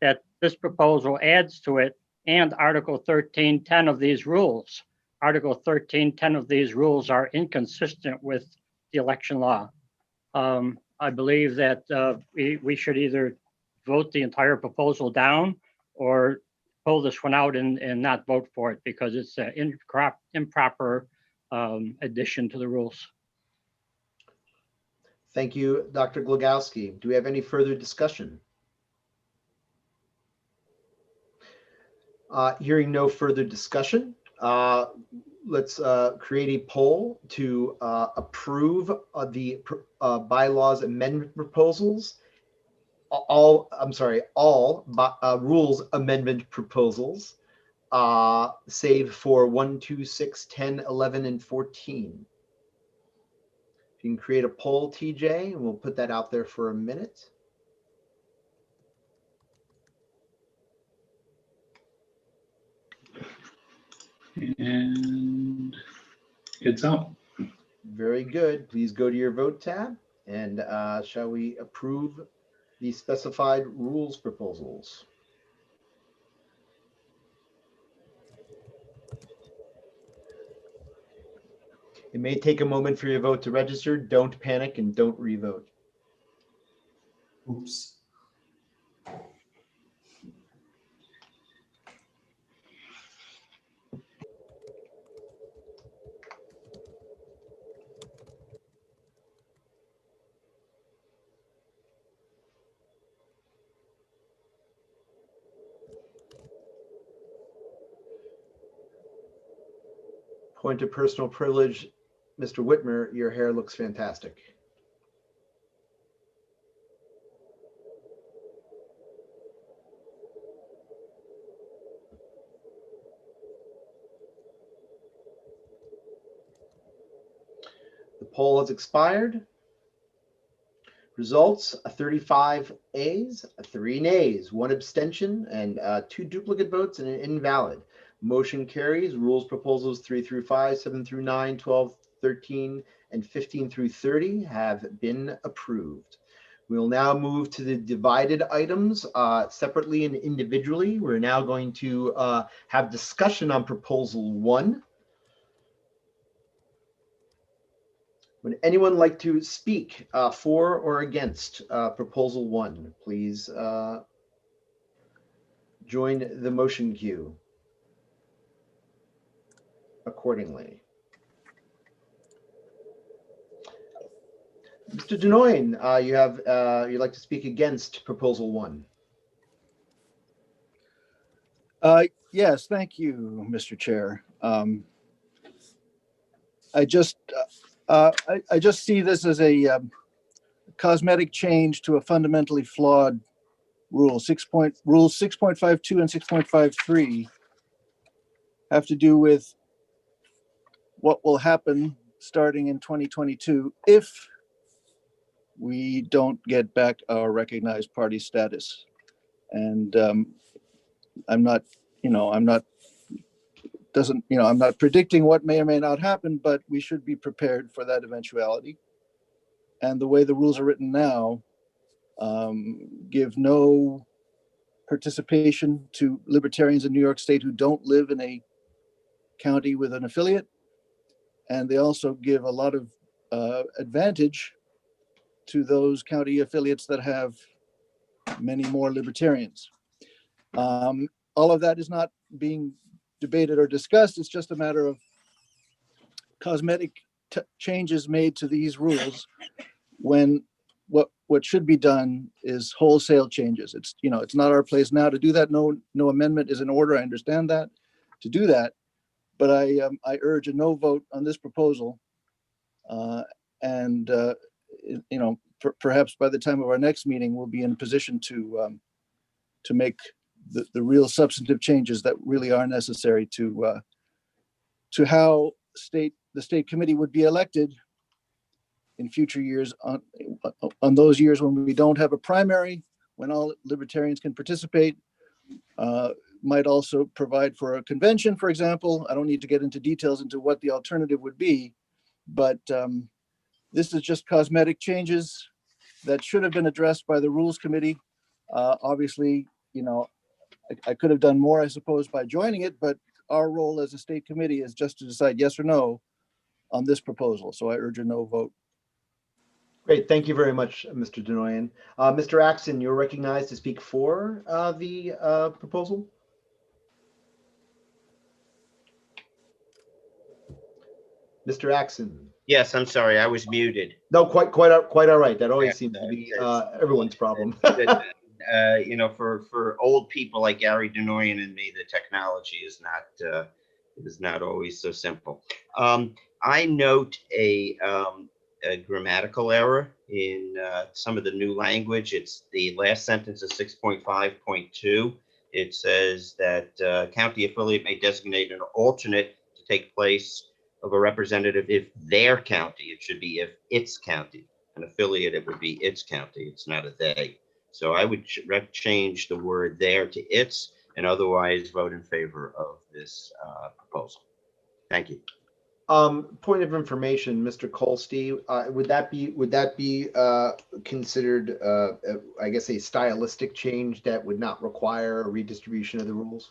that this proposal adds to it and Article 13.10 of these rules. Article 13.10 of these rules are inconsistent with the election law. I believe that we should either vote the entire proposal down or pull this one out and not vote for it because it's an improper addition to the rules. Thank you, Dr. Glogowski. Do we have any further discussion? Hearing no further discussion, let's create a poll to approve the bylaws amendment proposals. All rules amendment proposals, save for 1, 2, 6, 10, 11, and 14. You can create a poll, TJ, and we'll put that out there for a minute. And it's out. Very good. Please go to your vote tab and shall we approve the specified rules proposals? It may take a moment for your vote to register. Don't panic and don't revote. Oops. Point of personal privilege, Mr. Whitmer, your hair looks fantastic. The poll has expired. Results, 35 A's, 3 nays, 1 abstention, and 2 duplicate votes and an invalid. Motion carries. Rules proposals 3 through 5, 7 through 9, 12, 13, and 15 through 30 have been approved. We will now move to the divided items separately and individually. We're now going to have discussion on proposal 1. Would anyone like to speak for or against proposal 1? Please join the motion queue accordingly. Mr. Denoyne, you'd like to speak against proposal 1. Yes, thank you, Mr. Chair. I just see this as a cosmetic change to a fundamentally flawed rule. Rules 6.52 and 6.53 have to do with what will happen starting in 2022 if we don't get back our recognized party status. And I'm not, I'm not predicting what may or may not happen, but we should be prepared for that eventuality. And the way the rules are written now, give no participation to libertarians in New York State who don't live in a county with an affiliate. And they also give a lot of advantage to those county affiliates that have many more libertarians. All of that is not being debated or discussed. It's just a matter of cosmetic changes made to these rules when what should be done is wholesale changes. It's not our place now to do that. No amendment is in order. I understand that to do that, but I urge a no vote on this proposal, and perhaps by the time of our next meeting, we'll be in position to make the real substantive changes that really are necessary to how the state committee would be elected in future years, on those years when we don't have a primary, when all libertarians can participate. Might also provide for a convention, for example. I don't need to get into details into what the alternative would be, but this is just cosmetic changes that should have been addressed by the Rules Committee. Obviously, I could have done more, I suppose, by joining it, but our role as a state committee is just to decide yes or no on this proposal. So I urge a no vote. Great, thank you very much, Mr. Denoyan. Mr. Axon, you're recognized to speak for the proposal. Mr. Axon. Yes, I'm sorry, I was muted. No, quite all right. That always seems to be everyone's problem. For old people like Gary Denoyan and me, the technology is not always so simple. I note a grammatical error in some of the new language. It's the last sentence of 6.5.2. It says that county affiliate may designate an alternate to take place of a representative if their county. It should be if its county. An affiliate, it would be its county. It's not a they. So I would change the word there to its, and otherwise vote in favor of this proposal. Thank you. Point of information, Mr. Kolstey, would that be considered, I guess, a stylistic change that would not require a redistribution of the rules?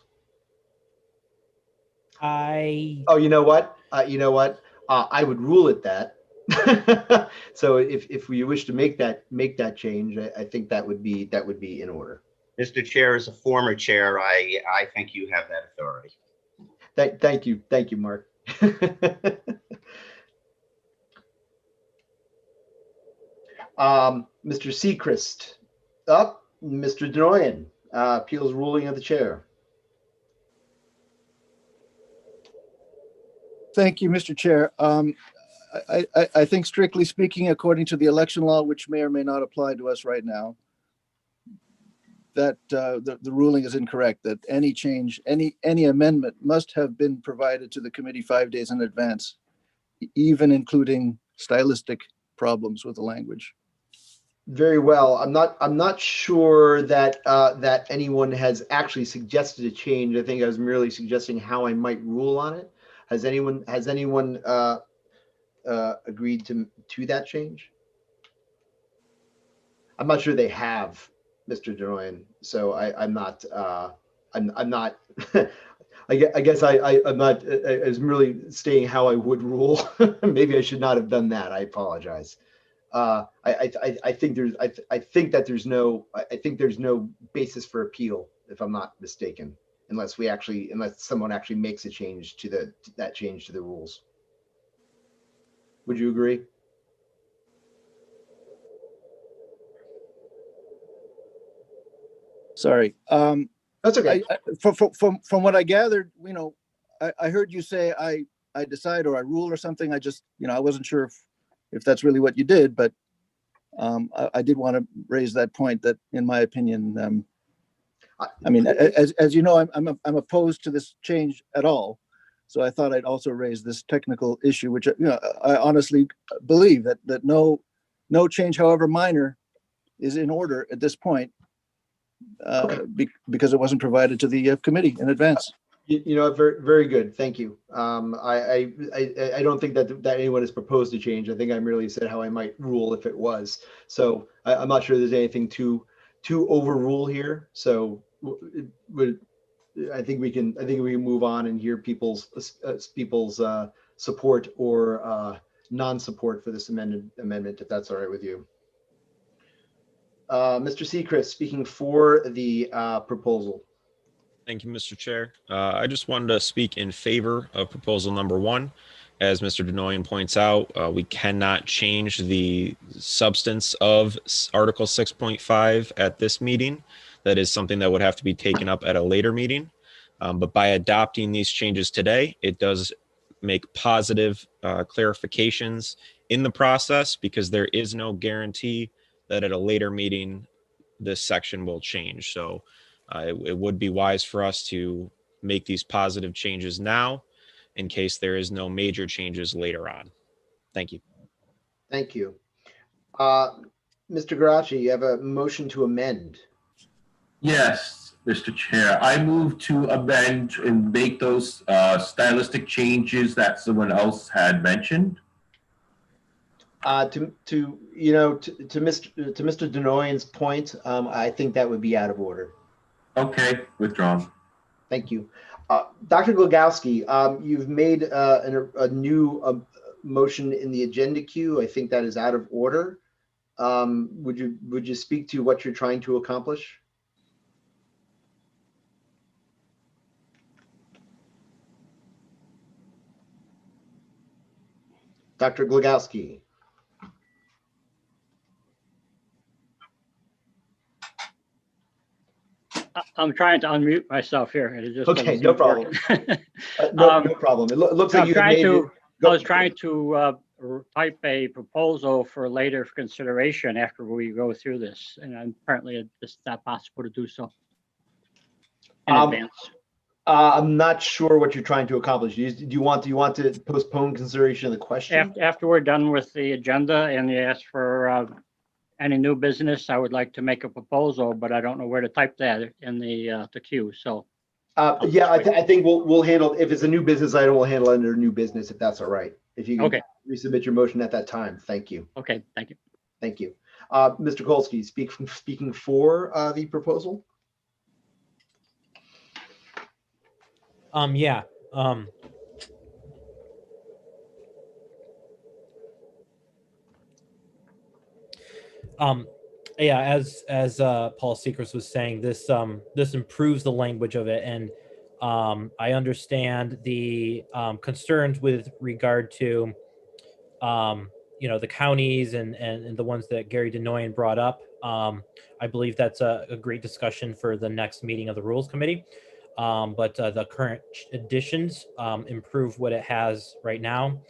Oh, you know what? I would rule it that. So if we wish to make that change, I think that would be in order. Mr. Chair, as a former chair, I think you have that authority. Thank you, Mark. Mr. Sechrist, up. Mr. Denoyan, appeals ruling of the chair. Thank you, Mr. Chair. I think strictly speaking, according to the election law, which may or may not apply to us right now, that the ruling is incorrect, that any change, any amendment must have been provided to the committee 5 days in advance, even including stylistic problems with the language. Very well. I'm not sure that that anyone has actually suggested a change. I think I was merely suggesting how I might rule on it. Has anyone agreed to that change? I'm not sure they have, Mr. Denoyan. So I'm not. I'm not. I guess I'm not. I was merely stating how I would rule. Maybe I should not have done that. I apologize. I think there's no basis for appeal, if I'm not mistaken, unless someone actually makes a change to that change to the rules. Would you agree? Sorry. That's okay. From what I gathered, I heard you say I decide or I rule or something. I just, I wasn't sure if that's really what you did, but I did want to raise that point that, in my opinion, I mean, as you know, I'm opposed to this change at all. So I thought I'd also raise this technical issue, which I honestly believe that no no change, however minor, is in order at this point because it wasn't provided to the committee in advance. You know, very, very good. Thank you. I don't think that anyone has proposed a change. I think I merely said how I might rule if it was. So I'm not sure there's anything to overrule here. So I think we can move on and hear people's support or non-support for this amendment, if that's all right with you. Mr. Seacrest, speaking for the proposal. Thank you, Mr. Chair. I just wanted to speak in favor of proposal number 1. As Mr. Denoyan points out, we cannot change the substance of Article 6.5 at this meeting. That is something that would have to be taken up at a later meeting. But by adopting these changes today, it does make positive clarifications in the process, because there is no guarantee that at a later meeting this section will change. So it would be wise for us to make these positive changes now in case there is no major changes later on. Thank you. Thank you. Mr. Garachi, you have a motion to amend. Yes, Mr. Chair. I move to amend and make those stylistic changes that someone else had mentioned. To Mr. Denoyan's point, I think that would be out of order. Okay, withdrawn. Thank you. Dr. Glogowski, you've made a new motion in the agenda queue. I think that is out of order. Would you speak to what you're trying to accomplish? Dr. Glogowski. I'm trying to unmute myself here. And it just Okay, doesn't no seem to work. problem. No problem. It looks like you made it. I was trying to type a proposal for later consideration after we go through this, and apparently it's not possible to do so in advance. I'm not sure what you're trying to accomplish. Do you want to postpone consideration of the question? After we're done with the agenda and you ask for any new business, I would like to make a proposal, but I don't know where to type that in the queue. So. Yeah, I think we'll handle, if it's a new business item, we'll handle it under new business, if that's all right. If you can resubmit your motion at that time. Thank you. Okay, thank you. Thank you. Mr. Kolsky, speaking for the proposal. Yeah. Yeah, as Paul Seacrest was saying, this improves the language of it, and I understand the concerns with regard to the counties and the ones that Gary Denoyan brought up. I believe that's a great discussion for the next meeting of the Rules Committee. But the current additions improve what it has right now,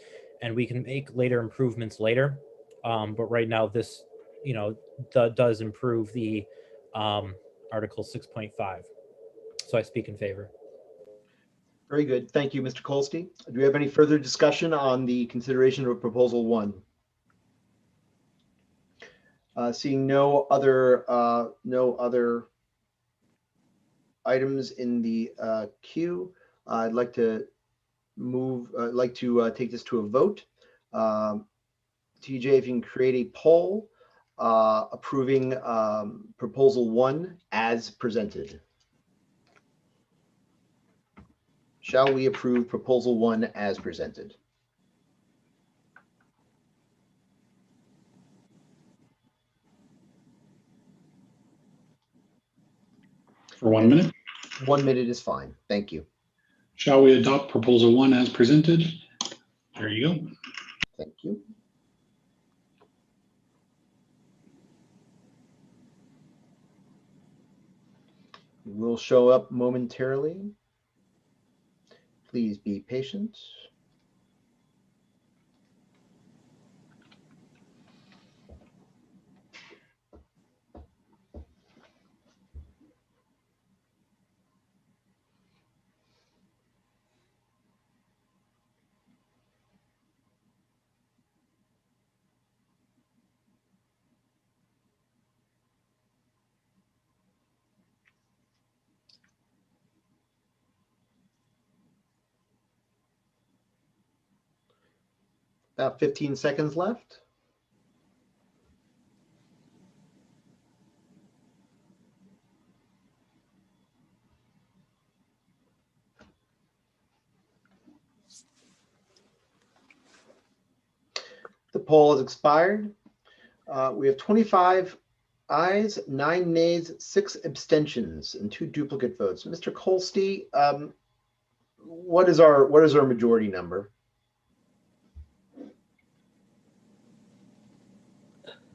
and we can make later improvements later. But right now, this does improve the Article 6.5. So I speak in favor. Very good. Thank you, Mr. Kolsky. Do we have any further discussion on the consideration of Proposal 1? Seeing no other items in the queue, I'd like to take this to a vote. TJ, if you can create a poll approving Proposal 1 as presented. Shall we approve Proposal 1 as presented? For 1 minute. 1 minute is fine. Thank you. Shall we adopt Proposal 1 as presented? There you go. Thank you. It will show up momentarily. Please be patient. About 15 seconds left. The poll has expired. We have 25 ayes, 9 nays, 6 abstentions, and 2 duplicate votes. Mr. Kolste, what is our majority number?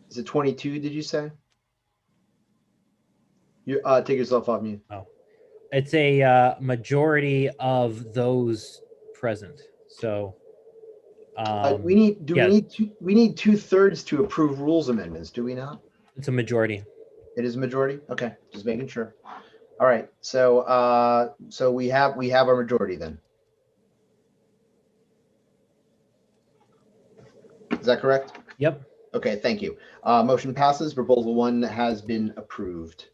Is it 22? Did you say? You take yourself off mute. Oh, it's a majority of those present. So we need 2/3 to approve rules amendments, do we not? It's a majority. It is a majority? Okay, just making sure. All right, so so we have our majority then. Is that correct? Yep. Okay, thank you. Motion passes. Proposal 1 has been approved.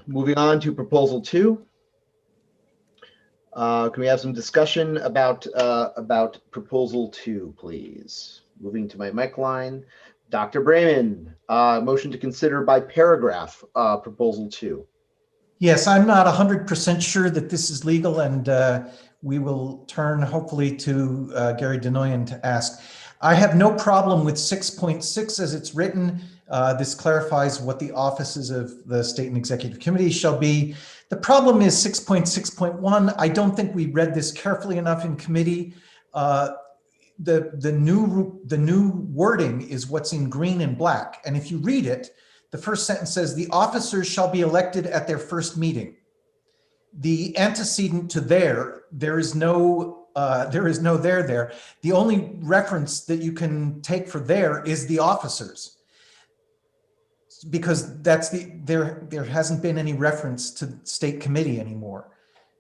Moving on to Proposal 2. Can we have some discussion about Proposal 2, please? Moving to my mic line. Dr. Brayman, motion to consider by paragraph Proposal 2. Yes, I'm not 100% sure that this is legal, and we will turn hopefully to Gary Denoyan to ask. I have no problem with 6.6 as it's written. This clarifies what the offices of the State and Executive Committee shall be. The problem is 6.6.1. I don't think we read this carefully enough in committee. The new wording is what's in green and black. And if you read it, the first sentence says the officers shall be elected at their first meeting. The antecedent to there is no there. The only reference that you can take for there is the officers, because there hasn't been any reference to state committee anymore,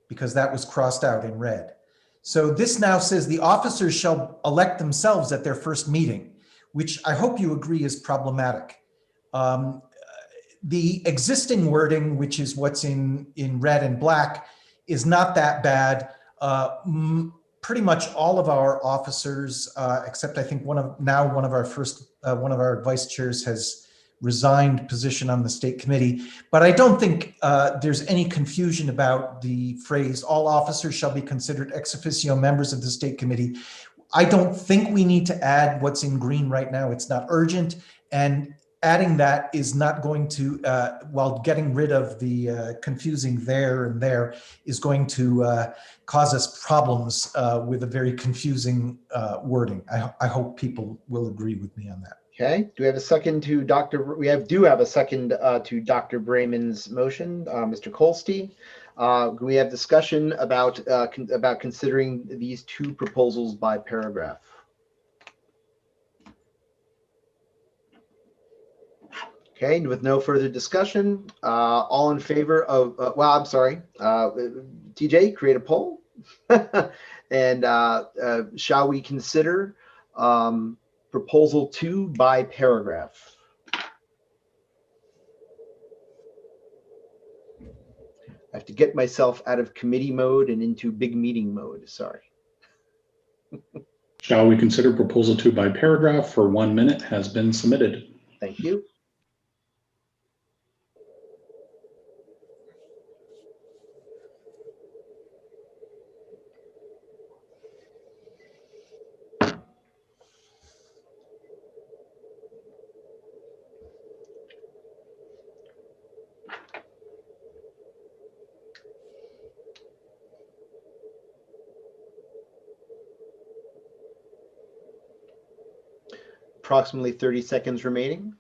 because that was crossed out in red. So this now says the officers shall elect themselves at their first meeting, which I hope you agree is problematic. The existing wording, which is what's in red and black, is not that bad. Pretty much all of our officers, except I think one of our vice chairs has resigned position on the state committee. But I don't think there's any confusion about the phrase, all officers shall be considered ex officio members of the state committee. I don't think we need to add what's in green right now. It's not urgent. And adding that is not going to, while getting rid of the confusing there and there, is going to cause us problems with a very confusing wording. I hope people will agree with me on that. Okay, do we have a second to Dr. Do have a second to Dr. Brayman's motion, Mr. Kolste. We have discussion about considering these 2 proposals by paragraph. Okay, with no further discussion, all in favor of, well, I'm sorry, TJ, create a poll. And shall we consider Proposal 2 by paragraph? I have to get myself out of committee mode and into big meeting mode, sorry. Shall we consider Proposal 2 by paragraph for 1 minute has been submitted. Thank you. Approximately 30 seconds remaining.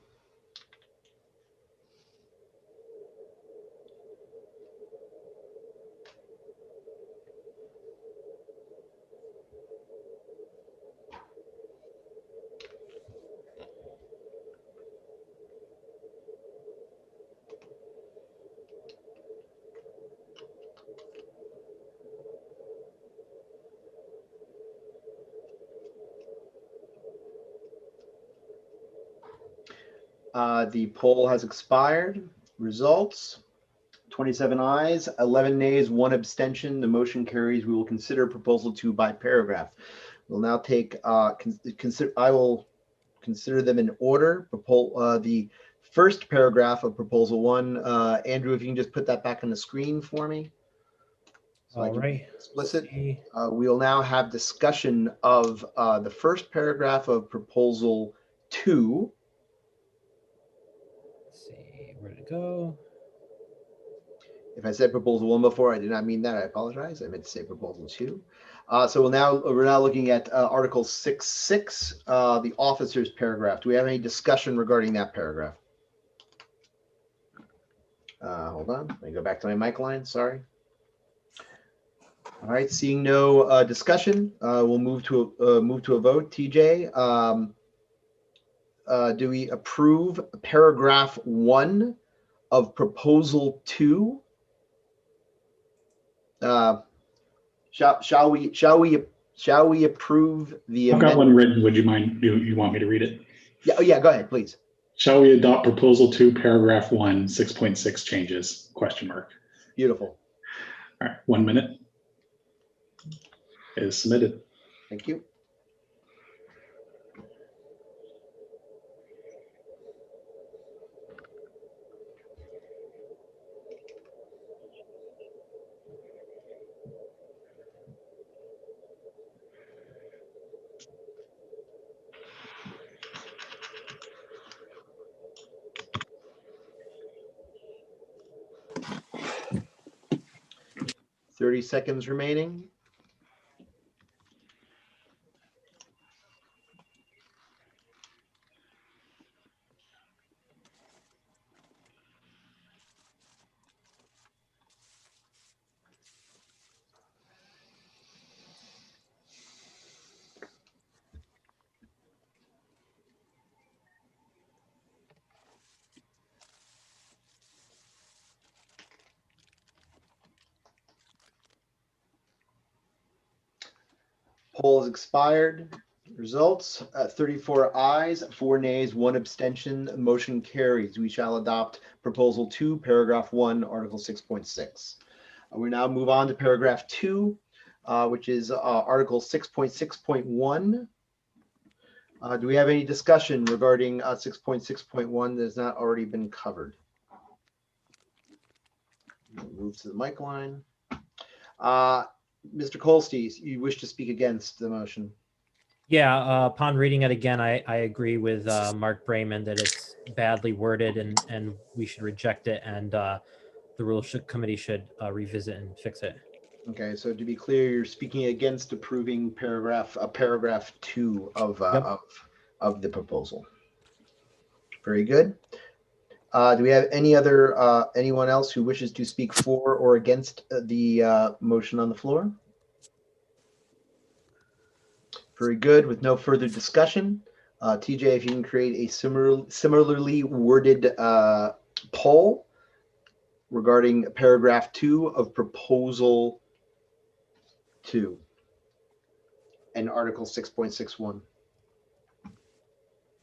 The poll has expired. Results: 27 ayes, 11 nays, 1 abstention. The motion carries. We will consider Proposal 2 by paragraph. We'll now take, I will consider them in order. The first paragraph of proposal 1, Andrew, if you can just put that back on the screen for me. So All right. Explicit. We'll now have discussion of the first paragraph of proposal 2. Let's see, where did it go? If I said proposal 1 before, I did not mean that. I apologize. I meant to say proposal 2. So we're now looking at Article 6.6, the officers paragraph. Do we have any discussion regarding that paragraph? Hold on. Let me go back to my mic line. Sorry. All right. Seeing no discussion, we'll move to a vote. TJ, do we approve paragraph 1 of proposal 2? Shall we approve the I've got amendment? one written. Would you mind? You want me to read it? Yeah. Oh, yeah. Go ahead, please. Shall we adopt proposal 2, paragraph 1, 6.6 changes? Question mark. Beautiful. All right. 1 minute is submitted. Thank you. Thirty seconds remaining. Poll has expired. Results, 34 ayes, 4 nays, 1 abstention. Motion carries. We shall adopt proposal 2, paragraph 1, article 6.6. We now move on to paragraph 2, which is article 6.6.1. Do we have any discussion regarding 6.6.1 that has not already been covered? Move to the mic line. Mr. Colstein, you wish to speak against the motion? Yeah, upon reading it again, I agree with Mark Brayman that it's badly worded and we should reject it, and the Rules Committee should revisit and fix it. Okay, so to be clear, you're speaking against approving paragraph 2 of of the proposal. Very good. Do we have anyone else who wishes to speak for or against the motion on the floor? Very good. With no further discussion, TJ, if you can create a similarly worded poll regarding paragraph 2 of proposal 2 and article 6.61.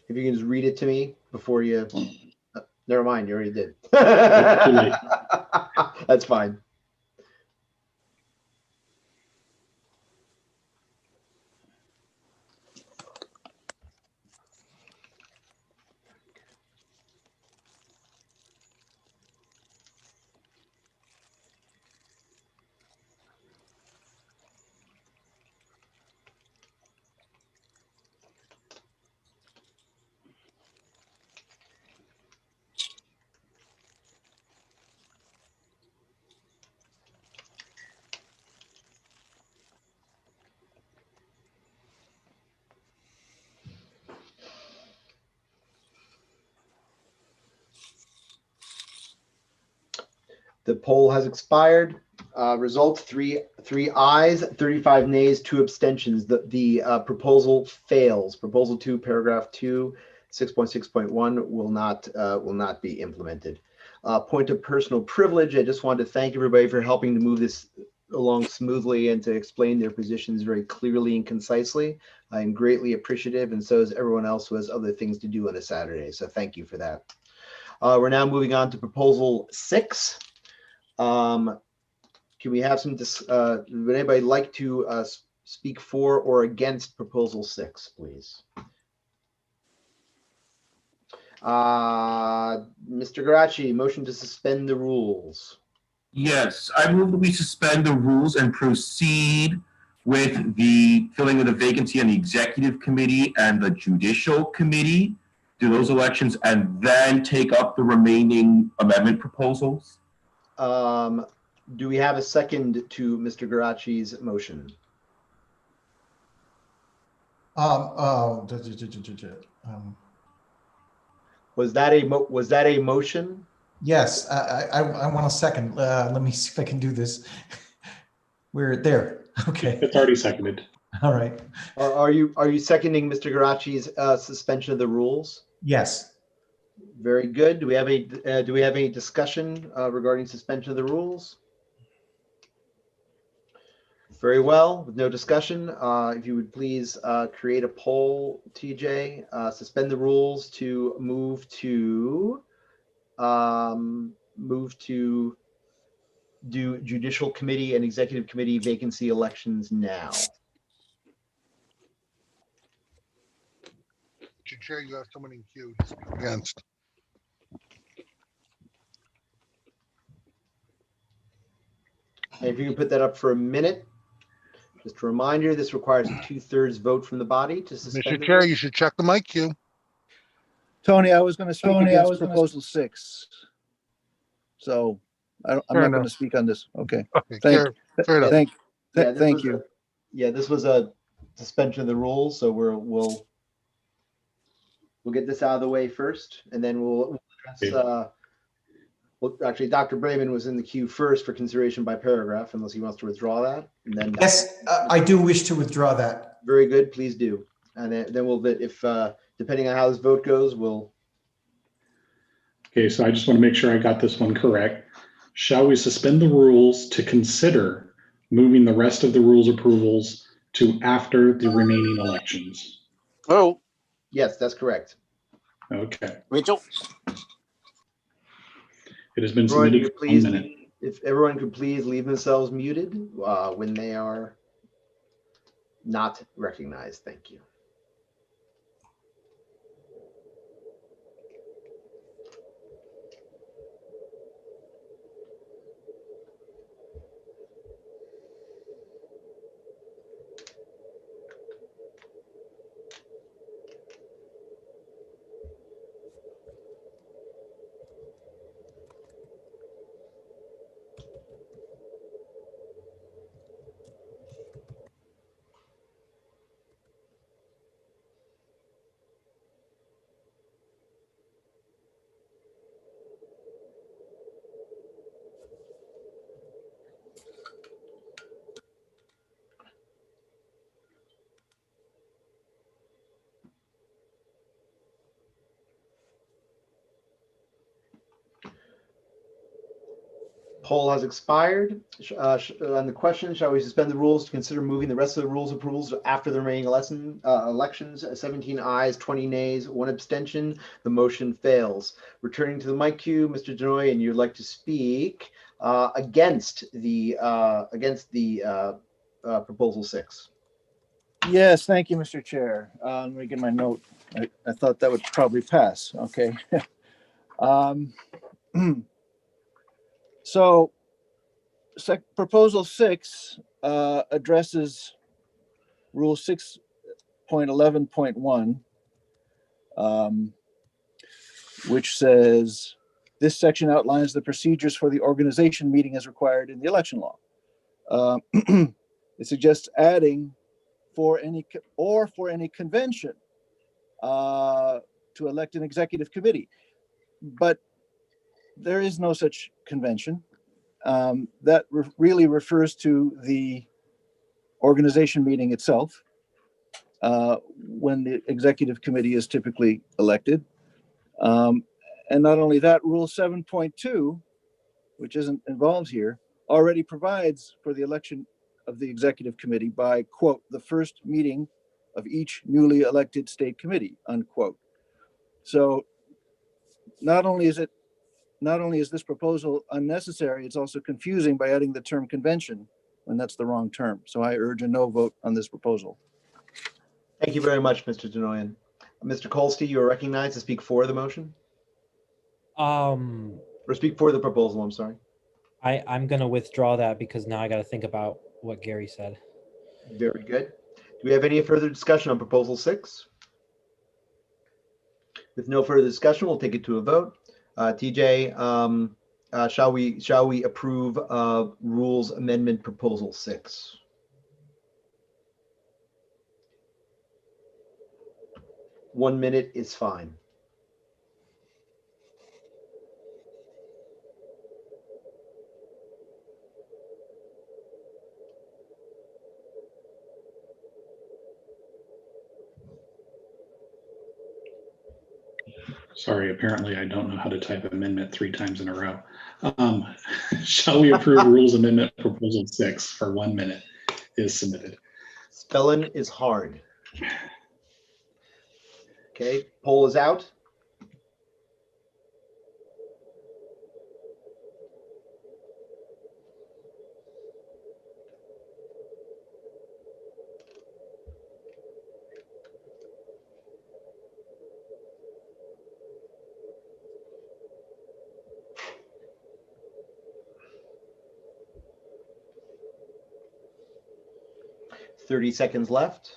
If you can just read it to me before you, never mind, you already did. That's fine. The poll has expired. Results: three ayes, 35 nays, 2 abstentions. The proposal fails. Proposal 2, paragraph 2, 6.6.1 will not be implemented. Point of personal privilege. I just wanted to thank everybody for helping to move this along smoothly and to explain their positions very clearly and concisely. I'm greatly appreciative, and so is everyone else who has other things to do on a Saturday. So thank you for that. We're now moving on to proposal 6. Can we have some, would anybody like to speak for or against proposal 6, please? Mr. Garachi, motion to suspend the rules. Yes, I move that we suspend the rules and proceed with the filling of the vacancy on the executive committee and the judicial committee, do those elections, and then take up the remaining amendment proposals. Do we have a second to Mr. Garachi's motion? Was that a motion? Yes, I want a second. Let me see if I can do this. We're there. Okay. It's already seconded. All right. Are you seconding Mr. Garachi's suspension of the rules? Yes. Very good. Do we have a discussion regarding suspension of the rules? Very well. With no discussion, if you would please create a poll, TJ. Suspend the rules to move to do judicial committee and executive committee vacancy elections now. Mr. Chair, you have someone in queue to speak against. And if you can put that up for a minute. Just a reminder, this requires a 2/3 vote from the body to suspend. Mr. Chair, you should check the mic queue. Tony, I was going to speak against proposal 6. So I'm not going to speak on this. Okay. Fair enough. Thank you. This was a suspension of the rules, so we'll get this out of the way first, and then we'll address. Well, actually, Dr. Brayman was in the queue first for consideration by paragraph, unless he wants to withdraw that. And then Yes, I do wish to withdraw that. Very good. Please do. And then we'll, if depending on how this vote goes, we'll. Okay, so I just want to make sure I got this one correct. Shall we suspend the rules to consider moving the rest of the rules approvals to after the remaining elections? Oh, yes, that's correct. Okay. Rachel. It has been Everyone, submitted for 1 minute. if everyone could please leave themselves muted when they are not recognized. Thank you. Poll has expired. On the question, shall we suspend the rules to consider moving the rest of the rules approvals after the remaining elections? 17 ayes, 20 nays, 1 abstention. The motion fails. Returning to the mic queue, Mr. Denoy, and you'd like to speak against the proposal 6. Yes, thank you, Mr. Chair. Let me get my note. I thought that would probably pass. Okay. So proposal 6 addresses rule 6.11.1, which says this section outlines the procedures for the organization meeting as required in the election law. It suggests adding for any convention to elect an executive committee, but there is no such convention. That really refers to the organization meeting itself, when the executive committee is typically elected. And not only that, Rule 7.2, which isn't involved here, already provides for the election of the executive committee by, quote, the first meeting of each newly elected state committee, unquote. So not only is this proposal unnecessary, it's also confusing by adding the term convention when that's the wrong term. So I urge a no vote on this proposal. Thank you very much, Mr. Denoyan. Mr. Kolsky, you are recognized to speak for the motion, or speak for the proposal, I'm sorry. I'm gonna withdraw that because now I got to think about what Gary said. Very good. Do we have any further discussion on proposal 6? With no further discussion, we'll take it to a vote. TJ, shall we approve rules amendment proposal 6? One minute is fine. Sorry, apparently I don't know how to type amendment 3 times in a row. Shall we approve rules amendment proposal 6 for 1 minute is submitted. Spelling is hard. Okay, poll is out. Thirty seconds left.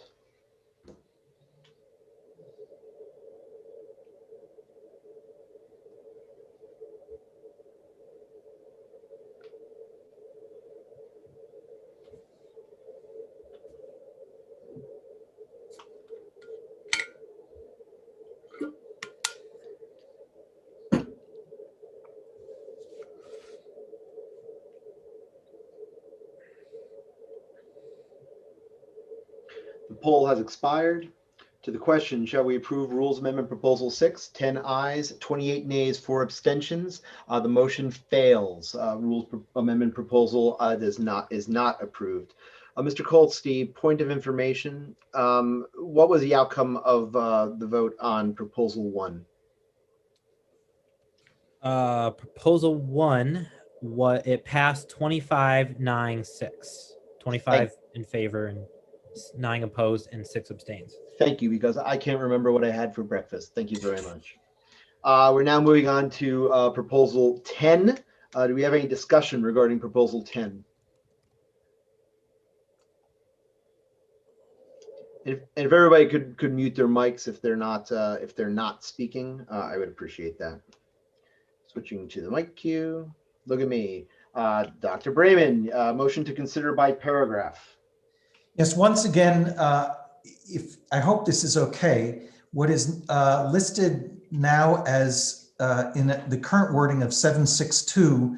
The poll has expired. To the question, shall we approve Rules Amendment Proposal 6? 10 ayes, 28 nays, 4 abstentions. The motion fails. Amendment Proposal is not approved. Mr. Kolsky, point of information. What was the outcome of the vote on Proposal 1? Proposal 1, it passed 25-9-6. 25 in favor and 9 opposed and 6 abstains. Thank you, because I can't remember what I had for breakfast. Thank you very much. We're now moving on to Proposal 10. Do we have any discussion regarding Proposal 10? If everybody could mute their mics if they're not speaking, I would appreciate that. Switching to the mic queue. Look at me. Dr. Bremen, motion to consider by paragraph. Yes, once again, I hope this is okay. What is listed now as in the current wording of 762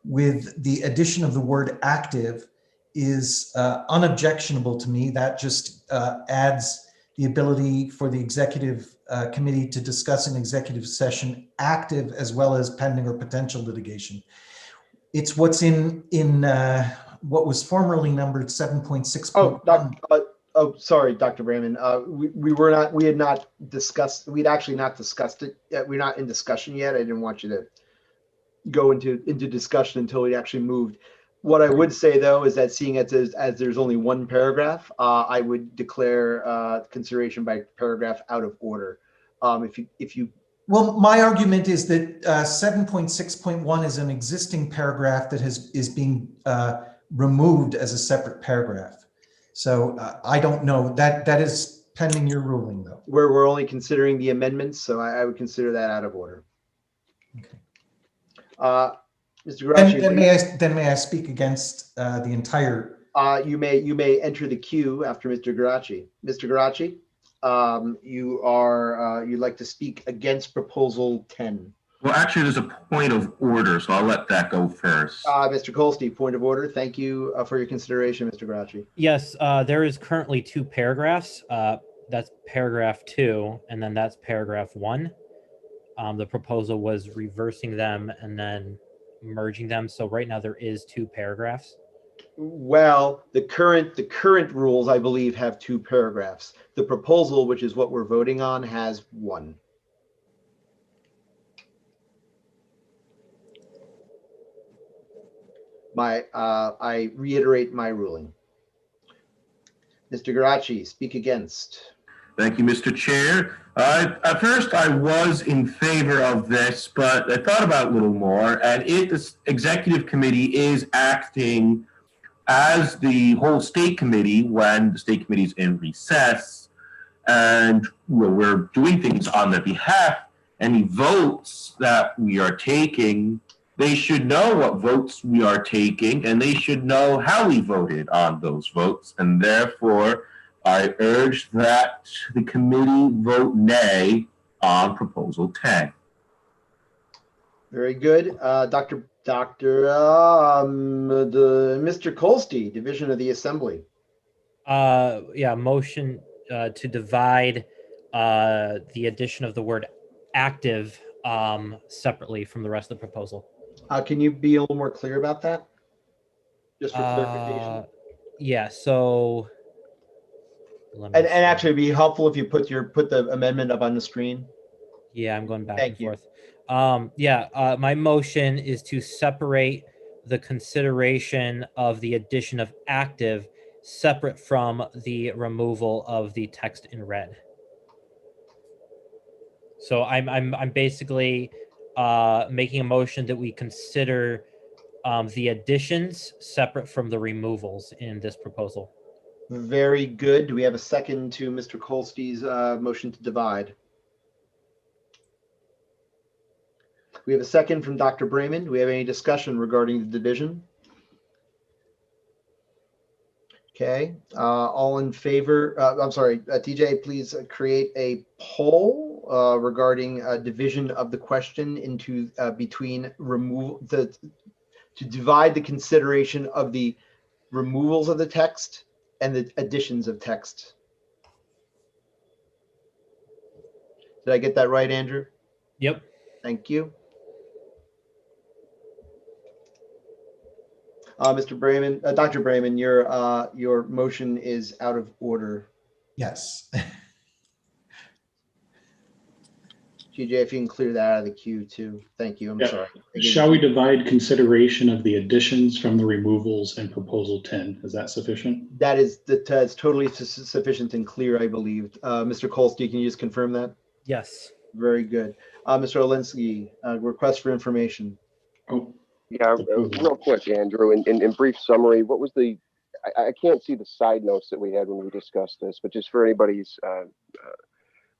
with the addition of the word active is unobjectionable to me. That just adds the ability for the executive committee to discuss in executive session active as well as pending or potential litigation. It's what's in what was formerly numbered 7.6. Oh, sorry, Dr. Bremen. We had not discussed. We'd actually not discussed it yet. We're not in discussion yet. I didn't want you to go into discussion until we actually moved. What I would say though is that seeing as there's only one paragraph, I would declare consideration by paragraph out of order. If you Well, my argument is that 7.6.1 is an existing paragraph that is being removed as a separate paragraph. So I don't know. That is pending your ruling, though. We're only considering the amendments, so I would consider that out of order. Okay. Mr. Garachi, then may I speak against the entire? You may enter the queue after Mr. Garachi. Mr. Garachi, you'd like to speak against Proposal 10. Well, actually, there's a point of order, so I'll let that go first. Mr. Kolsky, point of order. Thank you for your consideration, Mr. Garachi. Yes, there is currently 2 paragraphs. That's paragraph 2, and then that's paragraph 1. The proposal was reversing them and then merging them. So right now there is 2 paragraphs. Well, the current rules, I believe, have 2 paragraphs. The proposal, which is what we're voting on, has 1. I reiterate my ruling. Mr. Garachi, speak against. Thank you, Mr. Chair. At first, I was in favor of this, but I thought about it a little more, and the executive committee is acting as the whole state committee when the state committee is in recess, and we're doing things on their behalf. Any votes that we are taking, they should know what votes we are taking, and they should know how we voted on those votes, and therefore, I urge that the committee vote nay on proposal 10. Very good. Mr. Kolste, Division of the Assembly. Yeah, motion to divide the addition of the word active separately from the rest of the proposal. Can you be a little more clear about that? Just for clarification. Yeah, so And actually it'd be helpful if you put the amendment up on the screen. Yeah, I'm going back Thank and forth. My motion is to separate the consideration of the addition of active separate from the removal of the text in red. So I'm basically making a motion that we consider the additions separate from the removals in this proposal. Very good. Do we have a second to Mr. Kolste's motion to divide? We have a second from Dr. Brayman. Do we have any discussion regarding the division? Okay, all in favor? I'm sorry, TJ, please create a poll regarding division of the question into between to divide the consideration of the removals of the text and the additions of text. Did I get that right, Andrew? Yep. Thank you. Mr. Brayman, Dr. Brayman, your motion is out of order. Yes. GJ, if you can clear that out of the queue too. Thank you. I'm sorry. Shall we divide consideration of the additions from the removals in proposal 10? Is that sufficient? That's totally sufficient and clear, I believe. Mr. Kolste, can you just confirm that? Yes. Very good. Mr. Olinsky, request for information. Oh. Yeah, real quick, Andrew, in brief summary, what was I can't see the side notes that we had when we discussed this, but just for anybody's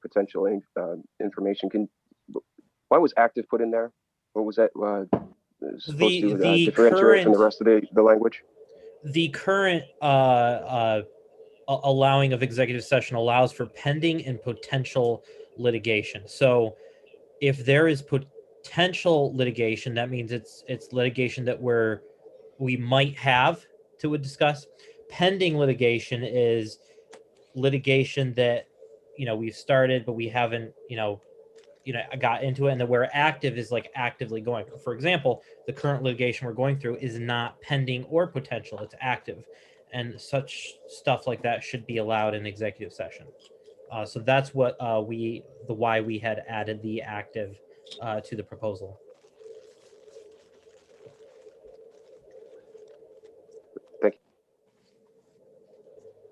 potential information, why was active put in there? What was that supposed to differentiate from the rest of the language? The current allowing of executive session allows for pending and potential litigation. So if there is potential litigation, that means it's litigation that we might have to discuss. Pending litigation is litigation that we've started but we haven't got into it, and that where active is like actively going. For example, the current litigation we're going through is not pending or potential, it's active, and such stuff like that should be allowed in executive session. So that's what why we had added the active to the proposal. Thank you.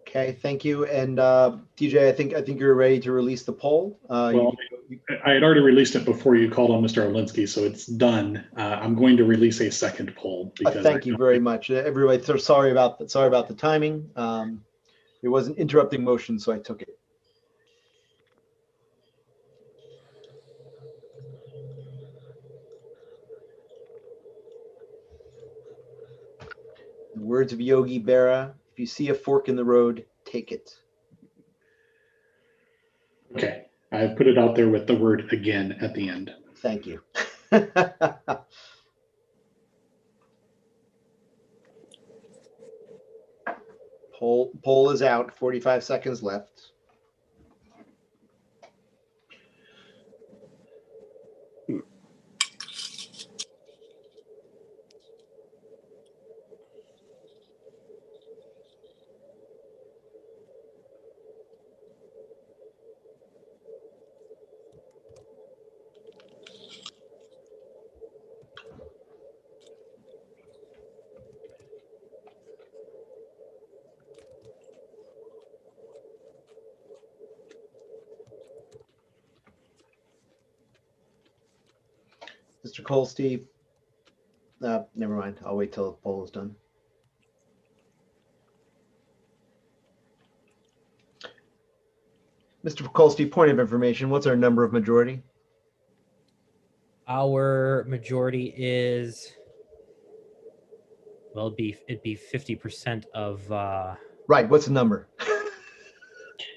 Okay, thank you. And DJ, I think you're ready to release the poll. Well, I had already released it before you called on Mr. Olinsky, so it's done. I'm going to release a second poll. Because thank you very much, everybody. So sorry about the timing. It was an interrupting motion, so I took it. In the words of Yogi Berra, if you see a fork in the road, take it. Okay, I put it out there with the word again at the end. Thank you. Poll is out, 45 seconds left. Mr. Colstein. Never mind. I'll wait till the poll is done. Mr. Colstein, point of information. What's our number of majority? Our majority is, well, it'd be 50% of. Right. What's the number?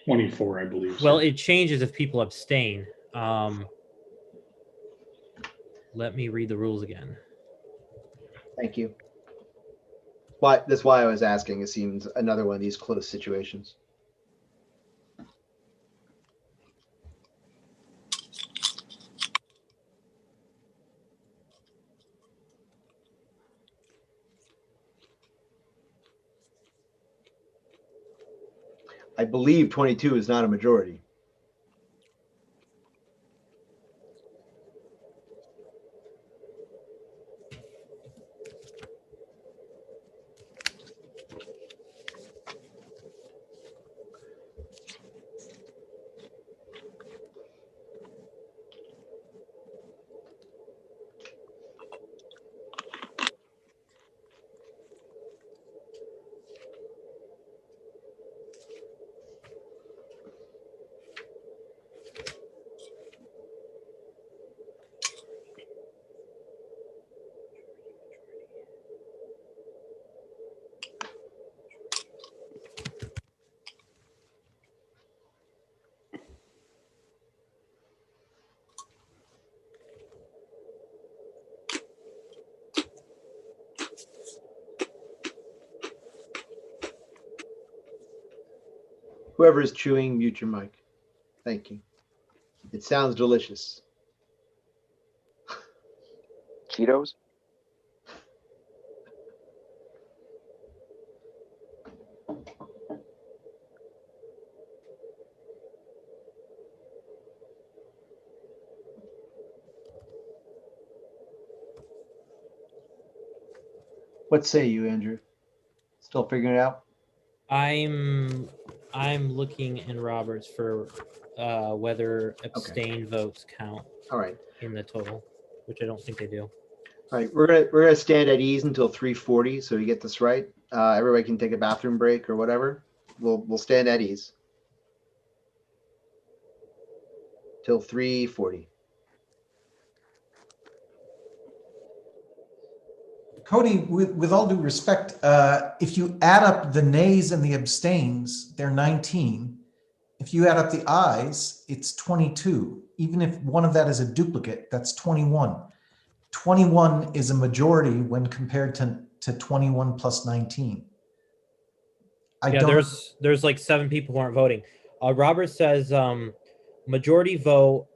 24, I believe. Well, sir. it changes if people abstain. Let me read the rules again. Thank you. But that's why I was asking. It seems another one of these close situations. I believe 22 is not a majority. Whoever is chewing, mute your mic. Thank you. It sounds delicious. Cheetos? What say you, Andrew? Still figuring it out? I'm looking in Roberts for whether abstain votes count. All right. In the total, which I don't think they do. All right, we're gonna stand at ease until 3:40, so we get this right. Everybody can take a bathroom break or whatever. We'll stand at ease till 3:40. Cody, with all due respect, if you add up the nays and the abstains, they're 19. If you add up the ayes, it's 22. Even if one of that is a duplicate, that's 21. 21 is a majority when compared to 21 plus 19. There's like 7 people who aren't voting. Robert says majority vote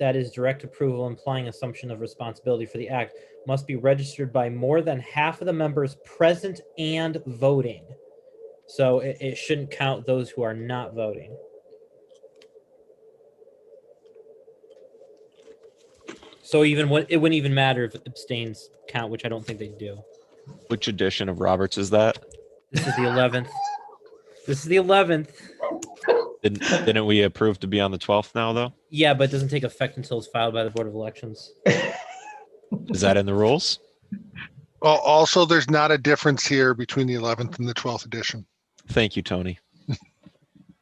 that is direct approval implying assumption of responsibility for the act must be registered by more than half of the members present and voting. So it shouldn't count those who are not voting. So it wouldn't even matter if abstains count, which I don't think they do. Which edition of Roberts is that? This is the 11th. This is the 11th. Didn't we approve to be on the 12th now, though? Yeah, but it doesn't take effect until it's filed by the Board of Elections. Is that in the rules? Well, also, there's not a difference here between the 11th and the 12th edition. Thank you, Tony.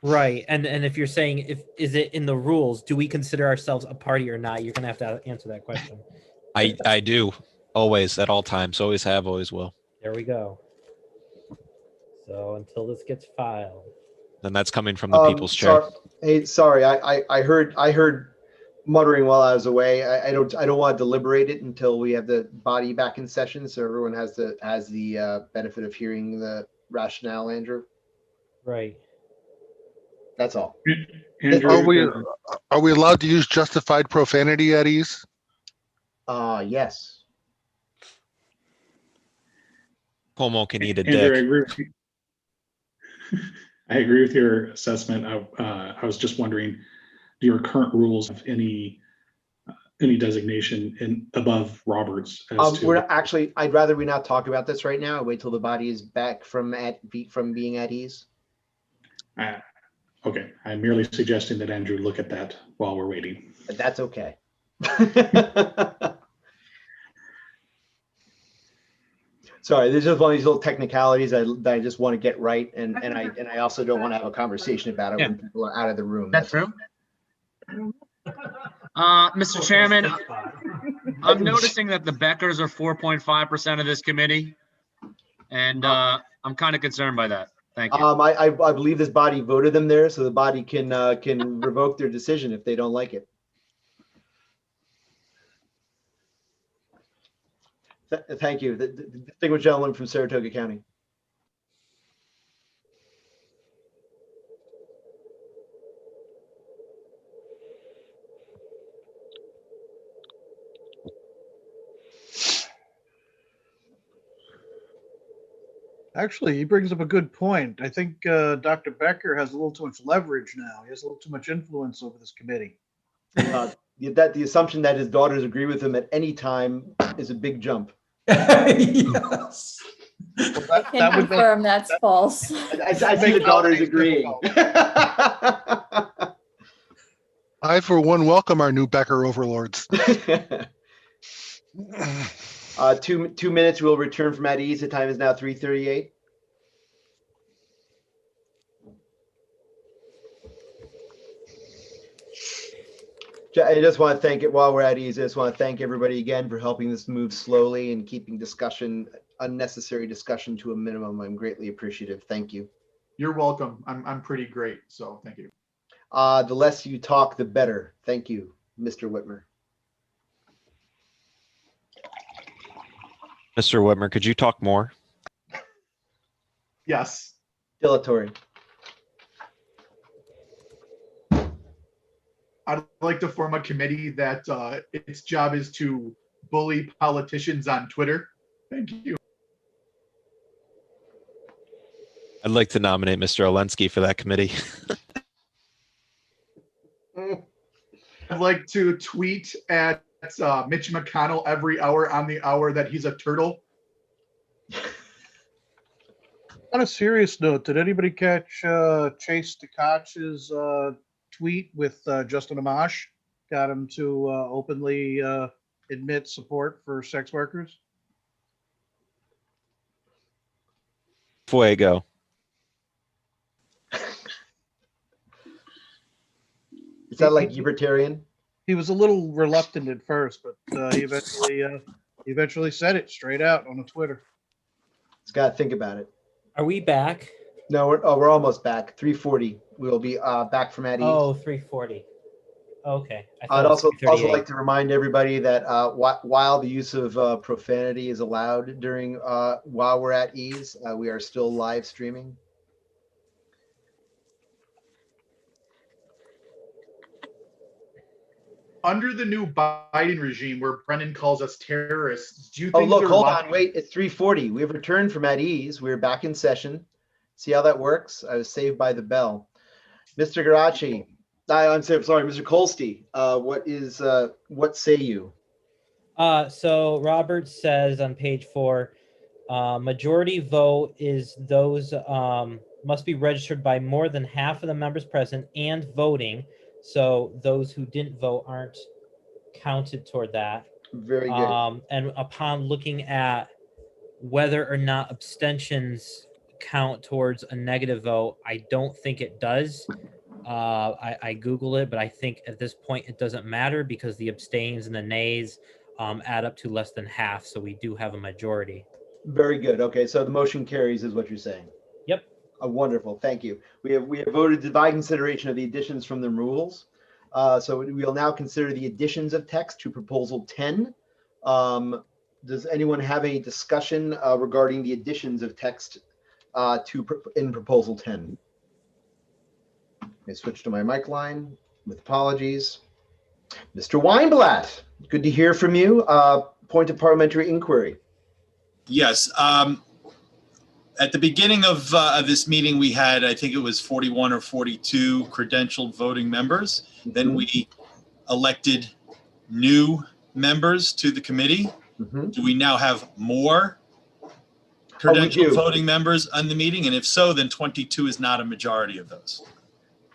Right, and if you're saying is it in the rules, do we consider ourselves a party or not? You're gonna have to answer that question. I do, always, at all times, always have, always will. There we go. So until this gets filed. And that's coming from the people's chair. Hey, sorry, I heard muttering while I was away. I don't want to deliberate it until we have the body back in session, so everyone has the benefit of hearing the rationale, Andrew. Right. That's all. Andrew, Are we allowed to use justified profanity at ease? Yes. Cuomo can eat a Andrew, dick. I agree with you. I agree with your assessment. I was just wondering, do your current rules have any designation in above Roberts? We're not, actually, I'd rather we not talk about this right now. Wait till the body is back from being at ease. Okay, I'm merely suggesting that Andrew look at that while we're waiting. That's okay. Sorry, there's just one of these little technicalities that I just want to get right, and I also don't want to have a conversation about it when people are out of the room. That's true. Mr. Chairman, I'm noticing that the Beckers are 4.5% of this committee, and I'm kind of concerned by that. Thank you. I believe this body voted them there, so the body can revoke their decision if they don't like it. Thank you. The distinguished gentleman from Saratoga County. Actually, he brings up a good point. I think Dr. Becker has a little too much leverage now. He has a little too much influence over this committee. The assumption that his daughters agree with him at any time is a big jump. Yes. Well, I can confirm that's false. I see the daughters agreeing. I, for one, welcome our new Becker overlords. 2 minutes. We'll return from at ease. The time is now 3:38. I just want to thank it while we're at ease. I just want to thank everybody again for helping this move slowly and keeping unnecessary discussion to a minimum. I'm greatly appreciative. Thank you. You're welcome. I'm pretty great. So thank you. The less you talk, the better. Thank you, Mr. Whitmer. Mr. Whitmer, could you talk more? Yes. Dilatory. I'd like to form a committee that its job is to bully politicians on Twitter. Thank you. I'd like to nominate Mr. Olensky for that committee. I'd like to tweet at Mitch McConnell every hour on the hour that he's a turtle. On a serious note, did anybody catch Chase DeKoch's tweet with Justin Amash? Got him to openly admit support for sex workers? Fuego. Is that like libertarian? He was a little reluctant at first, but he eventually said it straight out on Twitter. He's got to think about it. Are we back? No, we're almost back. 3:40. We'll be back from at ease. Oh, 3:40. Okay. I'd also like to remind everybody that while the use of profanity is allowed during while we're at ease, we are still live streaming. Under the new Biden regime, where Brennan calls us terrorists, do you Oh, think? look, hold on, wait. It's 3:40. We have returned from at ease. We're back in session. See how that works? I was saved by the bell. Mr. Garachi, I'm sorry, Mr. Kolsty. What say you? So Robert says on page 4, majority vote is those must be registered by more than half of the members present and voting. So those who didn't vote aren't counted toward that. Very good. And upon looking at whether or not abstentions count towards a negative vote, I don't think it does. I Googled it, but I think at this point it doesn't matter because the abstains and the nays add up to less than half. So we do have a majority. Very good. Okay, so the motion carries is what you're saying. Yep. Wonderful. Thank you. We have voted by consideration of the additions from the rules. So we will now consider the additions of text to proposal 10. Does anyone have any discussion regarding the additions of text in proposal 10? I switch to my mic line with apologies. Mr. Weinblatt, good to hear from you. Point of parliamentary inquiry. Yes. At the beginning of this meeting, we had, I think it was 41 or 42 credentialed voting members. Mm-hmm. Then we elected new members to the committee. Mm-hmm. Do we now have more credentialed voting members on the meeting? And if so, then 22 is not a majority of those.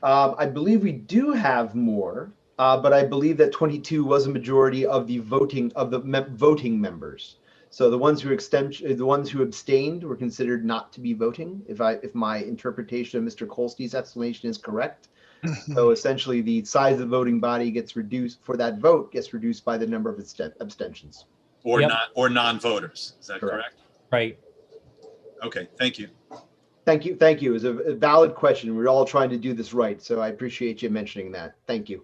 I believe we do have more. but I believe that 22 was a majority of the voting members. So the ones who abstained were considered not to be voting. If my interpretation of Mr. Kolste's explanation is correct. So essentially, the size of the voting body gets reduced for that vote gets reduced by the number of abstentions. Or Yep. not, or non-voters. Is that correct? Right. Okay, thank you. Thank you. Thank you. It's a valid question. We're all trying to do this right. So I appreciate you mentioning that. Thank you.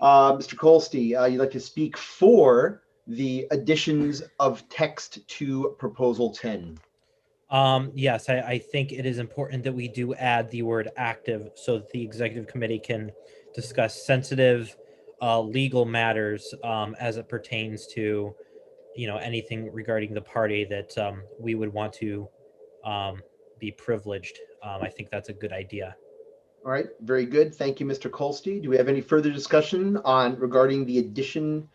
Mr. Kolste, you'd like to speak for the additions of text to Proposal 10. Yes, I think it is important that we do add the word active so that the executive committee can discuss sensitive legal matters as it pertains to, anything regarding the party that we would want to be privileged. I think that's a good idea. All right, very good. Thank you, Mr. Kolste. Do we have any further discussion regarding the addition?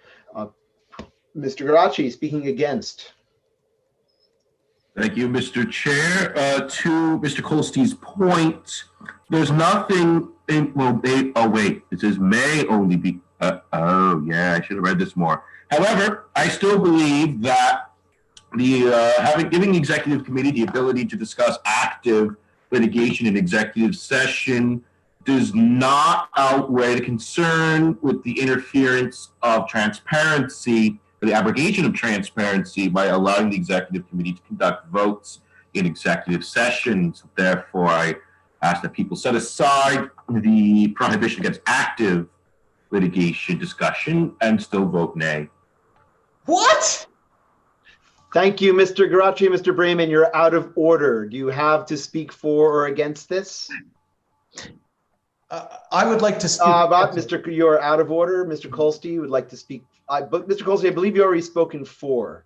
Mr. Garachi speaking against. Thank you, Mr. Chair. To Mr. Kolste's point, there's nothing in, it says may only be, oh yeah, I should have read this more. However, I still believe that giving the executive committee the ability to discuss active litigation in executive session does not outweigh the concern with the interference of transparency or the abrogation of transparency by allowing the executive committee to conduct votes in executive sessions. Therefore, I ask that people set aside the prohibition against active litigation discussion and still vote nay. What? Thank you, Mr. Garachi. Mr. Bremen, you're out of order. Do you have to speak for or against this? I would like to speak. You're out of order. Mr. Kolste would like to speak. But Mr. Kolste, I believe you already spoken for.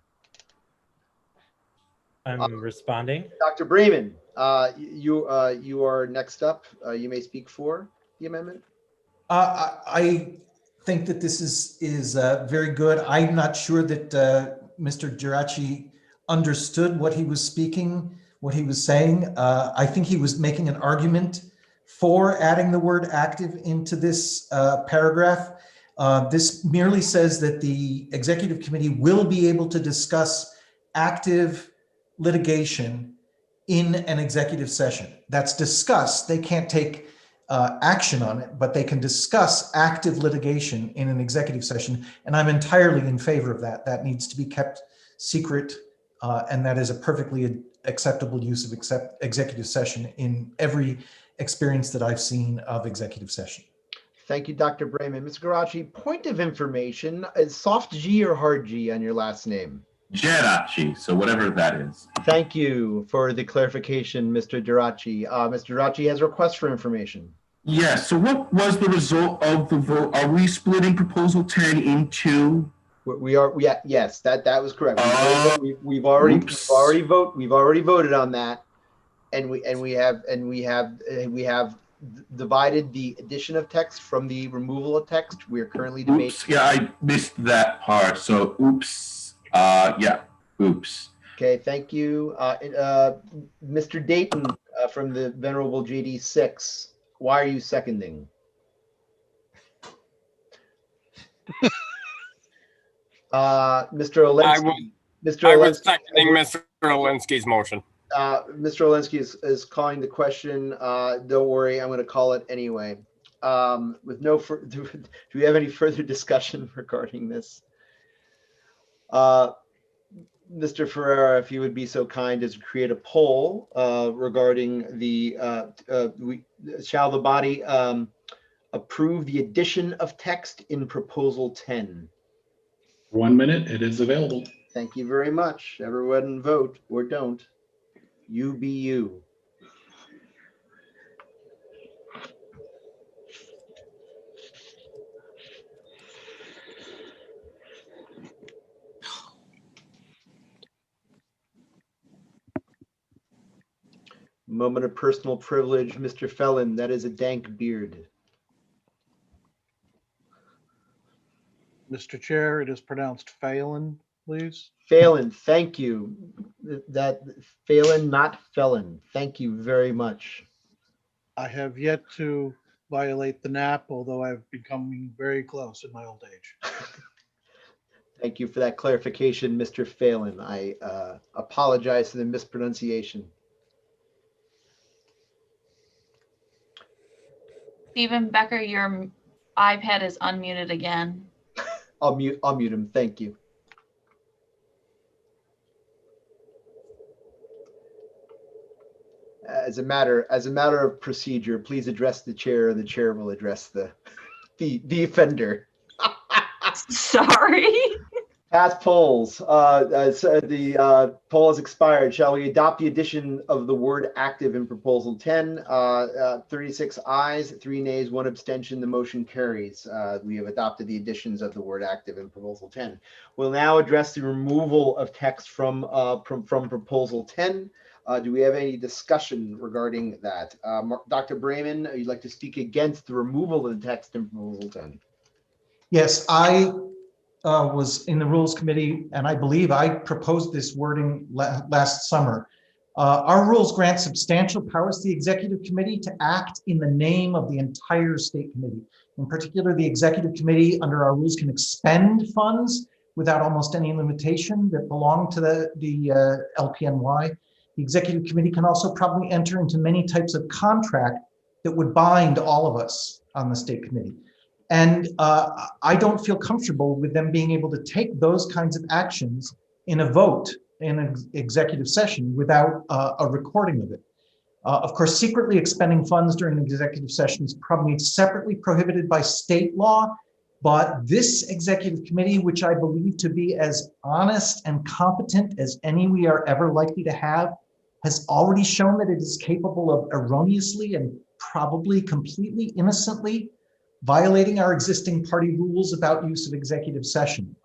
I'm responding. Dr. Bremen, you are next up. You may speak for the amendment. I think that this is very good. I'm not sure that Mr. Geraci understood what he was speaking, what he was saying. I think he was making an argument for adding the word active into this paragraph. This merely says that the executive committee will be able to discuss active litigation in an executive session. That's discussed. They can't take action on it, but they can discuss active litigation in an executive session. And I'm entirely in favor of that. That needs to be kept secret. And that is a perfectly acceptable use of executive session in every experience that I've seen of executive session. Thank you, Dr. Bremen. Ms. Garachi, point of information, is soft G or hard G on your last name? Geraci, so whatever that is. Thank you for the clarification, Mr. Geraci. Mr. Geraci has a request for information. Yes, so what was the result of the vote? Are we splitting proposal 10 into? Yes, that was correct. We've already voted on that, and we have divided the addition of text from the removal of text. We are currently debating. Oops, yeah, I missed that part. So oops, oops. Okay, thank you. Mr. Dayton from the Venerable JD6, why are you seconding? Mr. Olinsky. I was seconding Mr. Olinsky's motion. Mr. Olinsky is calling the question. Don't worry, I'm going to call it anyway. Do we have any further discussion regarding this? Mr. Ferreira, if you would be so kind as to create a poll regarding shall the body approve the addition of text in Proposal 10? 1 minute, it is available. Thank you very much. Everyone vote or don't. You be you. Moment of personal privilege, Mr. Felon. That is a dank beard. Mr. Chair, it is pronounced Phelan, please. Phelan, thank you. That Phelan, not felon. Thank you very much. I have yet to violate the nap, although I've becoming very close in my old age. Thank you for that clarification, Mr. Phelan. I apologize for the mispronunciation. Stephen Becker, your iPad is unmuted again. I'll mute him. Thank you. As a matter of procedure, please address the chair, and the chair will address the offender. Sorry. Past polls. The poll has expired. Shall we adopt the addition of the word active in proposal 10? 36 ayes, 3 nays, 1 abstention. The motion carries. We have adopted the additions of the word active in proposal 10. We'll now address the removal of text from proposal 10. Do we have any discussion regarding that? Dr. Brayman, you'd like to speak against the removal of the text in proposal 10? Yes, I was in the Rules Committee, and I believe I proposed this wording last summer. Our rules grant substantial powers to the Executive Committee to act in the name of the entire State Committee. In particular, the Executive Committee, under our rules, can expend funds without almost any limitation that belong to the LPNY. The Executive Committee can also probably enter into many types of contract that would bind all of us on the State Committee. And I don't feel comfortable with them being able to take those kinds of actions in a vote in an executive session without a recording of it. Of course, secretly expending funds during an executive session is probably separately prohibited by state law, but this executive committee, which I believe to be as honest and competent as any we are ever likely to have, has already shown that it is capable of erroneously and probably completely innocently violating our existing party rules about use of executive session.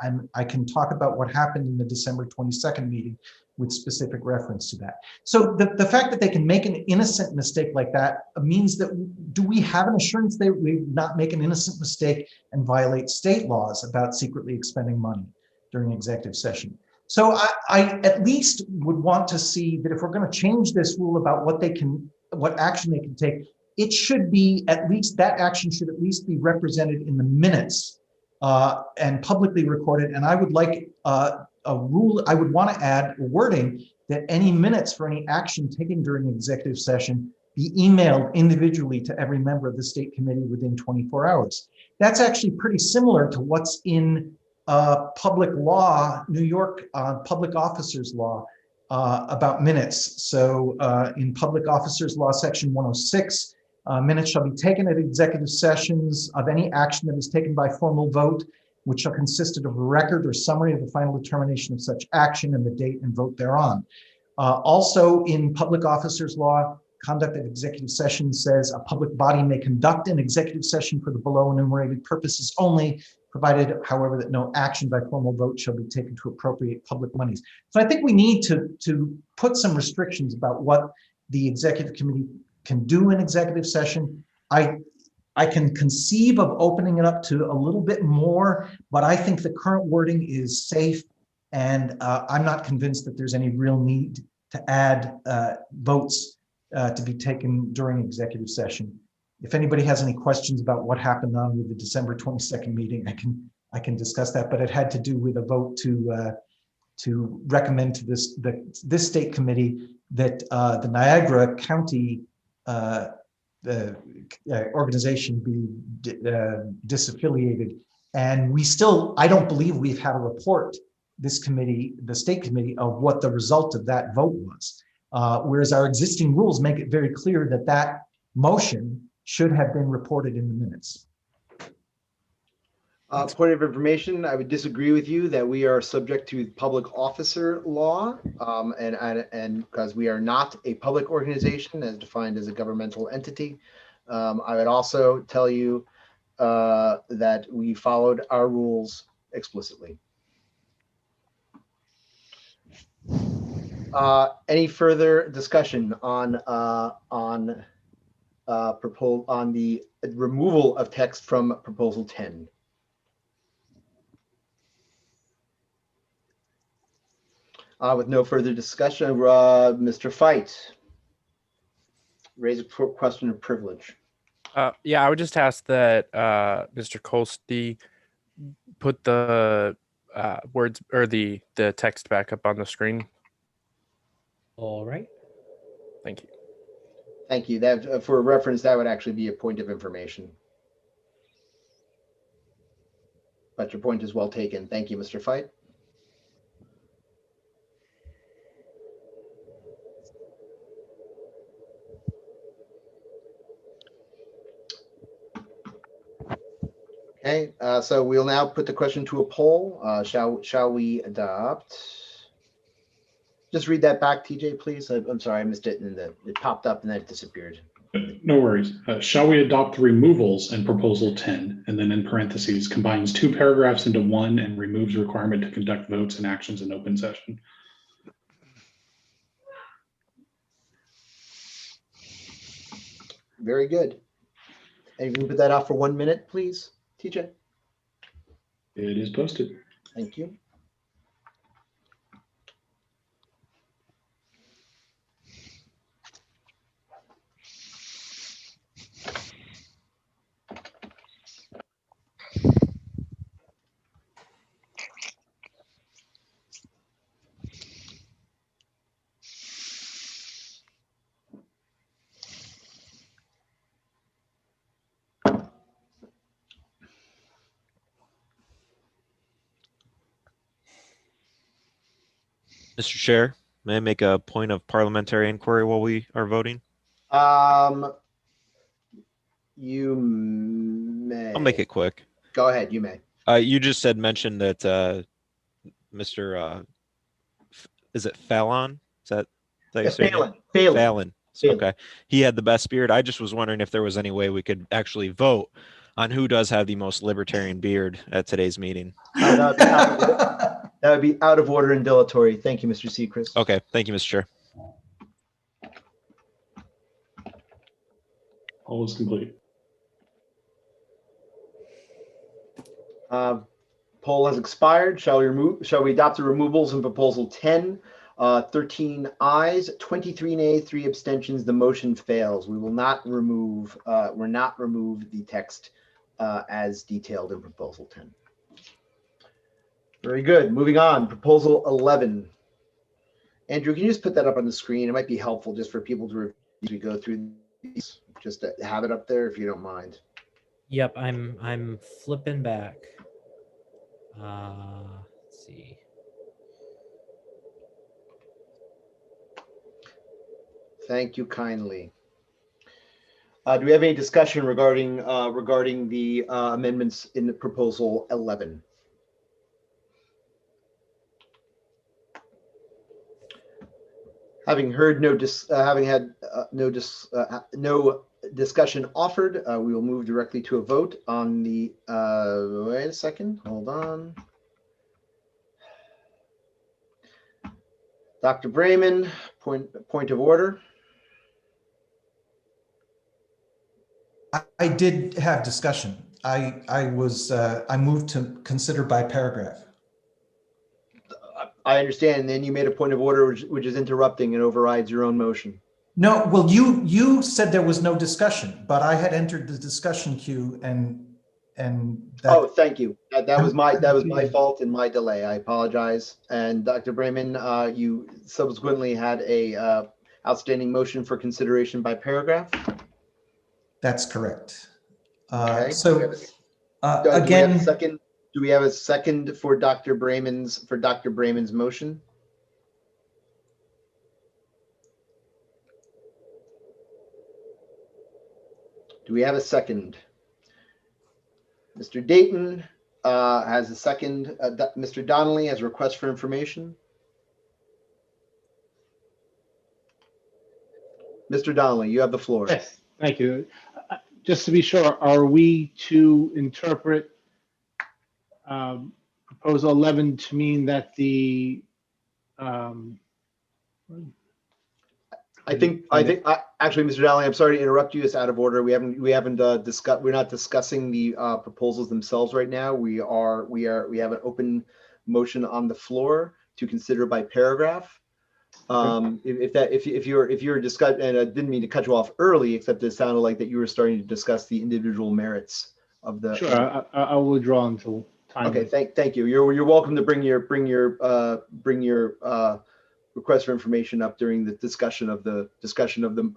And I can talk about what happened in the December 22nd meeting with specific reference to that. So the fact that they can make an innocent mistake like that means that, do we have an assurance they will not make an innocent mistake and violate state laws about secretly expending money during executive session? So I at least would want to see that if we're going to change this rule about what action they can take, it should be at least, that action should at least be represented in the minutes and publicly recorded. And I would like a rule, I would want to add wording that any minutes for any action taken during an executive session be emailed individually to every member of the State Committee within 24 hours. That's actually pretty similar to what's in public law, New York public officers law about minutes. So in public officers law, section 106, minutes shall be taken at executive sessions of any action that is taken by formal vote, which shall consist of a record or summary of the final determination of such action and the date and vote thereon. Also in public officers law, conduct of executive session says a public body may conduct an executive session for the below enumerated purposes only, provided, however, that no action by formal vote shall be taken to appropriate public monies. So I think we need to put some restrictions about what the executive committee can do in executive session. I can conceive of opening it up to a little bit more, but I think the current wording is safe, and I'm not convinced that there's any real need to add votes to be taken during executive session. If anybody has any questions about what happened on with the December 22nd meeting, I can discuss that, but it had to do with a vote to recommend to this state committee that the Niagara County organization be disaffiliated. And I don't believe we've had a report, this committee, the state committee, of what the result of that vote was. Whereas our existing rules make it very clear that that motion should have been reported in the minutes. Point of information, I would disagree with you that we are subject to public officer law, and because we are not a public organization as defined as a governmental entity. I would also tell you that we followed our rules explicitly. Any further discussion on the removal of text from proposal 10? With no further discussion, Mr. Fight, raise a question of privilege. Yeah, I would just ask that Mr. Kolsky put the words or the text back up on the screen. All right. Thank you. Thank you. That for reference, that would actually be a point of information. But your point is well taken. Thank you, Mr. Fight. Okay, so we'll now put the question to a poll. Shall we adopt? Just read that back, TJ, please. I'm sorry, I missed it, and it popped up and then it disappeared. No worries. Shall we adopt the removals in proposal 10, and then in parentheses, combines 2 paragraphs into 1 and removes requirement to conduct votes and actions in open session? Very good. And you can put that out for 1 minute, please, TJ. It is posted. Thank you. Mr. Chair, may I make a point of parliamentary inquiry while we are voting? You may. I'll make it quick. Go ahead, you may. You just mentioned that Mr. Is it Fallon? Is that you say? Phelan. Okay. He had the best beard. I just was wondering if there was any way we could actually vote on who does have the most libertarian beard at today's meeting. That would be out of order and dilatory. Thank you, Mr. Sechrist. Okay. Thank you, Mr. Chair. All is complete. Poll has expired. Shall we adopt the removals in proposal 10? 13 ayes, 23 nays, 3 abstentions. The motion fails. We will not remove. We're not remove the text as detailed in proposal 10. Very good. Moving on. Proposal 11. Andrew, can you just put that up on the screen? It might be helpful just for people to review as we go through these. Just to have it up there if you don't mind. Yep, I'm flipping back. Let's see. Thank you kindly. Do we have any discussion regarding the amendments in the proposal 11? Having heard no discussion offered, we will move directly to a vote on the. Wait a second. Hold on. Dr. Brayman, point of order. I did have discussion. I moved to consider by paragraph. I understand. And then you made a point of order, which is interrupting and overrides your own motion. No, well, you said there was no discussion, but I had entered the discussion queue and that. Oh, thank you. That was my fault and my delay. I apologize. And Dr. Brayman, you subsequently had a outstanding motion for consideration by paragraph. That's correct. Okay. So again, do we have a second for Dr. Brayman's motion? Do we have a second? Mr. Dayton has a second. Mr. Donnelly has a request for information. Mr. Donnelly, you have the floor. Yes, thank you. Just to be sure, are we to interpret proposal 11 to mean that the I think actually, Mr. Donnelly, I'm sorry to interrupt you. It's out of order. We haven't discussed. We're not discussing the proposals themselves right now. We have an open motion on the floor to consider by paragraph. If you're discussing, and I didn't mean to cut you off early, except it sounded like that you were starting to discuss the individual merits of the. Sure, I will withdraw until time. Okay, thank you. You're welcome to bring your request for information up during the discussion of the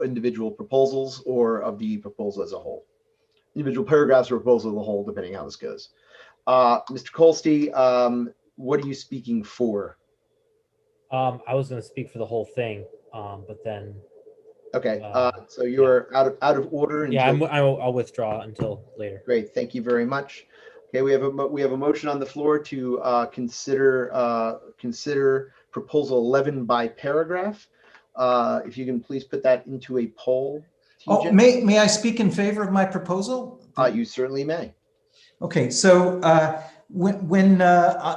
individual proposals or of the proposal as a whole. Individual paragraphs or proposal as a whole, depending how this goes. Mr. Kolsty, what are you speaking for? I was going to speak for the whole thing, but then. Okay, so you're out of order. Until, I'll withdraw until later. Great, thank you very much. Okay, we have a motion on the floor to consider proposal 11 by paragraph. If you can please put that into a poll. TJ. Oh, may I speak in favor of my proposal? You certainly may. Okay, so when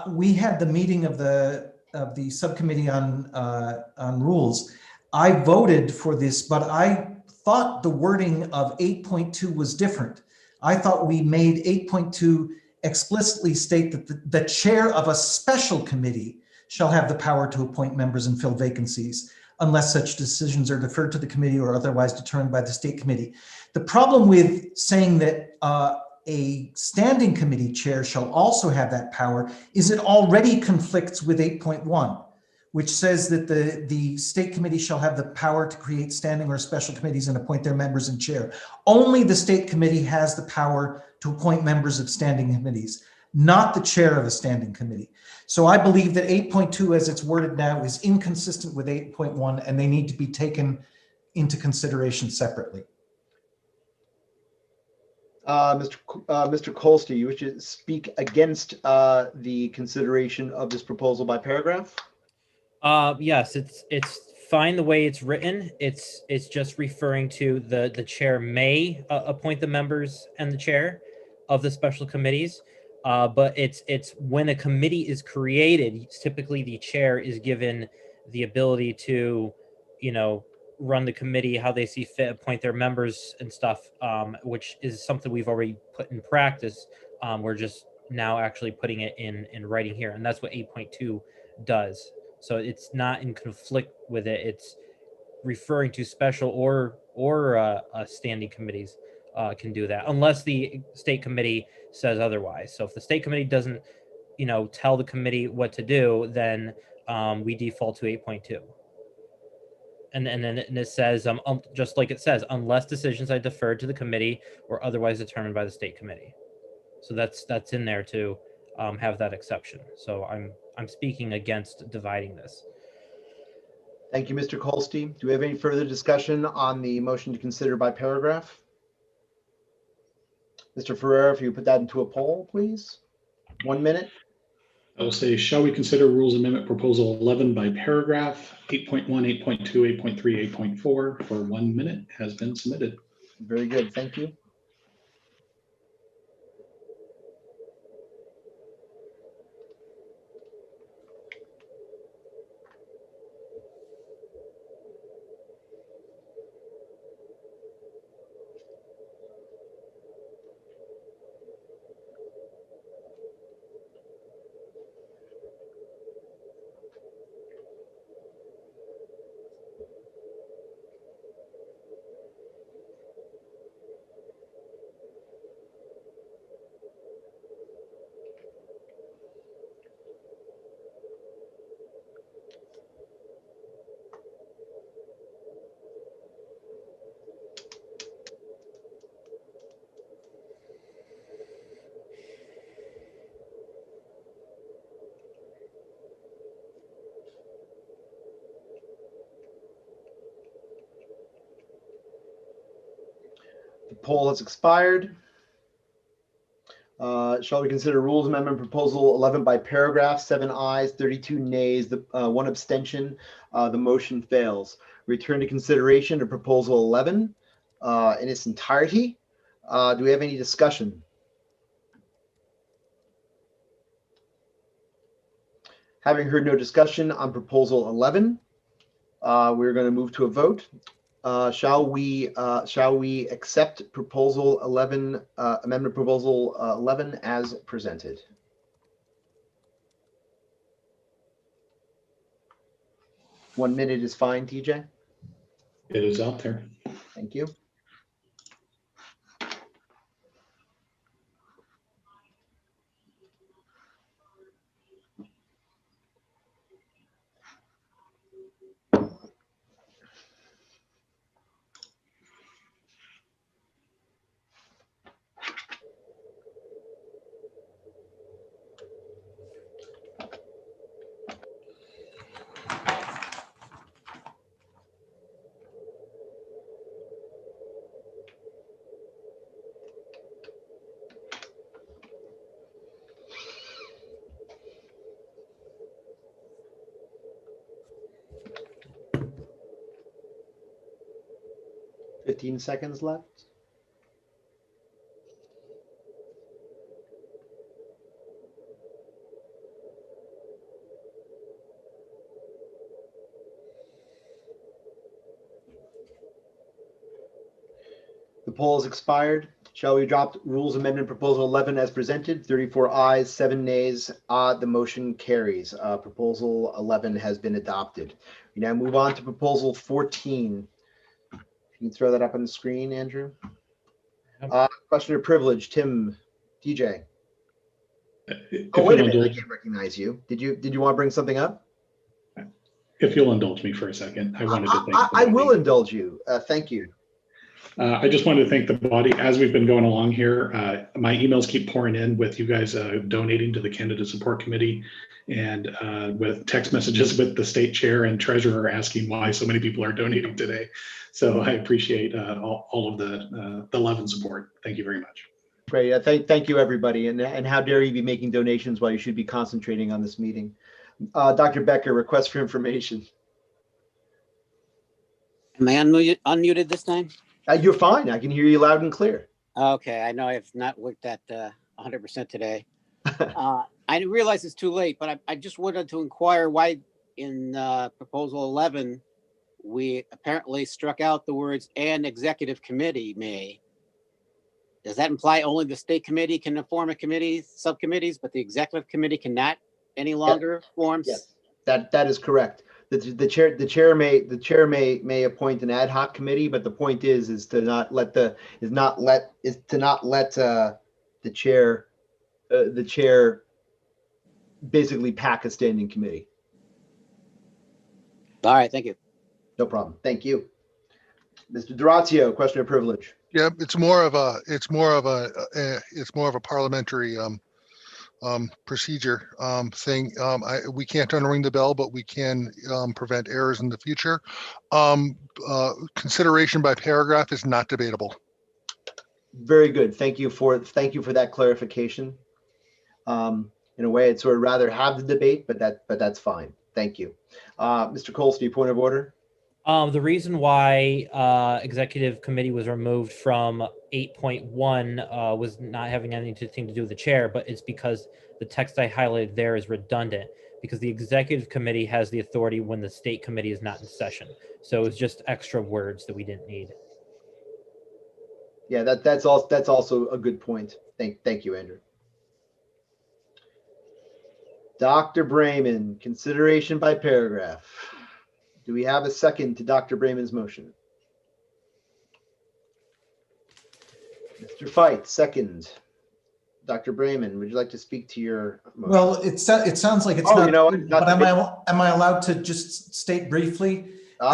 we had the meeting of the subcommittee on rules, I voted for this, but I thought the wording of 8.2 was different. I thought we made 8.2 explicitly state that the chair of a special committee shall have the power to appoint members and fill vacancies unless such decisions are deferred to the committee or otherwise determined by the state committee. The problem with saying that a standing committee chair shall also have that power is it already conflicts with 8.1, which says that the state committee shall have the power to create standing or special committees and appoint their members and chair. Only the state committee has the power to appoint members of standing committees, not the chair of a standing committee. So I believe that 8.2 as it's worded now is inconsistent with 8.1 and they need to be taken into consideration separately. Mr. Kolsty, you wish to speak against the consideration of this proposal by paragraph? Yes, it's fine the way it's written. It's just referring to the chair may appoint the members and the chair of the special committees. But it's when a committee is created, typically the chair is given the ability to, run the committee how they see fit, appoint their members and stuff, which is something we've already put in practice. We're just now actually putting it in writing here, and that's what 8.2 does. So it's not in conflict with it. It's referring to special or standing committees can do that, unless the state committee says otherwise. So if the state committee doesn't, tell the committee what to do, then we default to 8.2. And then it says, just like it says, unless decisions are deferred to the committee or otherwise determined by the state committee. So that's in there to have that exception. So I'm speaking against dividing this. Thank you, Mr. Kolsty. Do we have any further discussion on the motion to consider by paragraph? Mr. Ferrer, if you put that into a poll, please. 1 minute. I will say, shall we consider Rules Amendment Proposal 11 by paragraph? 8.1, 8.2, 8.3, 8.4 for 1 minute has been submitted. Very good. Thank you. The poll has expired. Shall we consider Rules Amendment Proposal 11 by paragraph? 7 ayes, 32 nays, 1 abstention. The motion fails. Return to consideration of Proposal 11 in its entirety. Do we have any discussion? Having heard no discussion on Proposal 11, we're going to move to a vote. Shall we accept Proposal 11, Amendment Proposal 11 as presented? 1 minute is fine, TJ. It is out there. Thank you. Fifteen seconds left. The poll is expired. Shall we adopt Rules Amendment Proposal 11 as presented? 34 ayes, 7 nays. The motion carries. Proposal 11 has been adopted. We now move on to Proposal 14. If you can throw that up on the screen, Andrew. Questioner privilege, Tim, DJ. Oh, wait a minute, I can't recognize you. Did you want to bring something up? If you'll indulge me for a second, I wanted to thank I will indulge you. Thank you. I just wanted to thank the body as we've been going along here. My emails keep pouring in with you guys donating to the Candidate Support Committee, and with text messages with the state chair and treasurer asking why so many people are donating today. So I appreciate all of the love and support. Thank you very much. Great. Thank you, everybody. And how dare you be making donations while you should be concentrating on this meeting. Dr. Becker, request for information. Am I unmuted this time? You're fine. I can hear you loud and clear. Okay, I know I have not worked at 100% today. I realize it's too late, but I just wanted to inquire why in Proposal 11, we apparently struck out the words "and executive committee may." Does that imply only the state committee can form a committee, subcommittees, but the executive committee cannot any longer form? Yes, that is correct. The chair may appoint an ad hoc committee, but the point is to not let the chair basically pack a standing committee. All right, thank you. No problem. Thank you. Mr. Durazio, question of privilege. Yeah, it's more of a parliamentary procedure thing. We can't unring the bell, but we can prevent errors in the future. Consideration by paragraph is not debatable. Very good. Thank you for that clarification. In a way, I'd sort of rather have the debate, but that's fine. Thank you. Mr. Kolsky, point of order. The reason why executive committee was removed from 8.1 was not having anything to do with the chair, but it's because the text I highlighted there is redundant, because the executive committee has the authority when the state committee is not in session. So it's just extra words that we didn't need. Yeah, that's also a good point. Thank you, Andrew. Dr. Brayman, consideration by paragraph. Do we have a second to Dr. Brayman's motion? Mr. Fight, second. Dr. Brayman, would you like to speak to your motion? Well, it sounds like it's not. You know what? But am I allowed to just state briefly? We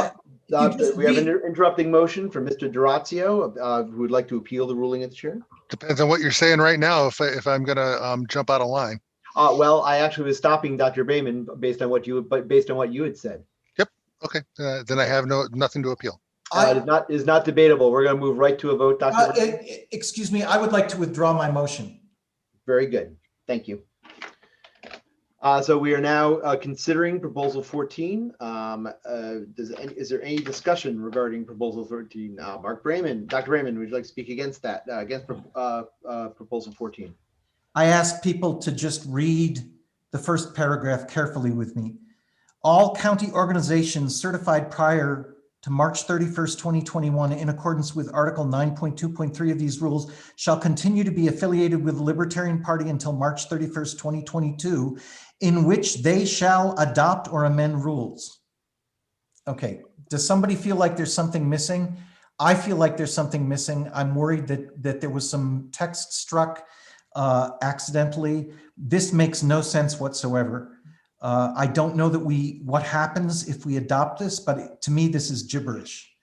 have an interrupting motion from Mr. Durazio, who would like to appeal the ruling of the chair. Depends on what you're saying right now. If I'm going to jump out of line. Well, I actually was stopping Dr. Brayman based on what you had said. Yep. Okay. Then I have nothing to appeal. It is not debatable. We're going to move right to a vote, Dr. Excuse me. I would like to withdraw my motion. Very good. Thank you. So we are now considering Proposal 14. Is there any discussion regarding Proposal 13? Mark Brayman, Dr. Brayman, would you like to speak against that, against Proposal 14? I ask people to just read the first paragraph carefully with me. All county organizations certified prior to March 31st, 2021, in accordance with Article 9.2.3 of these rules, shall continue to be affiliated with the Libertarian Party until March 31st, 2022, in which they shall adopt or amend rules. Okay, does somebody feel like there's something missing? I feel like there's something missing. I'm worried that there was some text struck accidentally. This makes no sense whatsoever. I don't know what happens if we adopt this, but to me, this is gibberish.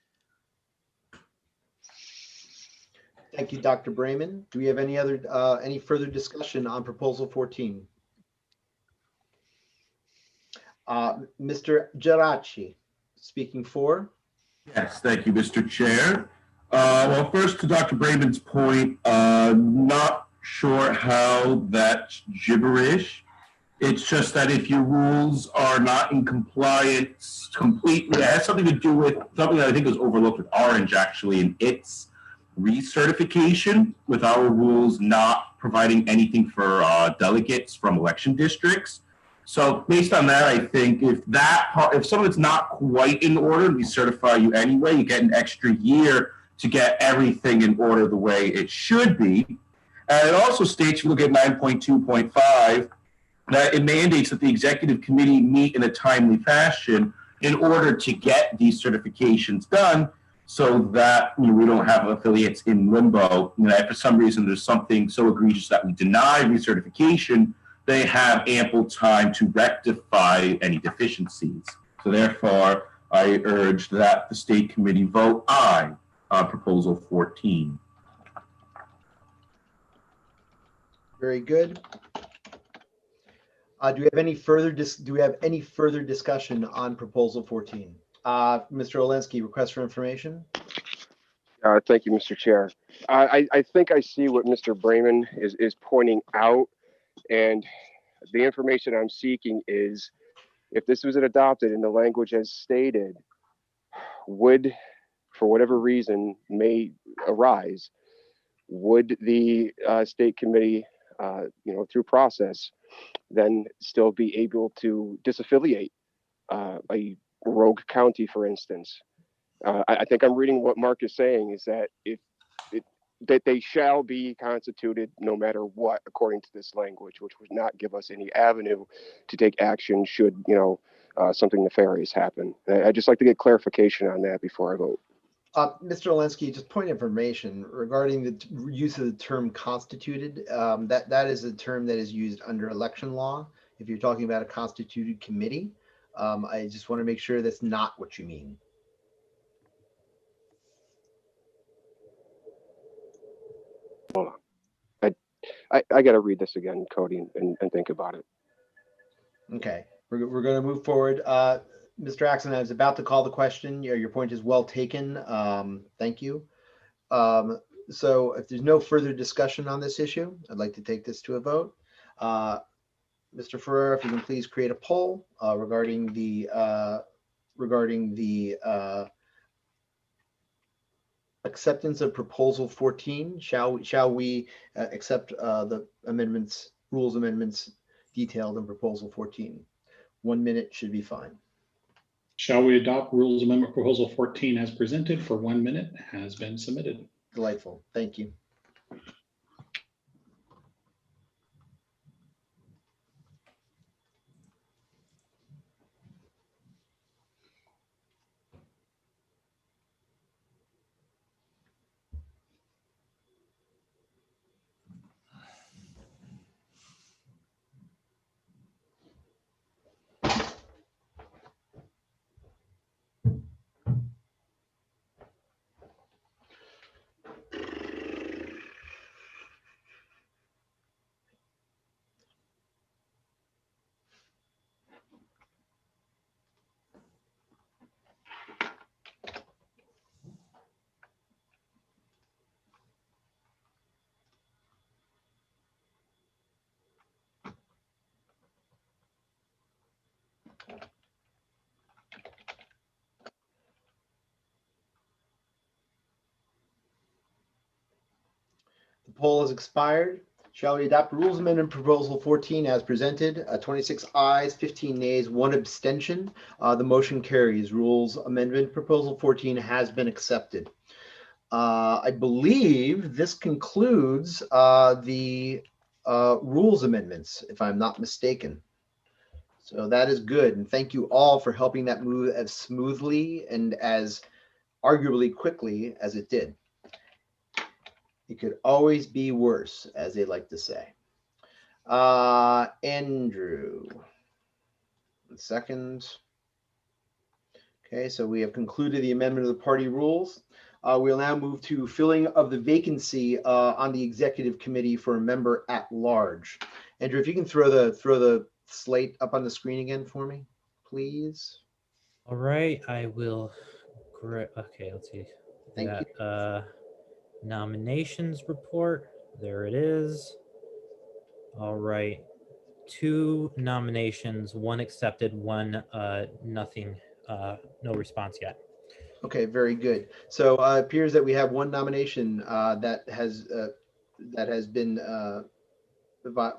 Thank you, Dr. Brayman. Do we have any further discussion on proposal 14? Mr. Geraci, speaking for. Yes, thank you, Mr. Chair. Well, first to Dr. Brayman's point, not sure how that's gibberish. It's just that if your rules are not in compliance completely, it has something to do with something that I think was overlooked with Orange actually, and its recertification with our rules not providing anything for delegates from election districts. So based on that, I think if some of it's not quite in order, we certify you anyway. You get an extra year to get everything in order the way it should be. And it also states, if you look at 9.2.5, that it mandates that the executive committee meet in a timely fashion in order to get these certifications done, so that we don't have affiliates in limbo. If for some reason there's something so egregious that we deny recertification, they have ample time to rectify any deficiencies. So therefore, I urge that the state committee vote aye on proposal 14. Very good. Do we have any further discussion on proposal 14? Mr. Olinsky, request for information. Thank you, Mr. Chair. I think I see what Mr. Brayman is pointing out, and the information I'm seeking is, if this was adopted in the language as stated, would, for whatever reason may arise, would the state committee, through process, then still be able to disaffiliate a rogue county, for instance? I think I'm reading what Mark is saying is that that they shall be constituted no matter what, according to this language, which would not give us any avenue to take action should something nefarious happen. I'd just like to get clarification on that before I vote. Mr. Olinsky, just point of information regarding the use of the term constituted. That is a term that is used under election law. If you're talking about a constituted committee, I just want to make sure that's not what you mean. Hold on. I got to read this again, Cody, and think about it. Okay. We're going to move forward. Mr. Axon, I was about to call the question. Your point is well taken. Thank you. So if there's no further discussion on this issue, I'd like to take this to a vote. Mr. Ferrer, if you can please create a poll regarding the acceptance of proposal 14. Shall we accept the rules amendments detailed in proposal 14? 1 minute should be fine. Shall we adopt rules amendment proposal 14 as presented for 1 minute has been submitted. Delightful. Thank you. The poll has expired. Shall we adopt rules amendment proposal 14 as presented? 26 ayes, 15 nays, 1 abstention. The motion carries. Rules amendment proposal 14 has been accepted. I believe this concludes the rules amendments, if I'm not mistaken. So that is good. And thank you all for helping that move as smoothly and as arguably quickly as it did. It could always be worse, as they like to say. Andrew, 1 second. Okay, so we have concluded the amendment of the party rules. We'll now move to filling of the vacancy on the executive committee for a member at large. Andrew, if you can throw the slate up on the screen again for me, please. All right, I will. Okay, let's see. Thank you. Nominations report. There it is. All right. 2 nominations, 1 accepted, 1 nothing, no response yet. Okay, very good. So it appears that we have 1 nomination that has been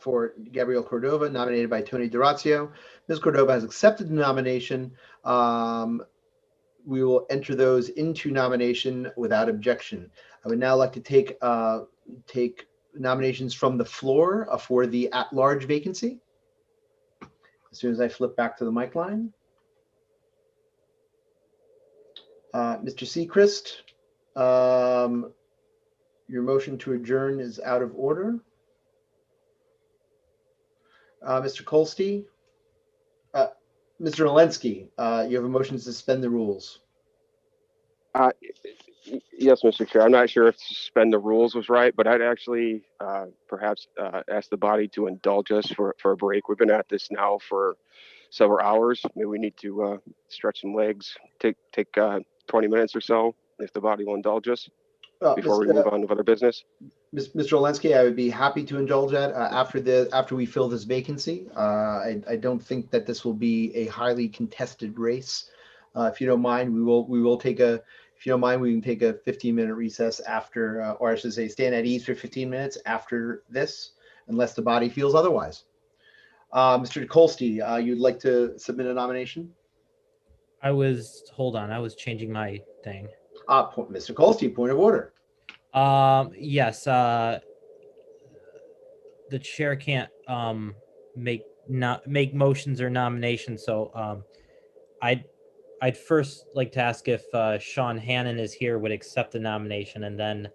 for Gabrielle Cordova, nominated by Tony D'Orazio. Ms. Cordova has accepted the nomination. We will enter those into nomination without objection. I would now like to take nominations from the floor for the at-large vacancy. As soon as I flip back to the mic line. Mr. Sechrist, your motion to adjourn is out of order. Mr. Kolstey, Mr. Olensky, you have a motion to suspend the rules. Yes, Mr. Chair. I'm not sure if suspend the rules was right, but I'd actually perhaps ask the body to indulge us for a break. We've been at this now for several hours. Maybe we need to stretch some legs, take 20 minutes or so, if the body will indulge us before we move on to other business. Mr. Olensky, I would be happy to indulge that after we fill this vacancy. I don't think that this will be a highly contested race. If you don't mind, we will take a. If you don't mind, we can take a 15-minute recess after, or I should say, stand at ease for 15 minutes after this, unless the body feels otherwise. Mr. Kolstey, you'd like to submit a nomination? Hold on, I was changing my thing. Mr. Kolstey, point of order. Yes, the chair can't make motions or nominations, so I'd first like to ask if Sean Hannon is here, would accept the nomination, and then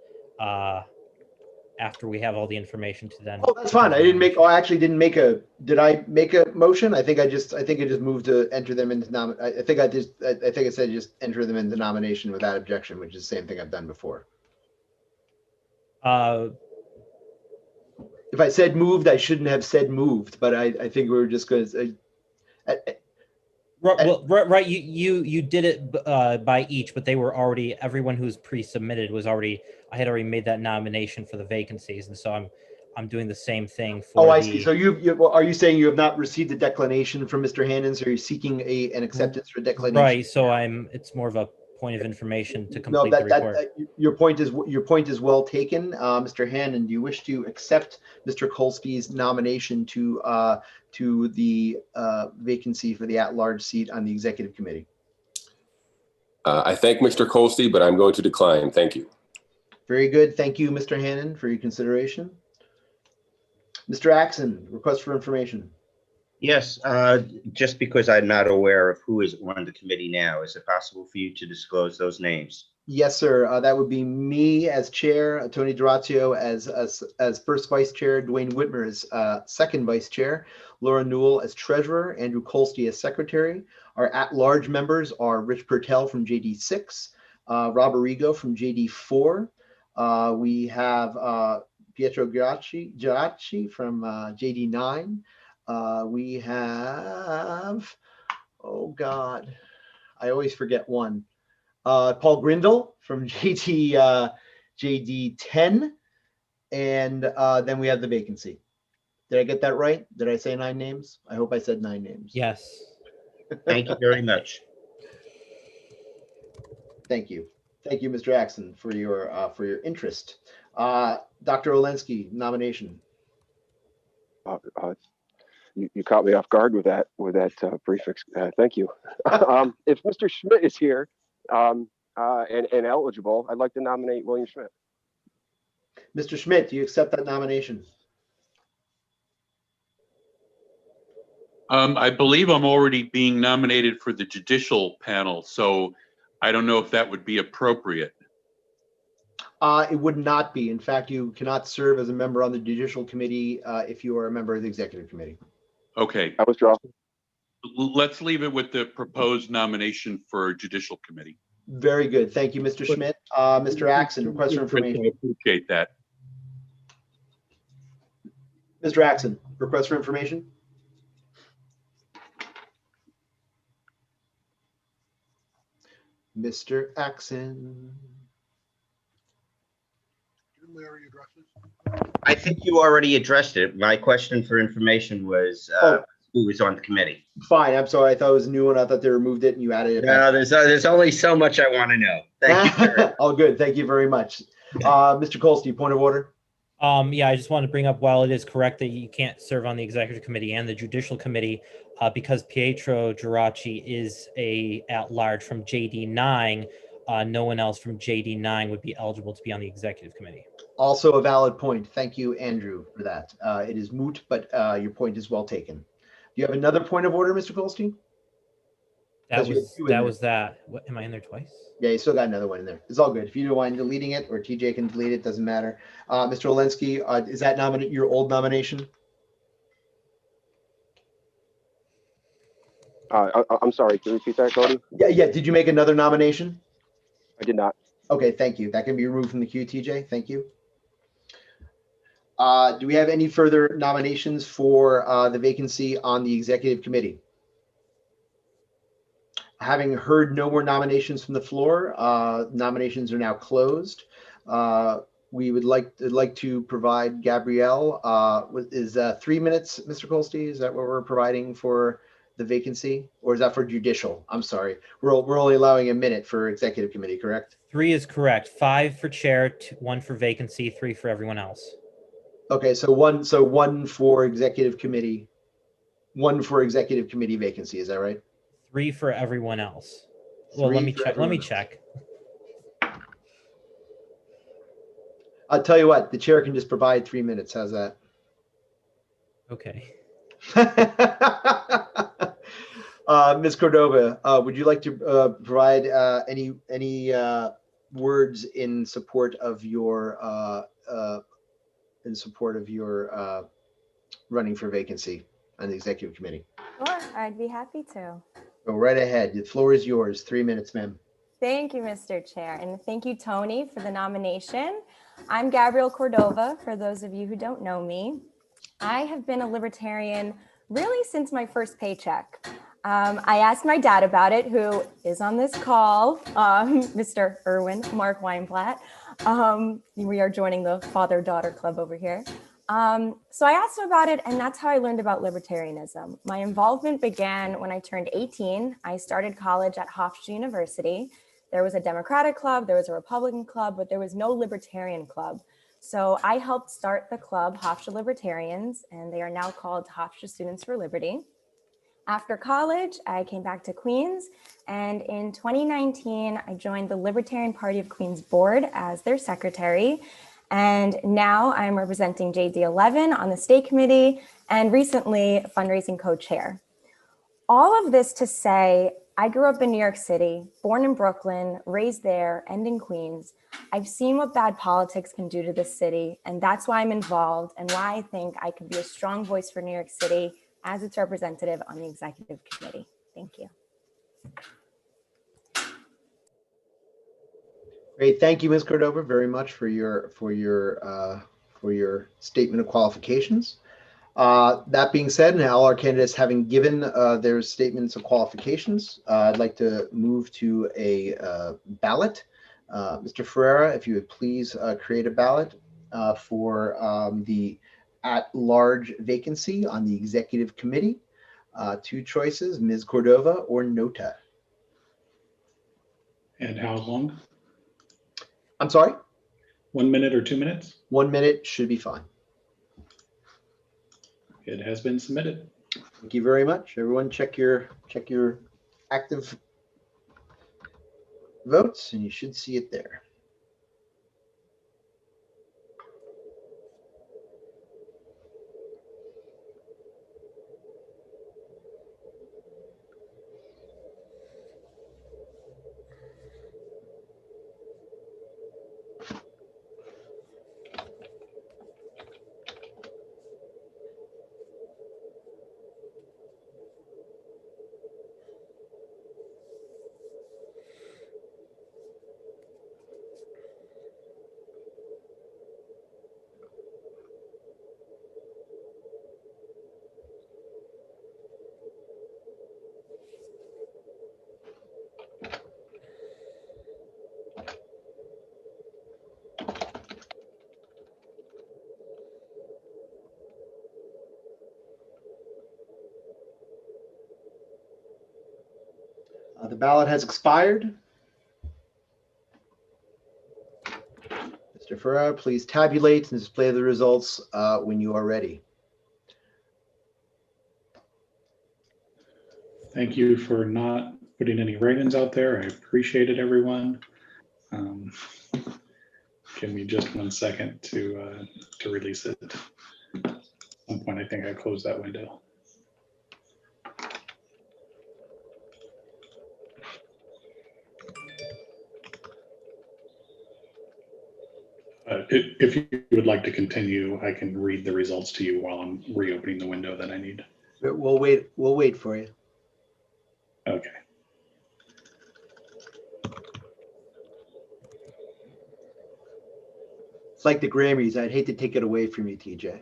after we have all the information to then. Oh, that's fine. I didn't make. Oh, I actually didn't make a. Did I make a motion? I think I just moved to enter them into I think I said just enter them into nomination without objection, which is the same thing I've done before. If I said moved, I shouldn't have said moved, but I think we were just going to. Right. You did it by each, but they were already. Everyone who's pre-submitted was already. I had already made that nomination for the vacancies, and so I'm doing the same thing for. Oh, I see. So are you saying you have not received a declination from Mr. Hannon? So you're seeking an acceptance for declination? Right. So it's more of a point of information to complete the report. Your point is well taken, Mr. Hannon. Do you wish to accept Mr. Kolstey's nomination to the vacancy for the at-large seat on the executive committee? I thank Mr. Kolstey, but I'm going to decline. Thank you. Very good. Thank you, Mr. Hannon, for your consideration. Mr. Axon, request for information. Yes, just because I'm not aware of who is on the committee now, is it possible for you to disclose those names? Yes, sir. That would be me as chair, Tony D'Orazio as first vice chair, Dwayne Whitmer as second vice chair, Laura Newell as treasurer, Andrew Kolstey as secretary. Our at-large members are Rich Pertel from JD6, Rob Arrigo from JD4. We have Pietro Giacchi from JD9. We have, oh God, I always forget one. Paul Grindle from JD10. And then we have the vacancy. Did I get that right? Did I say 9 names? I hope I said 9 names. Yes. Thank you very much. Thank you. Thank you, Mr. Axon, for your interest. Dr. Olensky, nomination. You caught me off guard with that prefix. Thank you. If Mr. Schmidt is here and eligible, I'd like to nominate William Schmidt. Mr. Schmidt, do you accept that nomination? I believe I'm already being nominated for the judicial panel, so I don't know if that would be appropriate. It would not be. In fact, you cannot serve as a member on the Judicial Committee if you are a member of the Executive Committee. Okay. I withdraw. Let's leave it with the proposed nomination for judicial committee. Very good. Thank you, Mr. Schmidt. Mr. Axon, request for I information. appreciate that. Mr. Axon, request for information. Mr. Axon. I think you already addressed it. My question for information was who was on the committee. Fine. I'm sorry. I thought it was a new one. I thought they removed it and you added it No, back. there's only so much I want to know. Thank you. All good. Thank you very much. Mr. Kolsky, point of order. Yeah, I just want to bring up, while it is correct that you can't serve on the executive committee and the judicial committee, because Pietro Geraci is a at-large from JD9, no one else from JD9 would be eligible to be on the executive committee. Also a valid point. Thank you, Andrew, for that. It is moot, but your point is well taken. Do you have another point of order, Mr. Kolsky? That was that. What, am I in there twice? Yeah, you still got another one in there. It's all good. If you don't mind deleting it, or TJ can delete it, doesn't matter. Mr. Olinsky, is that your old nomination? I'm sorry. Can you repeat that, Cody? Yeah. Did you make another nomination? I did not. Okay, thank you. That can be removed from the queue, TJ. Thank you. Do we have any further nominations for the vacancy on the executive committee? Having heard no more nominations from the floor, nominations are now closed. We would like to provide Gabrielle, is 3 minutes, Mr. Kolsky? Is that what we're providing for the vacancy? Or is that for judicial? I'm sorry. We're only allowing a minute for executive committee, correct? 3 is correct. 5 for chair, 1 for vacancy, 3 for everyone else. Okay, so one for executive committee, 1 for executive committee vacancy. Is that right? 3 for everyone else. Well, let me check. Let me check. I'll tell you what, the chair can just provide 3 minutes. How's that? Okay. Ms. Cordova, would you like to provide any words in support of your running for vacancy on the executive committee? Sure, I'd be happy to. Go right ahead. The floor is yours. 3 minutes, ma'am. Thank you, Mr. Chair, and thank you, Tony, for the nomination. I'm Gabrielle Cordova, for those of you who don't know me. I have been a libertarian really since my first paycheck. I asked my dad about it, who is on this call, Mr. Irwin Mark Weinblatt. We are joining the father-daughter club over here. So I asked him about it, and that's how I learned about libertarianism. My involvement began when I turned 18. I started college at Hofstra University. There was a Democratic club, there was a Republican club, but there was no Libertarian club. So I helped start the club, Hofstra Libertarians, and they are now called Hofstra Students for Liberty. After college, I came back to Queens, and in 2019, I joined the Libertarian Party of Queens board as their secretary. And now I'm representing JD11 on the state committee and recently fundraising co-chair. All of this to say, I grew up in New York City, born in Brooklyn, raised there, and in Queens. I've seen what bad politics can do to this city, and that's why I'm involved and why I think I can be a strong voice for New York City as its representative on the executive committee. Thank you. Great, thank you, Ms. Cordova, very much for your statement of qualifications. That being said, and all our candidates having given their statements of qualifications, I'd like to move to a ballot. Mr. Ferreira, if you would please create a ballot for the at-large vacancy on the executive committee. 2 choices, Ms. Cordova or Nota. And how long? I'm sorry? 1 minute or 2 minutes? 1 minute should be fine. It has been submitted. Thank you very much. Everyone check your active votes and you should see it there. ballot has expired. Mr. Ferrer, please tabulate and display the results when you are ready. Thank you for not putting any write-ins out there. I appreciate it, everyone. Give me just 1 second to release it. At some point, I think I closed that window. If you would like to continue, I can read the results to you while I'm reopening the window that I need. We'll wait. We'll wait for you. Okay. It's like the Grammys. I'd hate to take it away from you, TJ.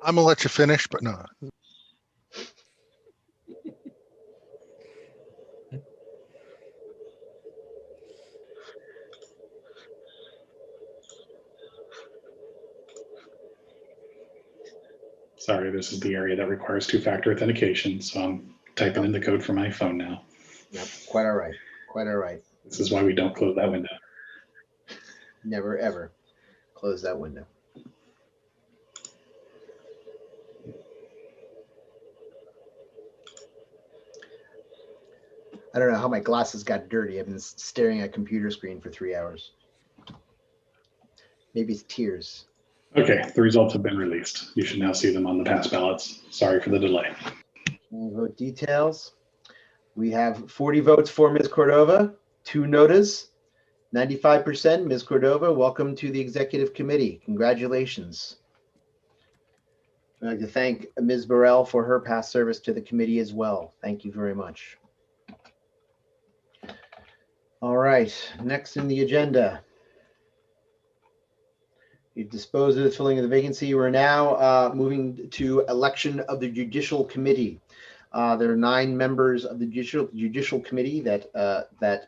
I'm gonna let you finish, but no. Sorry, this is the area that requires two-factor authentication, so I'm typing in the code for my phone now. Yep, quite all right. Quite all right. This is why we don't close that window. Never, ever close that window. I don't know how my glasses got dirty. I've been staring at a computer screen for 3 hours. Maybe it's tears. Okay, the results have been released. You should now see them on the pass ballots. Sorry for the delay. Vote details. We have 40 votes for Ms. Cordova, 2 notas, 95%. Ms. Cordova, welcome to the Executive Committee. Congratulations. I'd like to thank Ms. Burrell for her past service to the committee as well. Thank you very much. All right, next in the agenda. You've disposed of the filling of the vacancy. We're now moving to election of the Judicial Committee. There are 9 members of the Judicial Committee that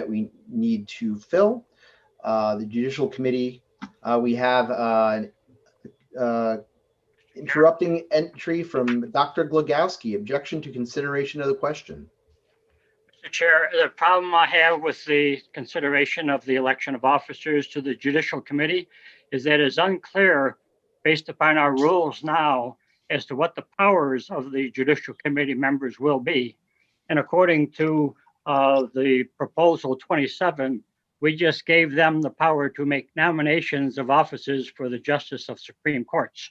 we need to fill. The Judicial Committee, we have interrupting entry from Dr. Glogowski. Objection to consideration of the question. Mr. Chair, the problem I have with the consideration of the election of officers to the Judicial Committee is that it's unclear, based upon our rules now, as to what the powers of the Judicial Committee members will be. And according to the proposal 27, we just gave them the power to make nominations of offices for the Justice of Supreme Courts.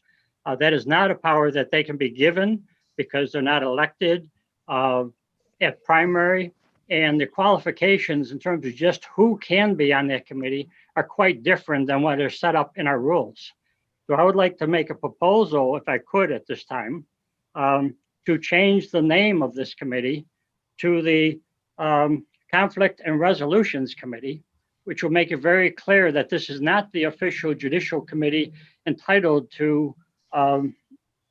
That is not a power that they can be given because they're not elected at primary. And the qualifications in terms of just who can be on that committee are quite different than what are set up in our rules. So I would like to make a proposal, if I could at this time, to change the name of this committee to the Conflict and Resolutions Committee, which will make it very clear that this is not the official Judicial Committee entitled to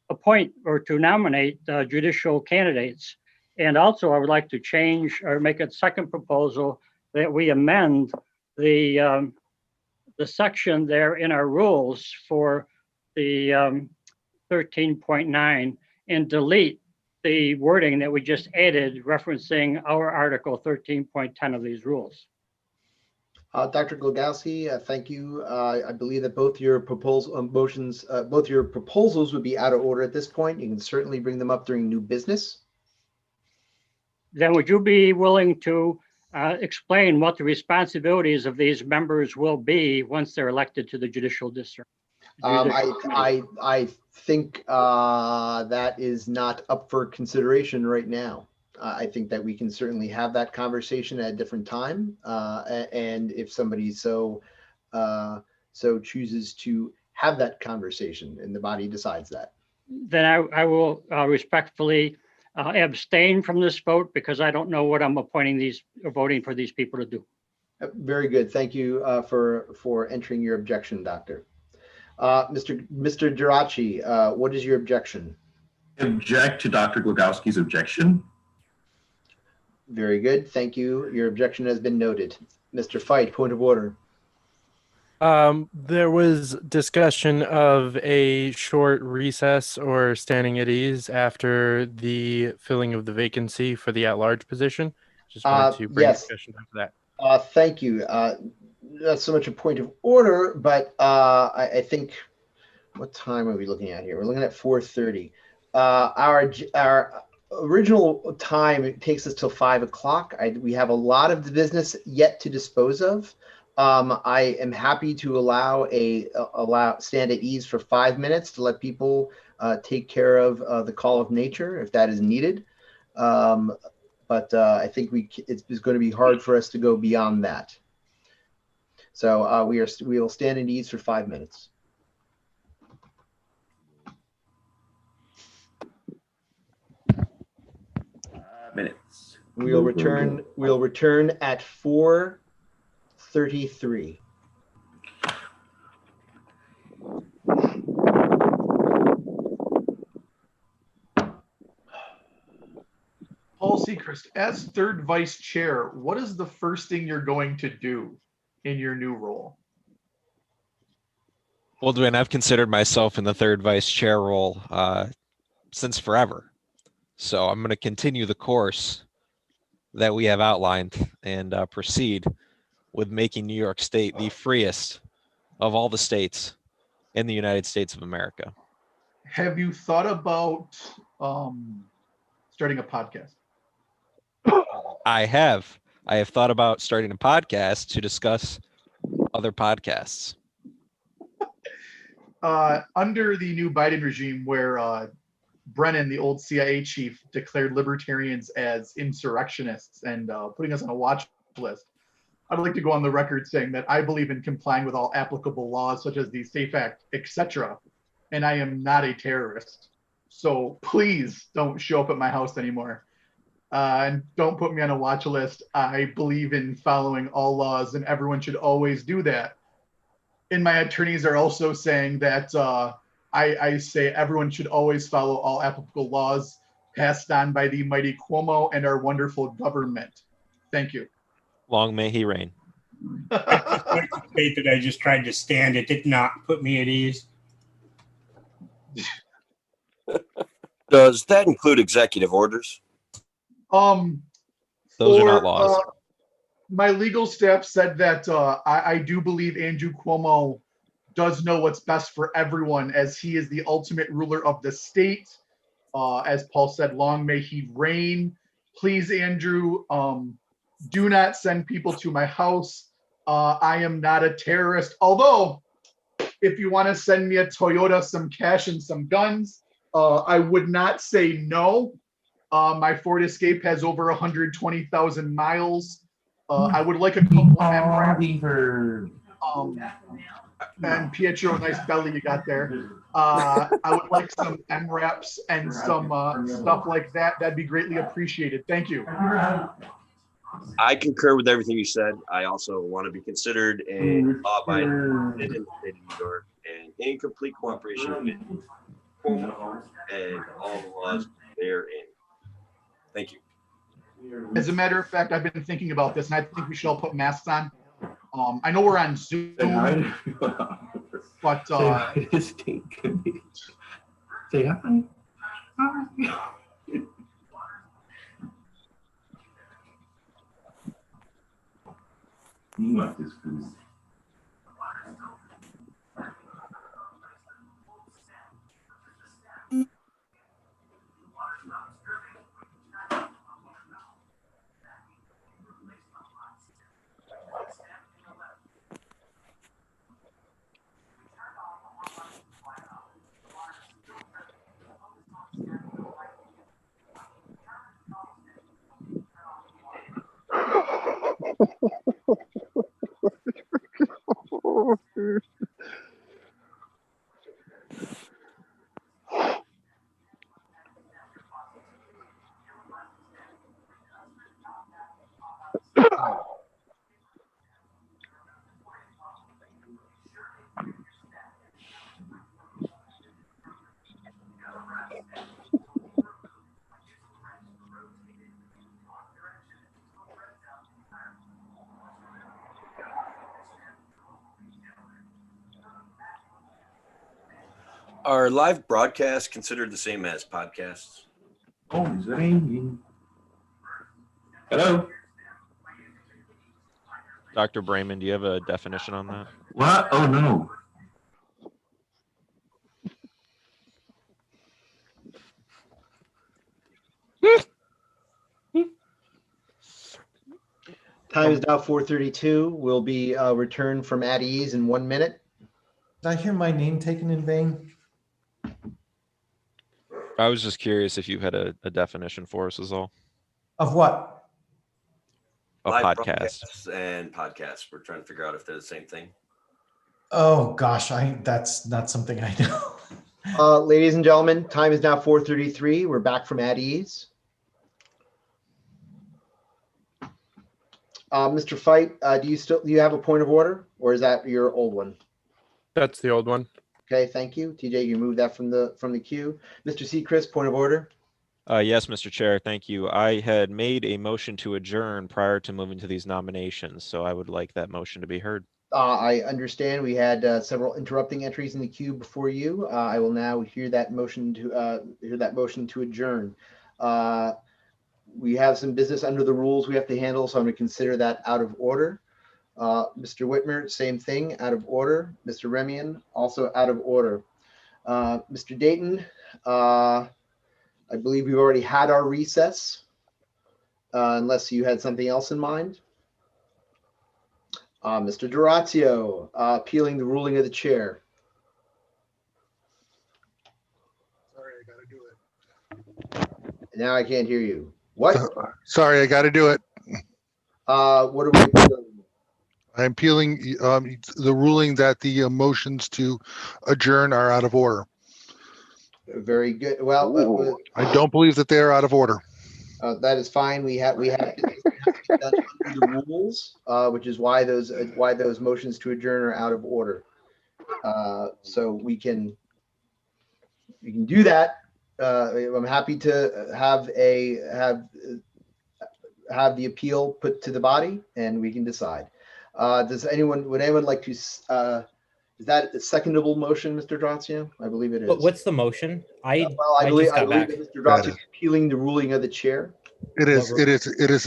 appoint or to nominate judicial candidates. And also, I would like to change or make a second proposal that we amend the section there in our rules for the 13.9 and delete the wording that we just added referencing our Article 13.10 of these rules. Dr. Glogowski, thank you. I believe that both your motions, both your proposals would be out of order at this point. You can certainly bring them up during new business. Then would you be willing to explain what the responsibilities of these members will be once they're elected to the judicial district? I think that is not up for consideration right now. I think that we can certainly have that conversation at a different time. And if somebody so chooses to have that conversation and the body decides that. Then I will respectfully abstain from this vote because I don't know what I'm appointing these or voting for these people to do. Very good. Thank you for entering your objection, Doctor. Mr. Geraci, what is your objection? I object to Dr. Glogowski's objection. Very good. Thank you. Your objection has been noted. Mr. Fight, point of order. There was discussion of a short recess or standing at ease after the filling of the vacancy for the at-large position. Just wanted to bring Yes. discussion to that. Thank you. Not so much a point of order, but I think, what time are we looking at here? We're looking at 4:30. Our original time, it takes us till 5 o'clock. We have a lot of the business yet to dispose of. I am happy to allow stand at ease for 5 minutes to let people take care of the call of nature if that is needed. But I think it's going to be hard for us to go beyond that. So we will stand at ease for 5 minutes. Minutes. We'll return at 4:33. Paul Seacrest, as third vice chair, what is the first thing you're going to do in your new role? Well, Dwayne, I've considered myself in the third vice chair role since forever. So I'm going to continue the course that we have outlined and proceed with making New York State the freest of all the states in the United States of America. Have you thought about starting a podcast? I have thought about starting a podcast to discuss other podcasts. Under the new Biden regime, where Brennan, the old CIA chief, declared libertarians as insurrectionists and putting us on a watch list, I'd like to go on the record saying that I believe in complying with all applicable laws, such as the SAFE Act, etc., and I am not a terrorist. So please don't show up at my house anymore. And don't put me on a watch list. I believe in following all laws, and everyone should always do that. And my attorneys are also saying that I say everyone should always follow all applicable laws passed on by the mighty Cuomo and our wonderful government. Thank you. Long may he reign. I just like to state that I just tried to stand. It did not put me at ease. Does that include executive orders? Those are not laws. My legal staff said that I do believe Andrew Cuomo does know what's best for everyone, as he is the ultimate ruler of the state. As Paul said, long may he reign. Please, Andrew, do not send people to my house. I am not a terrorist. Although, if you want to send me a Toyota, some cash, and some guns, I would not say no. My Ford Escape has over 120,000 miles. I would like a couple of MRAPs. And Pietro, nice belly you got there. I would like some MRAPs and some stuff like that. That'd be greatly appreciated. Thank you. I concur with everything you said. I also want to be considered a law-abiding citizen in the state of New York and in complete cooperation with Cuomo and all the laws therein. Thank you. As a matter of fact, I've been thinking about this, and I think we should all put masks on. I know we're on Zoom, but Say hi. You want this food? Are live broadcasts considered the same as podcasts? Oh, it's raining. Hello? Dr. Brayman, do you have a definition on that? What? Oh, no. Time is now 4:32. We'll be returned from at ease in 1 minute. Did I hear my name taken in vain? I was just curious if you had a definition for us is all. Of what? A Live podcast. broadcasts and podcasts. We're trying to figure out if they're the same thing. Oh gosh, that's not something I know. Ladies and gentlemen, time is now 4:33. We're back from at ease. Mr. Fight, do you have a point of order, or is that your old one? That's the old one. Okay, thank you. TJ, you moved that from the queue. Mr. Seacrest, point of order. Yes, Mr. Chair, thank you. I had made a motion to adjourn prior to moving to these nominations, so I would like that motion to be heard. I understand we had several interrupting entries in the queue before you. I will now hear that motion to adjourn. We have some business under the rules we have to handle, so I'm going to consider that out of order. Mr. Whitmer, same thing, out of order. Mr. Remian, also out of order. Mr. Dayton, I believe we've already had our recess, unless you had something else in mind. Mr. Durazio, appealing the ruling of the chair. Sorry, I got to do it. Now I can't hear you. What? Sorry, I got to do it. What are we appealing? I'm appealing the ruling that the motions to adjourn are out of order. Very good. Well, I don't believe that they are out of order. that is fine. We have done under the rules, which is why those motions to adjourn are out of order. So we can do that. I'm happy to have the appeal put to the body, and we can decide. Would anyone like to? Is that a secondable motion, Mr. Durazio? I believe it is. But what's the motion? I believe just got back. that Mr. Durazio is appealing the ruling of the chair. It is a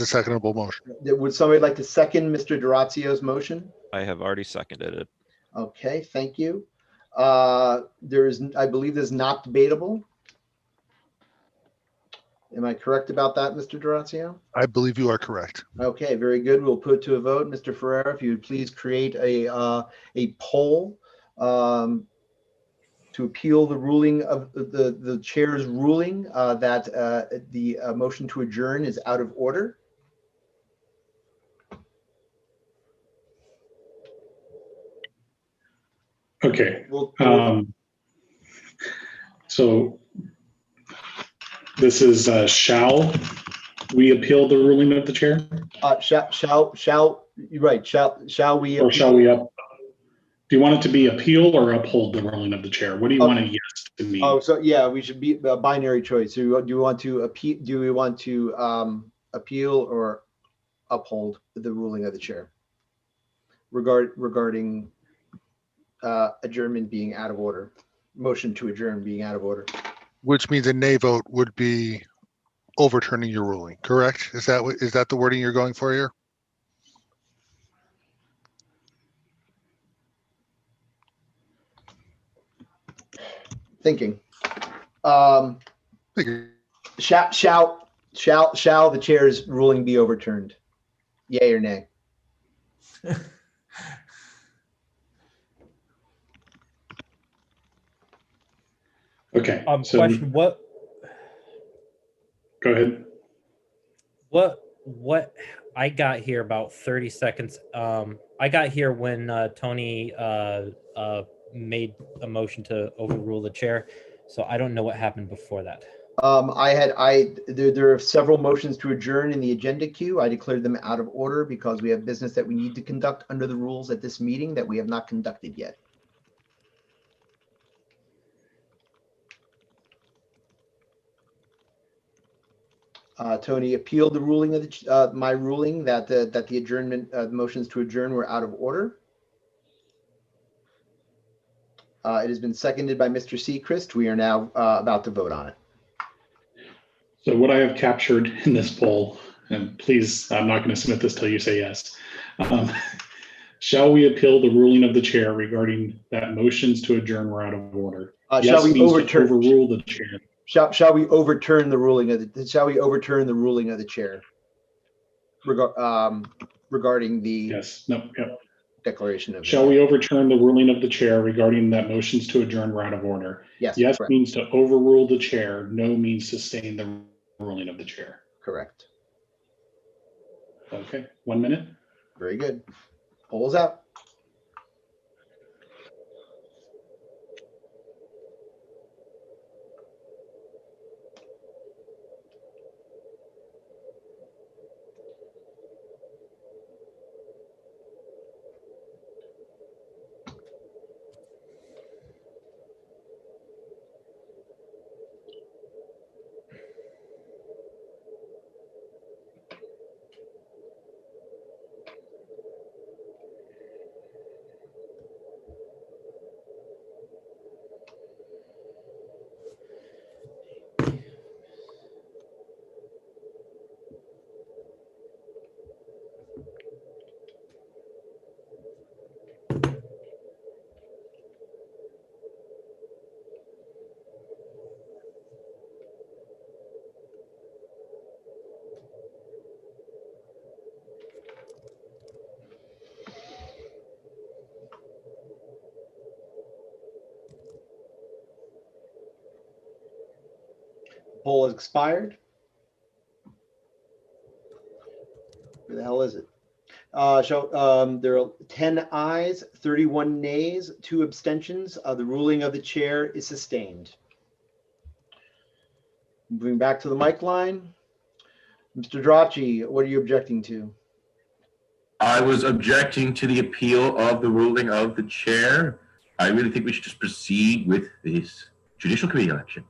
secondable motion. Would somebody like to second Mr. Durazio's motion? I have already seconded it. Okay, thank you. I believe there's not debatable. Am I correct about that, Mr. Durazio? I believe you are correct. Okay, very good. We'll put to a vote. Mr. Ferreira, if you would please create a poll to appeal the ruling of the chair's ruling that the motion to adjourn is out of order. Okay. So this is shall we appeal the ruling of the chair? You're right. Shall we? Or shall we up? Do you want it to be appeal or uphold the ruling of the chair? What do you want a yes to mean? Oh, so yeah, we should be a binary choice. So do we want to appeal? Do we want to appeal or uphold the ruling of the chair regarding adjournment being out of order? Motion to adjourn being out of order. Which means a nay vote would be overturning your ruling, correct? Is that the wording you're going for here? Thinking. Shall the chair's ruling be overturned? Yay or nay? Okay. So question, what? Go ahead. What I got here about 30 seconds. I got here when Tony made a motion to overrule the chair. So I don't know what happened before that. There are several motions to adjourn in the agenda queue. I declared them out of order because we have business that we need to conduct under the rules at this meeting that we have not conducted yet. Tony appealed the ruling of my ruling that the adjournment motions to adjourn were out of order. It has been seconded by Mr. Seacrest. We are now about to vote on it. So what I have captured in this poll, and please, I'm not going to submit this till you say yes. Shall we appeal the ruling of the chair regarding that motions to adjourn were out of order? Shall we means overturn? to overrule the chair. Shall we overturn the ruling of the? Shall we overturn the ruling of the chair regarding the Yes. No. Yep. declaration of? Shall we overturn the ruling of the chair regarding that motions to adjourn were out of order? Yes. Yes correct. means to overrule the chair. No means sustain the ruling of the chair. Correct. Okay. 1 minute. Very good. Polls out. Poll has expired. Where the hell is it? There are 10 ayes, 31 nays, 2 abstentions. The ruling of the chair is sustained. Moving back to the mic line. Mr. Drocci, what are you objecting to? I was objecting to the appeal of the ruling of the chair. I really think we should just proceed with this judicial committee election.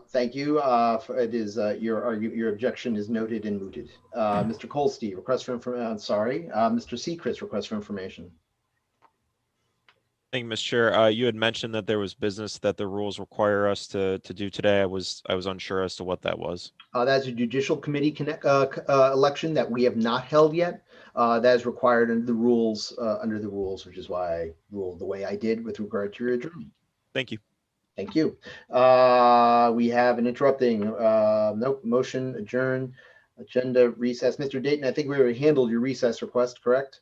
Thank you. It is your objection is noted and mooted. Mr. Colstein, request for information. Sorry, Mr. Seacrest, request for information. Thank you, Mr. Chair. You had mentioned that there was business that the rules require us to do today. I was unsure as to what that was. That's a judicial committee election that we have not held yet. That is required under the rules, which is why I ruled the way I did with regard to your adjournment. Thank you. Thank you. We have an interrupting. Nope. Motion adjourn. Agenda recess. Mr. Dayton, I think we already handled your recess request, correct?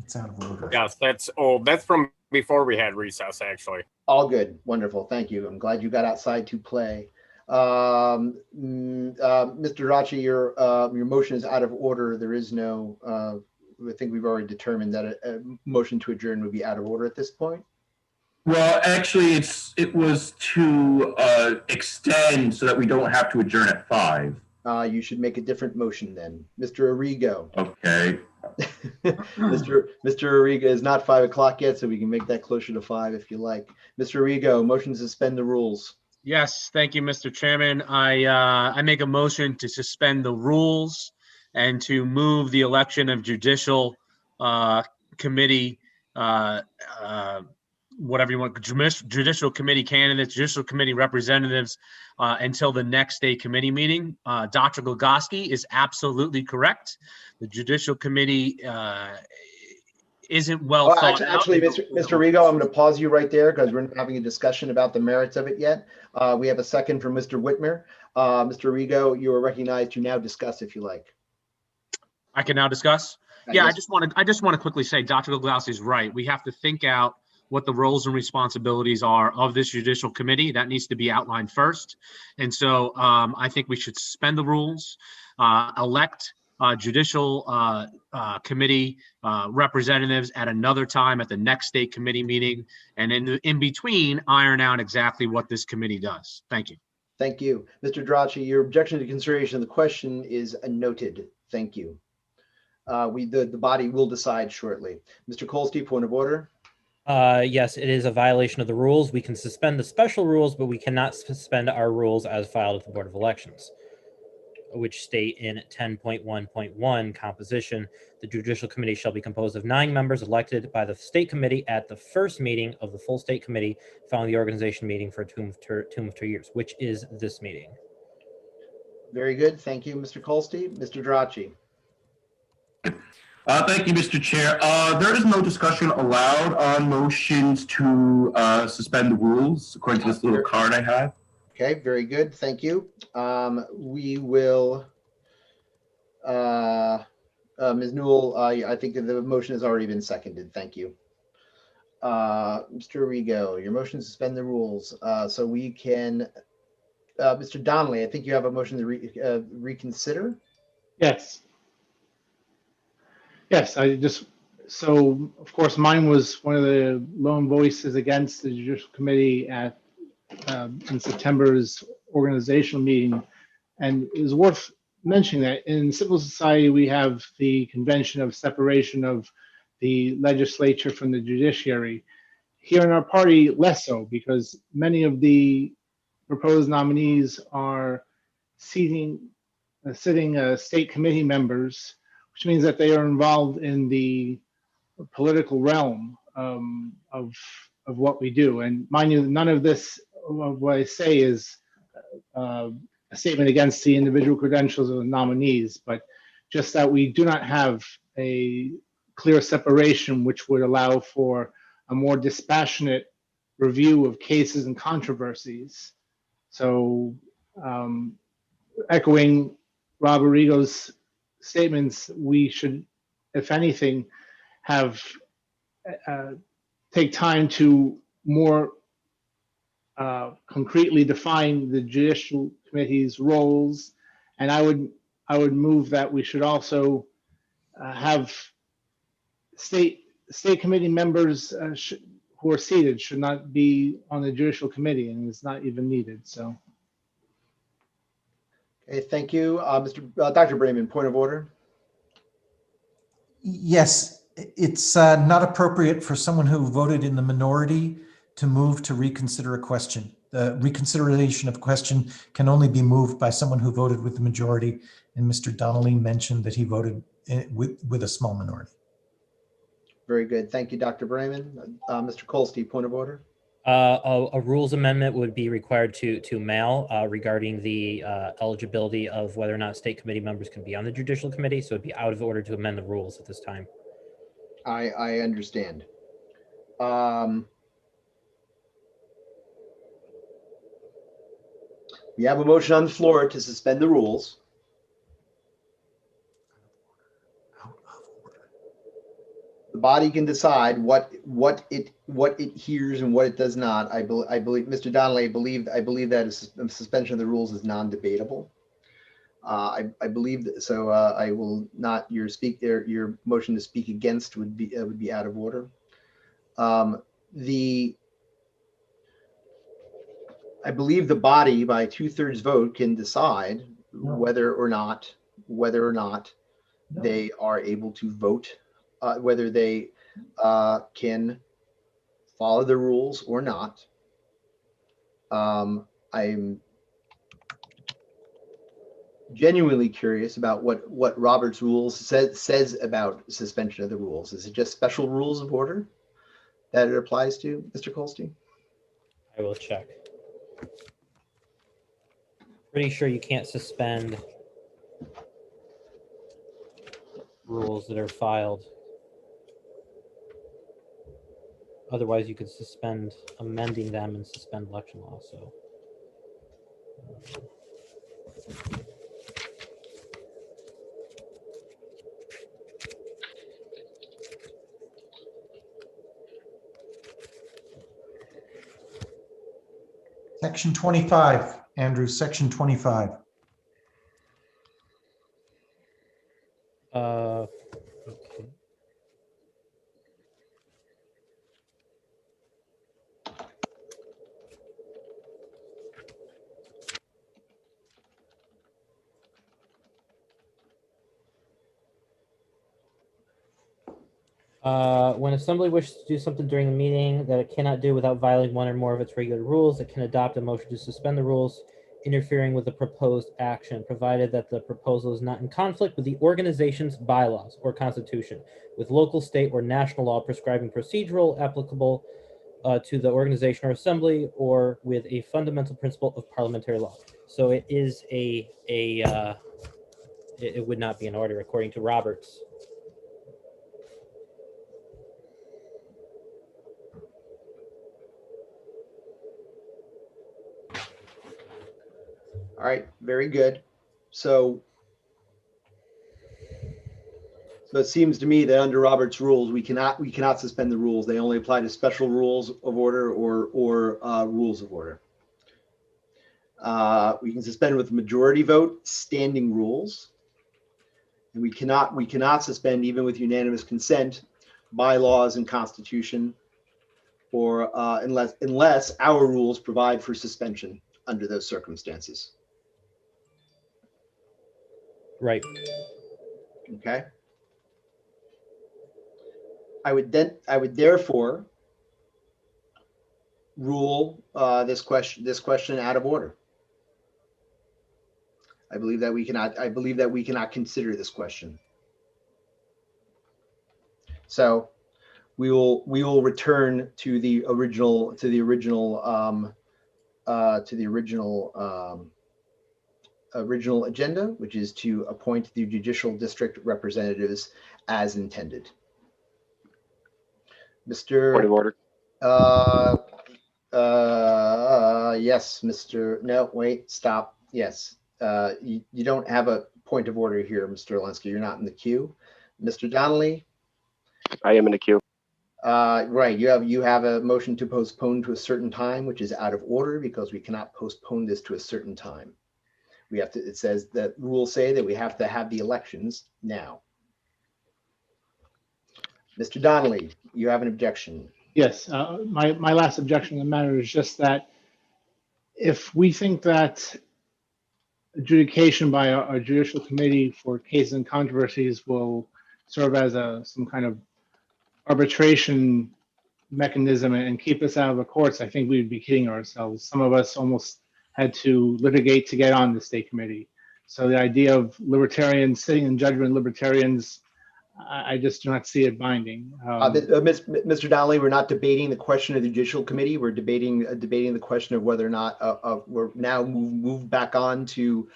It's out of order. Yes, that's old. That's from before we had recess, actually. All good. Wonderful. Thank you. I'm glad you got outside to play. Mr. Rachi, your motion is out of order. There is no, I think we've already determined that a motion to adjourn would be out of order at this point. Well, actually, it was to extend so that we don't have to adjourn at 5. You should make a different motion then. Mr. Arrigo. Okay. Mr. Arrigo is not 5 o'clock yet, so we can make that closer to 5 if you like. Mr. Arrigo, motion to suspend the rules. Yes, thank you, Mr. Chairman. I make a motion to suspend the rules and to move the election of judicial committee, whatever you want, judicial committee candidates, judicial committee representatives until the next state committee meeting. Dr. Glogoski is absolutely correct. The judicial committee isn't well thought out. Actually, Mr. Arrigo, I'm going to pause you right there because we're not having a discussion about the merits of it yet. We have a second from Mr. Whitmer. Mr. Arrigo, you are recognized to now discuss if you like. I can now discuss? Yeah, yes. I just want to quickly say Dr. Glogoski is right. We have to think out what the roles and responsibilities are of this judicial committee. That needs to be outlined first. And so I think we should suspend the rules, elect judicial committee representatives at another time at the next state committee meeting, and in between iron out exactly what this committee does. Thank you. Thank you. Mr. Drocci, your objection to consideration of the question is noted. Thank you. The body will decide shortly. Mr. Colstein, point of order. Yes, it is a violation of the rules. We can suspend the special rules, but we cannot suspend our rules as filed with the Board of Elections. which state in 10.1.1 composition, the Judicial Committee shall be composed of 9 members elected by the State Committee at the first meeting of the full State Committee following the organization meeting for a term of 2 years, which is this meeting. Very good. Thank you, Mr. Colsty. Mr. Drachi. Thank you, Mr. Chair. There is no discussion allowed on motions to suspend the rules, according to this little card I have. Okay, very good. Thank you. We will, Ms. Newell, I think that the motion has already been seconded. Thank you. Mr. Arrigo, your motion to suspend the rules. So we can, Mr. Donnelly, I think you have a motion to reconsider. Yes. Yes, so of course mine was one of the lone voices against the Judicial Committee at in September's organizational meeting. And it is worth mentioning that in civil society, we have the convention of separation of the legislature from the judiciary. Here in our party, less so, because many of the proposed nominees are sitting state committee members, which means that they are involved in the political realm of what we do. And mind you, none of this, what I say, is a statement against the individual credentials of the nominees, but just that we do not have a clear separation which would allow for a more dispassionate review of cases and controversies. So echoing Rob Arrigo's statements, we should, if anything, have take time to more concretely define the Judicial Committee's roles, and I would move that we should also have state committee members who are seated should not be on the Judicial Committee, and it's not even needed. So. Okay, thank you, Dr. Brayman. Point of order. Yes, it's not appropriate for someone who voted in the minority to move to reconsider a question. The reconsideration of a question can only be moved by someone who voted with the majority, and Mr. Donnelly mentioned that he voted with a small minority. Very good. Thank you, Dr. Brayman. Mr. Colsty, point of order. A rules amendment would be required to mail regarding the eligibility of whether or not state committee members can be on the Judicial Committee. So it'd be out of order to amend the rules at this time. I understand. We have a motion on the floor to suspend the rules. The body can decide what it hears and what it does not. I believe, Mr. Donnelly, I believe that a suspension of the rules is non-debatable. I believe that, so I will not, your motion to speak against would be out of order. I believe the body by 2/3 vote can decide whether or not they are able to vote, whether they can follow the rules or not. I'm genuinely curious about what Robert's rules says about suspension of the rules. Is it just special rules of order that it applies to, Mr. Colsty? I will check. Pretty sure you can't suspend rules that are filed. Otherwise, you could suspend amending them and suspend election law. So. Section 25, Andrew, section 25. Okay. When assembly wishes to do something during the meeting that it cannot do without violating one or more of its regular rules, it can adopt a motion to suspend the rules interfering with the proposed action, provided that the proposal is not in conflict with the organization's bylaws or constitution, with local, state, or national law prescribing procedural applicable to the organization or assembly, or with a fundamental principle of parliamentary law. So it is it would not be in order according to Roberts. All right, very good. So it seems to me that under Robert's rules, we cannot suspend the rules. They only apply to special rules of order or rules of order. We can suspend with a majority vote standing rules, and we cannot suspend even with unanimous consent bylaws and constitution, or unless our rules provide for suspension under those circumstances. Right. Okay. I would therefore rule this question out of order. I believe that we cannot consider this question. So we will return to the original original agenda, which is to appoint the judicial district representatives as intended. Mr. Point of order. Yes, Mr. No, wait, stop. Yes, you don't have a point of order here, Mr. Alinsky. You're not in the queue. Mr. Donnelly? I am in the queue. Right, you have a motion to postpone to a certain time, which is out of order because we cannot postpone this to a certain time. We have to, it says that rules say that we have to have the elections now. Mr. Donnelly, you have an objection. Yes, my last objection on the matter is just that if we think that adjudication by our judicial committee for cases and controversies will serve as some kind of arbitration mechanism and keep us out of the courts, I think we'd be kidding ourselves. Some of us almost had to litigate to get on the state committee. So the idea of libertarians sitting in judgment, libertarians, I just do not see it binding. Mr. Donnelly, we're not debating the question of the judicial committee. We're debating the question of whether or not we're now moved back on to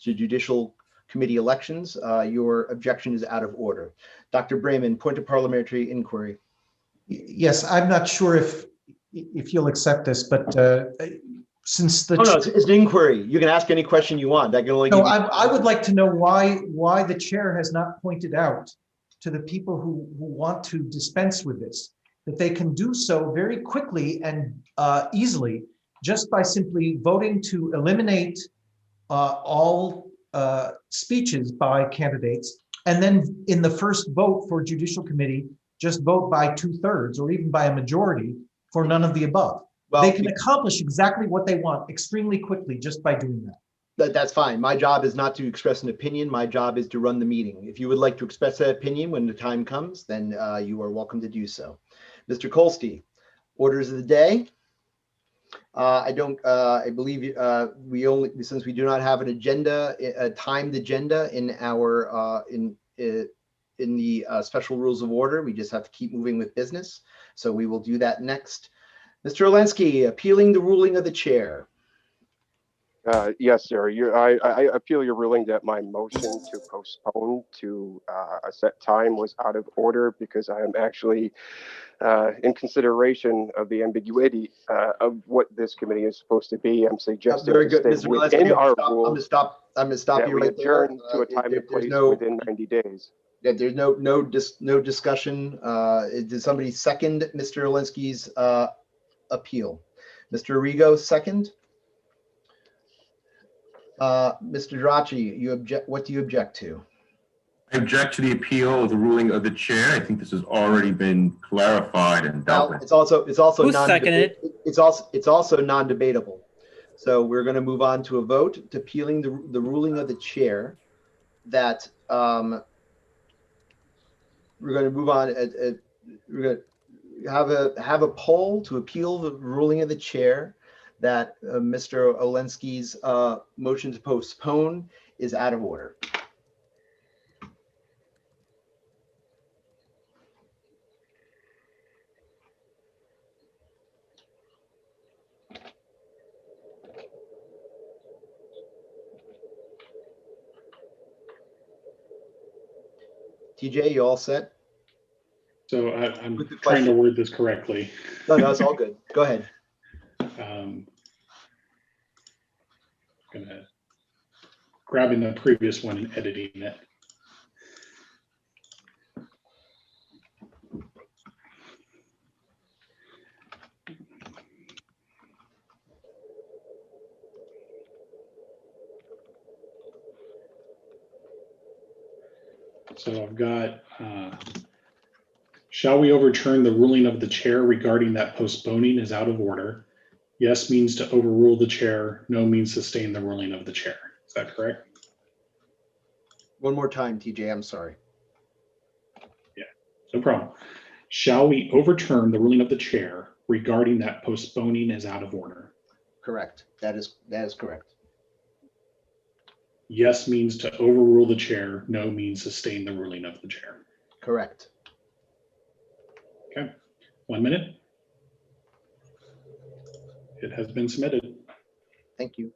judicial committee elections. Your objection is out of order. Dr. Brayman, point of parliamentary inquiry. Yes, I'm not sure if you'll accept this, but since the no, it's an inquiry. You can ask any question you want. I can only no, I would like to know why the chair has not pointed out to the people who want to dispense with this that they can do so very quickly and easily just by simply voting to eliminate all speeches by candidates, and then in the first vote for judicial committee, just vote by 2/3 or even by a majority for none of the above. Well, they can accomplish exactly what they want extremely quickly just by doing that. That's fine. My job is not to express an opinion. My job is to run the meeting. If you would like to express that opinion when the time comes, then you are welcome to do so. Mr. Kolstey, orders of the day. I believe since we do not have an agenda, a timed agenda in our in the special rules of order, we just have to keep moving with business. So we will do that next. Mr. Alinsky, appealing the ruling of the chair. Yes, sir. I appeal your ruling that my motion to postpone to a set time was out of order because I am actually, in consideration of the ambiguity of what this committee is supposed to be, I'm suggesting very good, to Mr. stay within our rules. I'm going to stop you right there. To a time and place within 90 days. Yeah, there's no discussion. Did somebody second Mr. Alinsky's appeal? Mr. Arrigo, second. Mr. Drachi, you object. What do you object to? I object to the appeal of the ruling of the chair. I think this has already been clarified and dealt with. It's also Who seconded it? It's also non-debatable. So we're going to move on to a vote to appealing the ruling of the chair that we're going to move on. We're going to have a poll to appeal the ruling of the chair that Mr. Olensky's motion to postpone is out of order. TJ, you all set? So I'm trying to word this correctly. No, it's all good. Go ahead. Gonna grabbing the previous one and editing it. So I've got, shall we overturn the ruling of the chair regarding that postponing is out of order? Yes means to overrule the chair. No means sustain the ruling of the chair. Is that correct? One more time, TJ, I'm sorry. Yeah, no problem. Shall we overturn the ruling of the chair regarding that postponing is out of order? Correct. That is correct. Yes means to overrule the chair. No means sustain the ruling of the chair. Correct. Okay, 1 minute. It has been submitted. Thank you.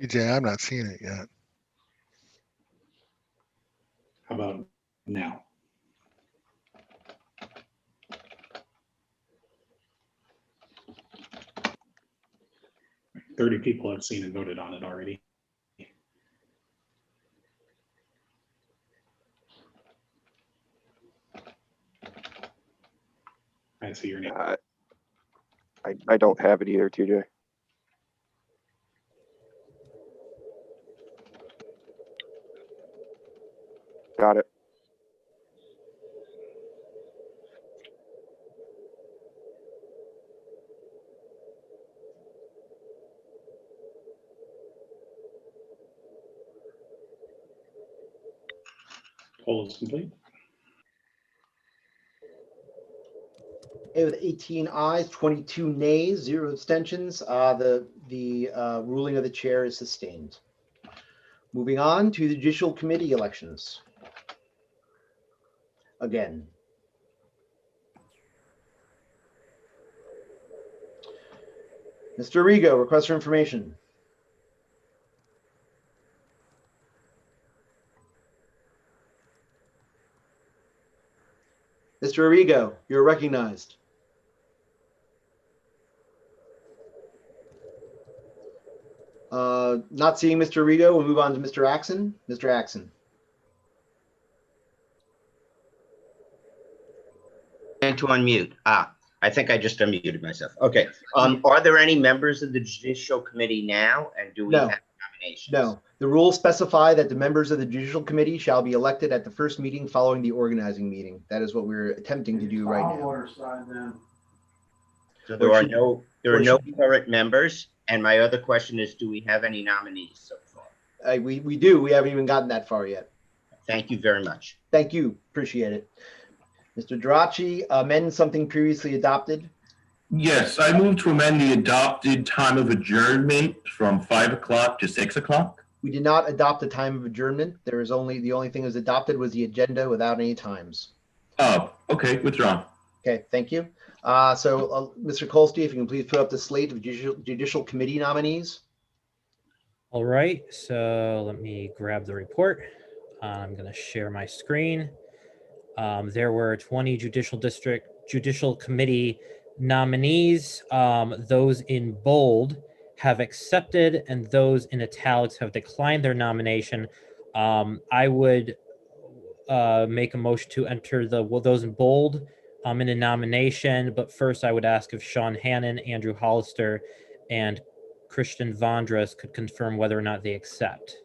TJ, I'm not seeing it yet. How about now? Thirty people have seen and voted on it already. I see your name. I don't have it either, TJ. Got it. Poll is complete. Okay, with 18 ayes, 22 nays, 0 abstentions, the ruling of the chair is sustained. Moving on to the Judicial Committee elections. Again. Mr. Rigo, request for information. Mr. Arrigo, you're recognized. Not seeing Mr. Arrigo, we'll move on to Mr. Axon. Mr. Axon. And to unmute. I think I just unmuted myself. Okay. Are there any members of the Judicial Committee now, and do we have nominations? No. The rules specify that the members of the Judicial Committee shall be elected at the first meeting following the organizing meeting. That is what we're attempting to do right now. So there are no current members. And my other question is, do we have any nominees so far? We do. We haven't even gotten that far yet. Thank you very much. Thank you. Appreciate it. Mr. Dirachi, amend something previously adopted. Yes, I move to amend the adopted time of adjournment from 5 o'clock to 6 o'clock. We did not adopt the time of adjournment. The only thing that was adopted was the agenda without any times. Oh, okay, withdrawn. Okay, thank you. Mr. Kolsky, if you can please put up the slate of Judicial Committee nominees. All right, so let me grab the report. I'm going to share my screen. There were 20 Judicial Committee nominees. Those in bold have accepted, and those in italics have declined their nomination. I would make a motion to enter those in bold in a nomination, but first I would ask if Sean Hannon, Andrew Hollister, and Christian Vondras could confirm whether or not they accept.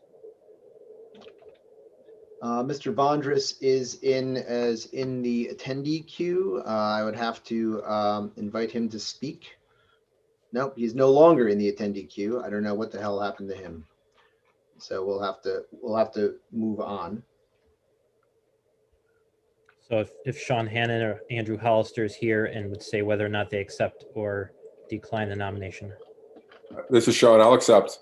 Mr. Vondras is in the attendee queue. I would have to invite him to speak. Nope, he's no longer in the attendee queue. I don't know what the hell happened to him. So we'll have to move on. So if Sean Hannon or Andrew Hollister is here and would say whether or not they accept or decline the nomination. This is Sean. I'll accept.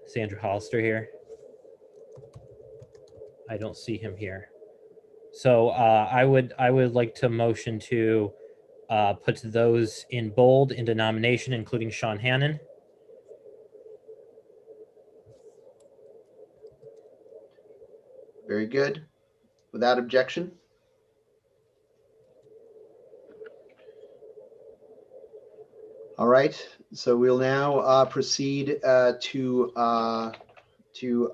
Is Andrew Hollister here? I don't see him here. So I would like to motion to put those in bold into nomination, including Sean Hannon. Very good. Without objection. All right. So we'll now proceed to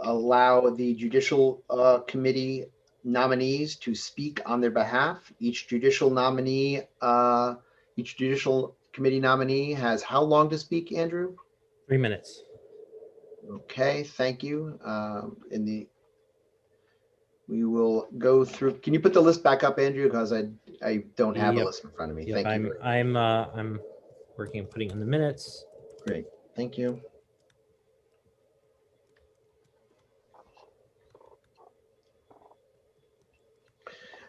allow the Judicial Committee nominees to speak on their behalf. Each Judicial Committee nominee has how long to speak, Andrew? 3 minutes. Okay, thank you. We will go through. Can you put the list back up, Andrew? Because I don't have a list in front of me. Yep, Thank you. I'm working on putting in the minutes. Great, thank you.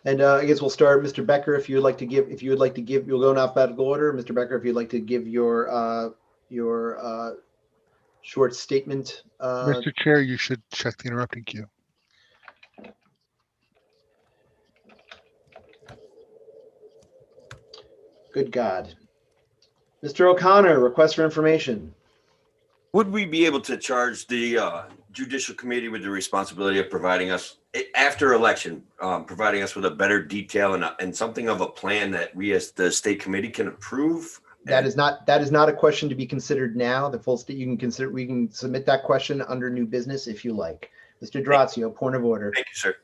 And I guess we'll start, Mr. Becker. If you would like to give, you'll go in alphabetical order. Mr. Becker, if you'd like to give your short statement. Mr. Chair, you should check the interrupting queue. Good God. Mr. O'Connor, request for information. Would we be able to charge the Judicial Committee with the responsibility of providing us, after election, providing us with a better detail and something of a plan that we as the state committee can approve? That is not a question to be considered now. The full state, we can submit that question under new business if you like. Mr. Drazio, point of order. Thank you, sir.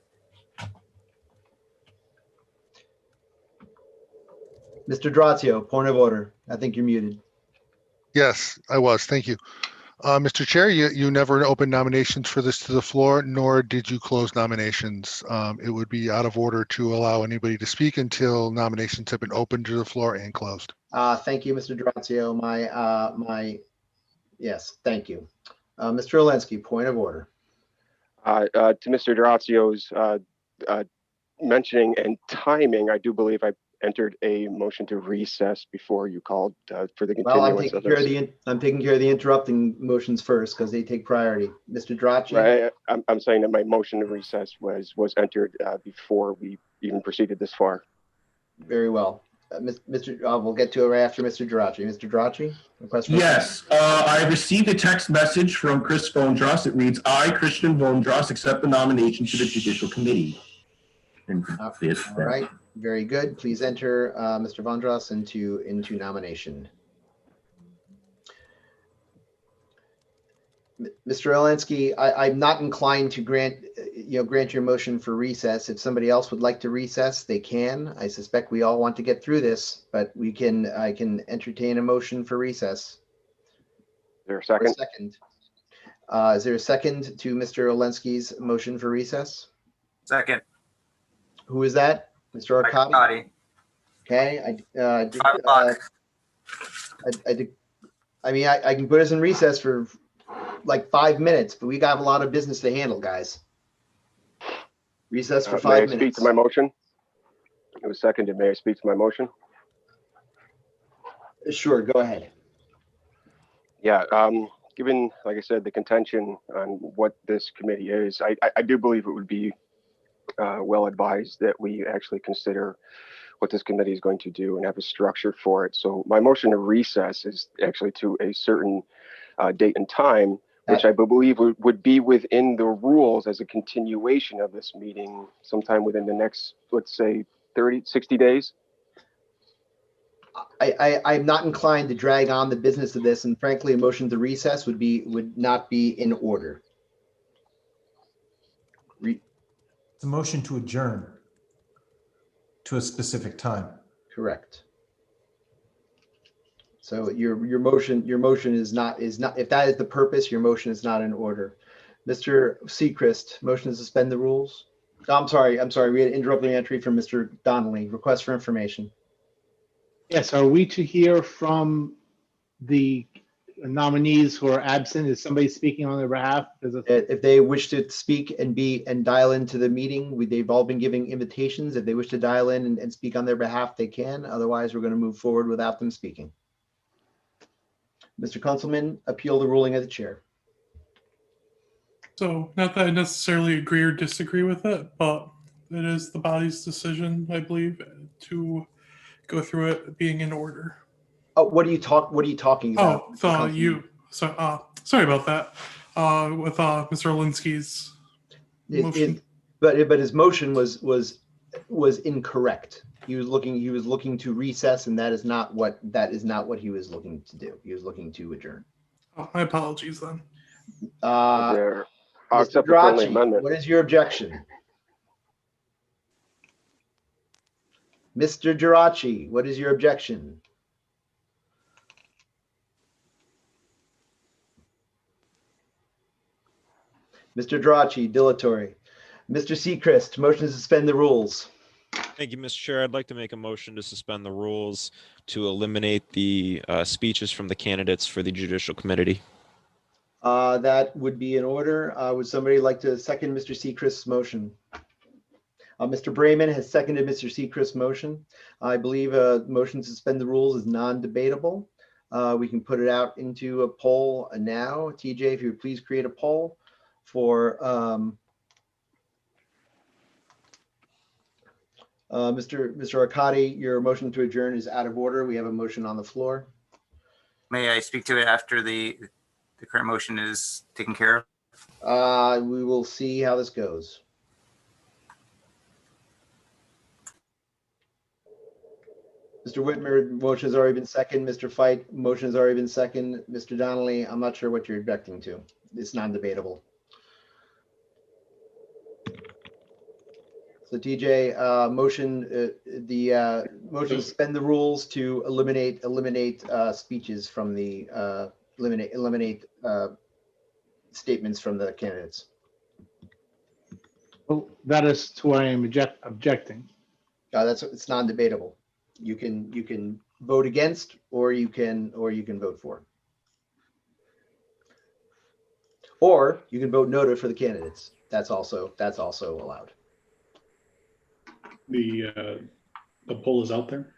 Mr. Drazio, point of order. I think you're muted. Yes, I was. Thank you. Mr. Chair, you never opened nominations for this to the floor, nor did you close nominations. It would be out of order to allow anybody to speak until nominations have been opened to the floor and closed. Thank you, Mr. Drazio. Yes, thank you. Mr. Olensky, point of order. To Mr. Drazio's mentioning and timing, I do believe I entered a motion to recess before you called for the continuance. Well, I'm taking care of the interrupting motions first because they take priority. Mr. Drazio. Right, I'm saying that my motion to recess was entered before we even proceeded this far. Very well. We'll get to it right after Mr. Drazio. Mr. Drazio, request for Yes, I received a text message from Chris Vondras. It reads, I, Christian Vondras, accept the nomination to the Judicial Committee. All right, very good. Please enter Mr. Vondras into nomination. Mr. Olensky, I'm not inclined to grant your motion for recess. If somebody else would like to recess, they can. I suspect we all want to get through this, but I can entertain a motion for recess. Is there a second? Is there a second to Mr. Olensky's motion for recess? Second. Who is that? Mr. Arcadi? Okay. I can put us in recess for like 5 minutes, but we got a lot of business to handle, guys. Recess for 5 May I minutes. speak to my motion? It was seconded. May I speak to my motion? Sure, go ahead. Yeah, given, like I said, the contention on what this committee is, I do believe it would be well advised that we actually consider what this committee is going to do and have a structure for it. So my motion to recess is actually to a certain date and time, which I believe would be within the rules as a continuation of this meeting sometime within the next, let's say, 60 days. I'm not inclined to drag on the business of this, and frankly, a motion to recess would not be in order. It's a motion to adjourn to a specific time. Correct. So your motion is not, if that is the purpose, your motion is not in order. Mr. Sechrist, motion to suspend the rules. Oh, I'm sorry. We had interrupting entry from Mr. Donnelly. Request for information. Yes, are we to hear from the nominees who are absent? Is somebody speaking on their behalf? If they wish to speak and dial into the meeting, they've all been giving invitations. If they wish to dial in and speak on their behalf, they can. Otherwise, we're going to move forward without them speaking. Mr. Kunzelman, appeal the ruling of the chair. So, not that I necessarily agree or disagree with it, but it is the body's decision, I believe, to go through it being in order. Oh, what are you talking about? Oh, sorry about that. With Mr. Alinsky's motion. But his motion was incorrect. He was looking to recess, and that is not what he was looking to do. He was looking to adjourn. Oh, my apologies then. I'll accept the friendly amendment. What is your objection? Mr. Geraci, what is your objection? Mr. Geraci, dilatory. Mr. Sechrist, motion to suspend the rules. Thank you, Mr. Chair. I'd like to make a motion to suspend the rules to eliminate the speeches from the candidates for the Judicial Committee. That would be in order. Would somebody like to second Mr. Sechrist's motion? Mr. Brayman has seconded Mr. Sechrist's motion. I believe a motion to suspend the rules is non-debatable. We can put it out into a poll now. TJ, if you would please create a poll for Mr. Arcadi. Your motion to adjourn is out of order. We have a motion on the floor. May I speak to it after the current motion is taken care of? We will see how this goes. Mr. Whitmer, motion has already been second. Mr. Fight, motion has already been second. Mr. Donnelly, I'm not sure what you're objecting to. It's non-debatable. So TJ, motion to suspend the rules to eliminate speeches from the eliminate statements from the candidates. Well, that is to what I am objecting. It's non-debatable. You can vote against, or you can vote for, or you can vote no for the candidates. That's also allowed. The poll is out there.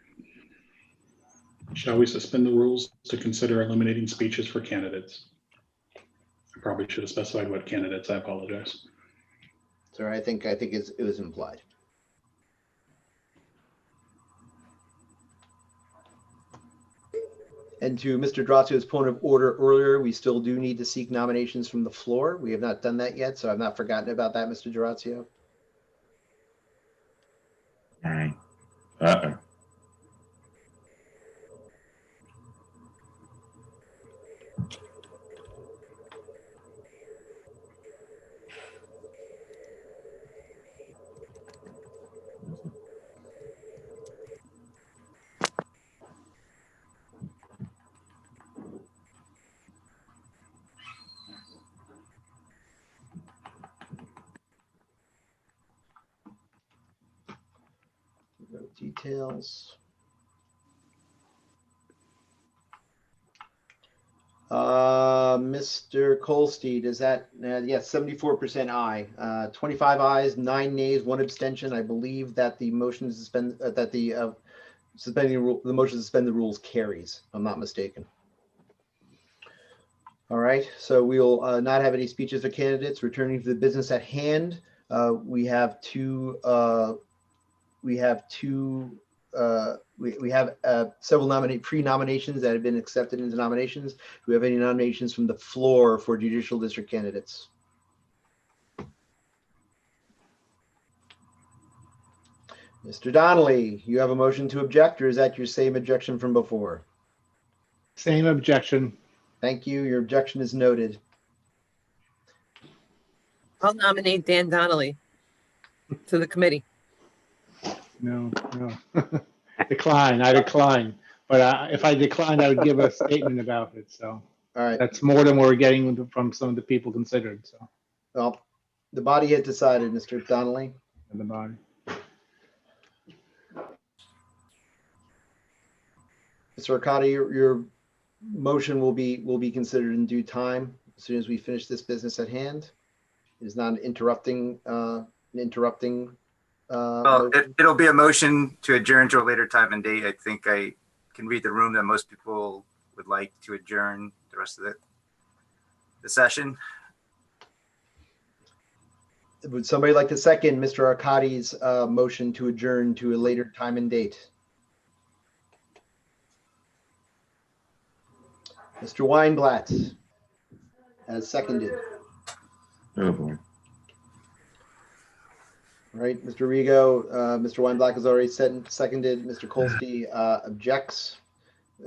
Shall we suspend the rules to consider eliminating speeches for candidates? I probably should have specified what candidates. I apologize. Sorry, I think it was implied. And to Mr. Dracio's point of order earlier, we still do need to seek nominations from the floor. We have not done that yet, so I've not forgotten about that, Mr. Geracio. All right. Details. Mr. Colsteed, is that yes, 74% aye, 25 ayes, 9 nays, 1 abstention. I believe that the motion to suspend the motion to suspend the rules carries, if I'm not mistaken. All right, so we'll not have any speeches for candidates. Returning to the business at hand, we have several pre-nominations that have been accepted into nominations. Do we have any nominations from the floor for judicial district candidates? Mr. Donnelly, you have a motion to object, or is that your same objection from before? Same objection. Thank you. Your objection is noted. I'll nominate Dan Donnelly to the committee. No. I decline. But if I declined, I would give a statement about it. So all right, that's more than we're getting from some of the people considered. So Well, the body has decided, Mr. Donnelly. And the body. Mr. Arcadi, your motion will be considered in due time as soon as we finish this business at hand. It is not interrupting. Well, it'll be a motion to adjourn to a later time and date. I think I can read the room that most people would like to adjourn the rest of the session. Would somebody like to second Mr. Arcadi's motion to adjourn to a later time and date? Mr. Weinblatt has seconded. Oh boy. All right, Mr. Rigo, Mr. Weinblatt has already seconded. Mr. Kolsky objects.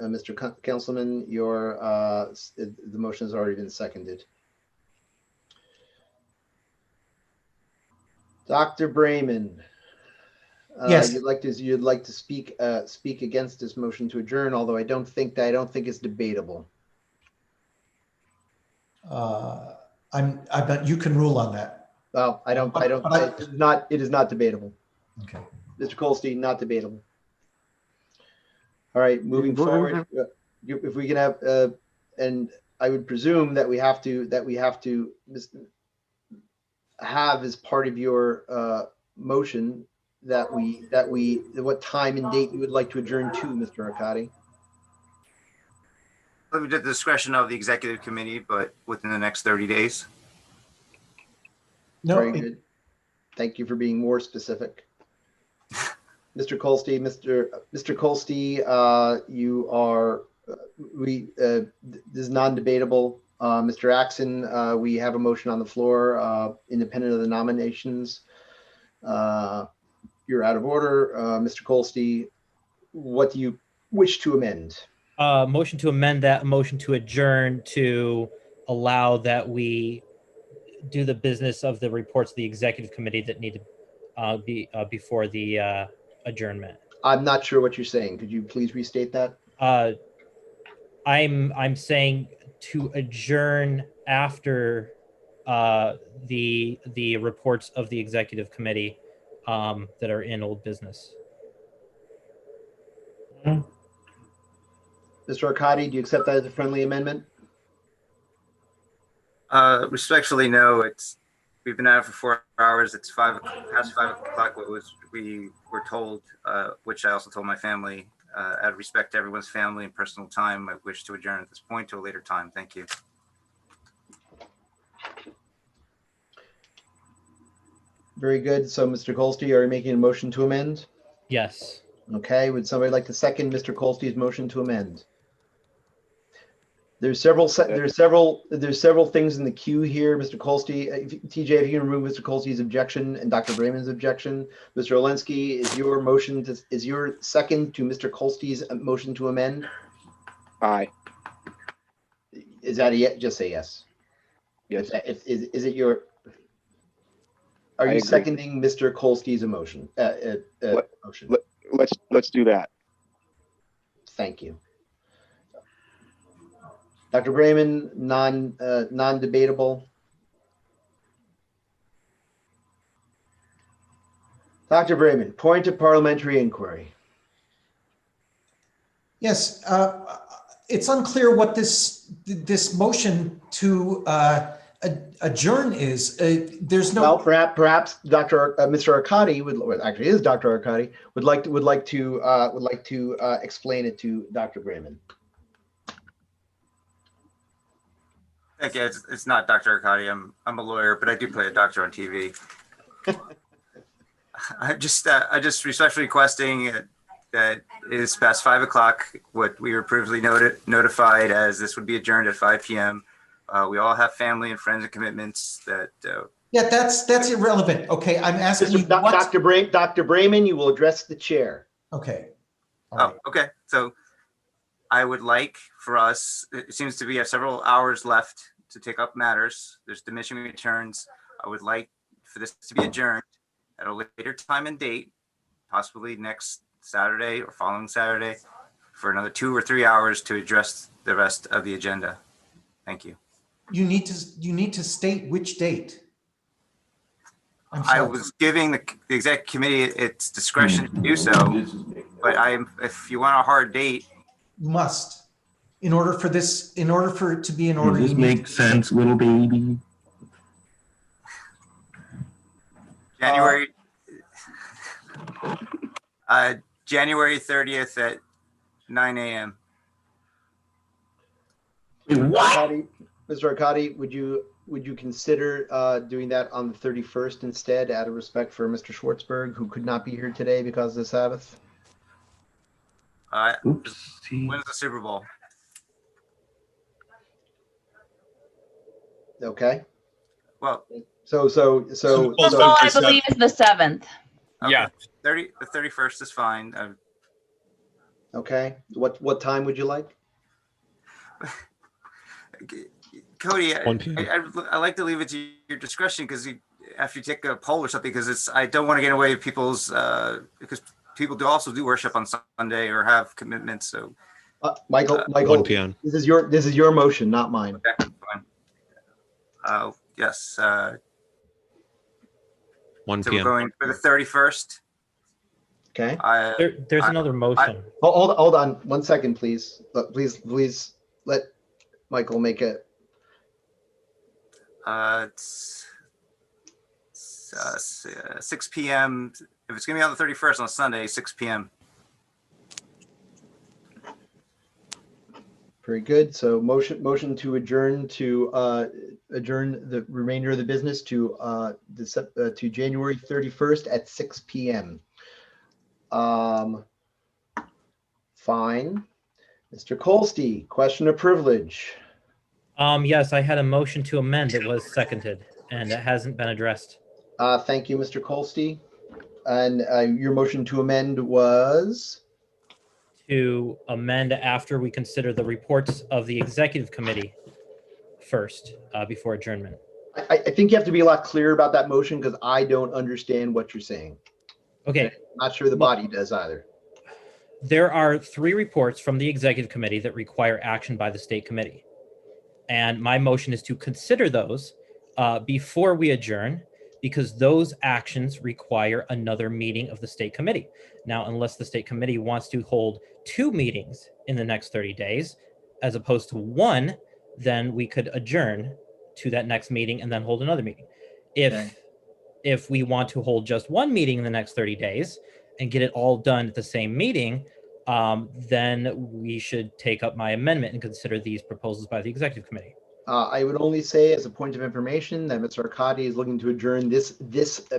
Mr. Councilman, the motion has already been seconded. Dr. Brayman, Yes. you'd like to speak against this motion to adjourn, although I don't think it's debatable. But you can rule on that. Well, it is not debatable. Okay. Mr. Kolstein, not debatable. All right, moving forward, if we can have, and I would presume that we have to have as part of your motion what time and date you would like to adjourn to, Mr. Arcadi. At the discretion of the executive committee, but within the next 30 days. No. Very good. Thank you for being more specific. Mr. Kolsty, Mr. Kolsty, you are, this is non-debatable. Mr. Axon, we have a motion on the floor, independent of the nominations. You're out of order. Mr. Kolsty, what do you wish to amend? Motion to amend that motion to adjourn to allow that we do the business of the reports of the executive committee that need to be before the adjournment. I'm not sure what you're saying. Could you please restate that? I'm saying to adjourn after the reports of the executive committee that are in old business. Mr. Arcadi, do you accept that as a friendly amendment? Respectfully, no. We've been at it for 4 hours. It's past 5 o'clock. We were told, which I also told my family. Out of respect to everyone's family and personal time, I wish to adjourn at this point to a later time. Thank you. Very good. So, Mr. Kolsty, are you making a motion to amend? Yes. Okay. Would somebody like to second Mr. Kolsty's motion to amend? There's several things in the queue here, Mr. Kolsty. TJ, if you can remove Mr. Kolsty's objection and Dr. Brayman's objection. Mr. Olensky, is your second to Mr. Kolsty's motion to amend? Aye. Is that a yes? Just say yes. Yes. Is it your? Are you seconding Mr. Kolsty's motion? Motion. Let's do that. Thank you. Dr. Brayman, non-debatable. Dr. Brayman, point of parliamentary inquiry. Yes, it's unclear what this motion to adjourn is. There's no. Well, perhaps Mr. Arcadi would actually is Dr. Arcadi would like to explain it to Dr. Brayman. Thank you. It's not Dr. Arcadi. I'm a lawyer, but I do play a doctor on TV. I just respectfully requesting that it is past 5 o'clock. What we were previously notified as this would be adjourned at 5 p.m. We all have family and friends and commitments that. Yeah, that's irrelevant. Okay, I'm asking you. Dr. Brayman, you will address the chair. Okay. Okay. So I would like for us, it seems to be have several hours left to take up matters. There's diminishing returns. I would like for this to be adjourned at a later time and date, possibly next Saturday or following Saturday, for another 2 or 3 hours to address the rest of the agenda. Thank you. You need to state which date. I was giving the exec committee its discretion to do so, but if you want a hard date. You must. In order for it to be in order. Does this make sense, little baby? January, January 30th at 9 a.m. Mr. Arcadi, would you consider doing that on the 31st instead, out of respect for Mr. Schwartzberg, who could not be here today because of the Sabbath? When's the Super Bowl? Okay. Well, so Football, I believe, is the 7th. Okay. Yeah, the 31st is fine. Okay. What time would you like? Cody, 1 p.m. I like to leave it to your discretion because after you take a poll or something, because I don't want to get away with people's because people also do worship on Sunday or have commitments. So, Michael, 1 p.m. This is your motion, not mine. Okay, fine. Yes. 1 So p.m. we're going for the 31st. Okay. There's another motion. Hold on 1 second, please. Please let Michael make it. It's 6 p.m. If it's going to be on the 31st on Sunday, 6 p.m. Very good. So motion to adjourn the remainder of the business to January 31st at 6 p.m. Fine. Mr. Kolstey, question of privilege. Yes, I had a motion to amend that was seconded, and it hasn't been addressed. Thank you, Mr. Kolstey. And your motion to amend was? To amend after we consider the reports of the executive committee first, before adjournment. I think you have to be a lot clearer about that motion because I don't understand what you're saying. Okay. I'm not sure the body does either. There are 3 reports from the executive committee that require action by the state committee. And my motion is to consider those before we adjourn, because those actions require another meeting of the state committee. Now, unless the state committee wants to hold 2 meetings in the next 30 days, as opposed to 1, then we could adjourn to that next meeting and then hold another meeting. If we want to hold just 1 meeting in the next 30 days and get it all done at the same meeting, then we should take up my amendment and consider these proposals by the executive committee. I would only say, as a point of information, that Mr. Arcadi is looking to adjourn this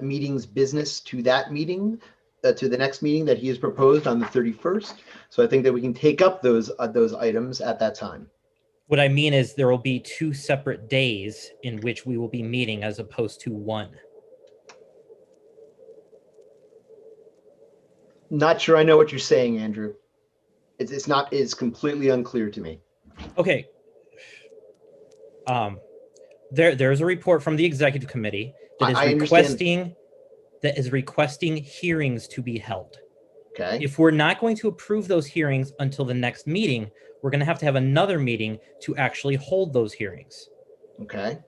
meeting's business to that meeting, to the next meeting that he has proposed on the 31st. So I think that we can take up those items at that time. What I mean is there will be 2 separate days in which we will be meeting as opposed to 1. Not sure I know what you're saying, Andrew. It's completely unclear to me. Okay. There's a report from the executive committee that is requesting hearings to be held. Okay. If we're not going to approve those hearings until the next meeting, we're going to have another meeting to actually hold those hearings. Okay.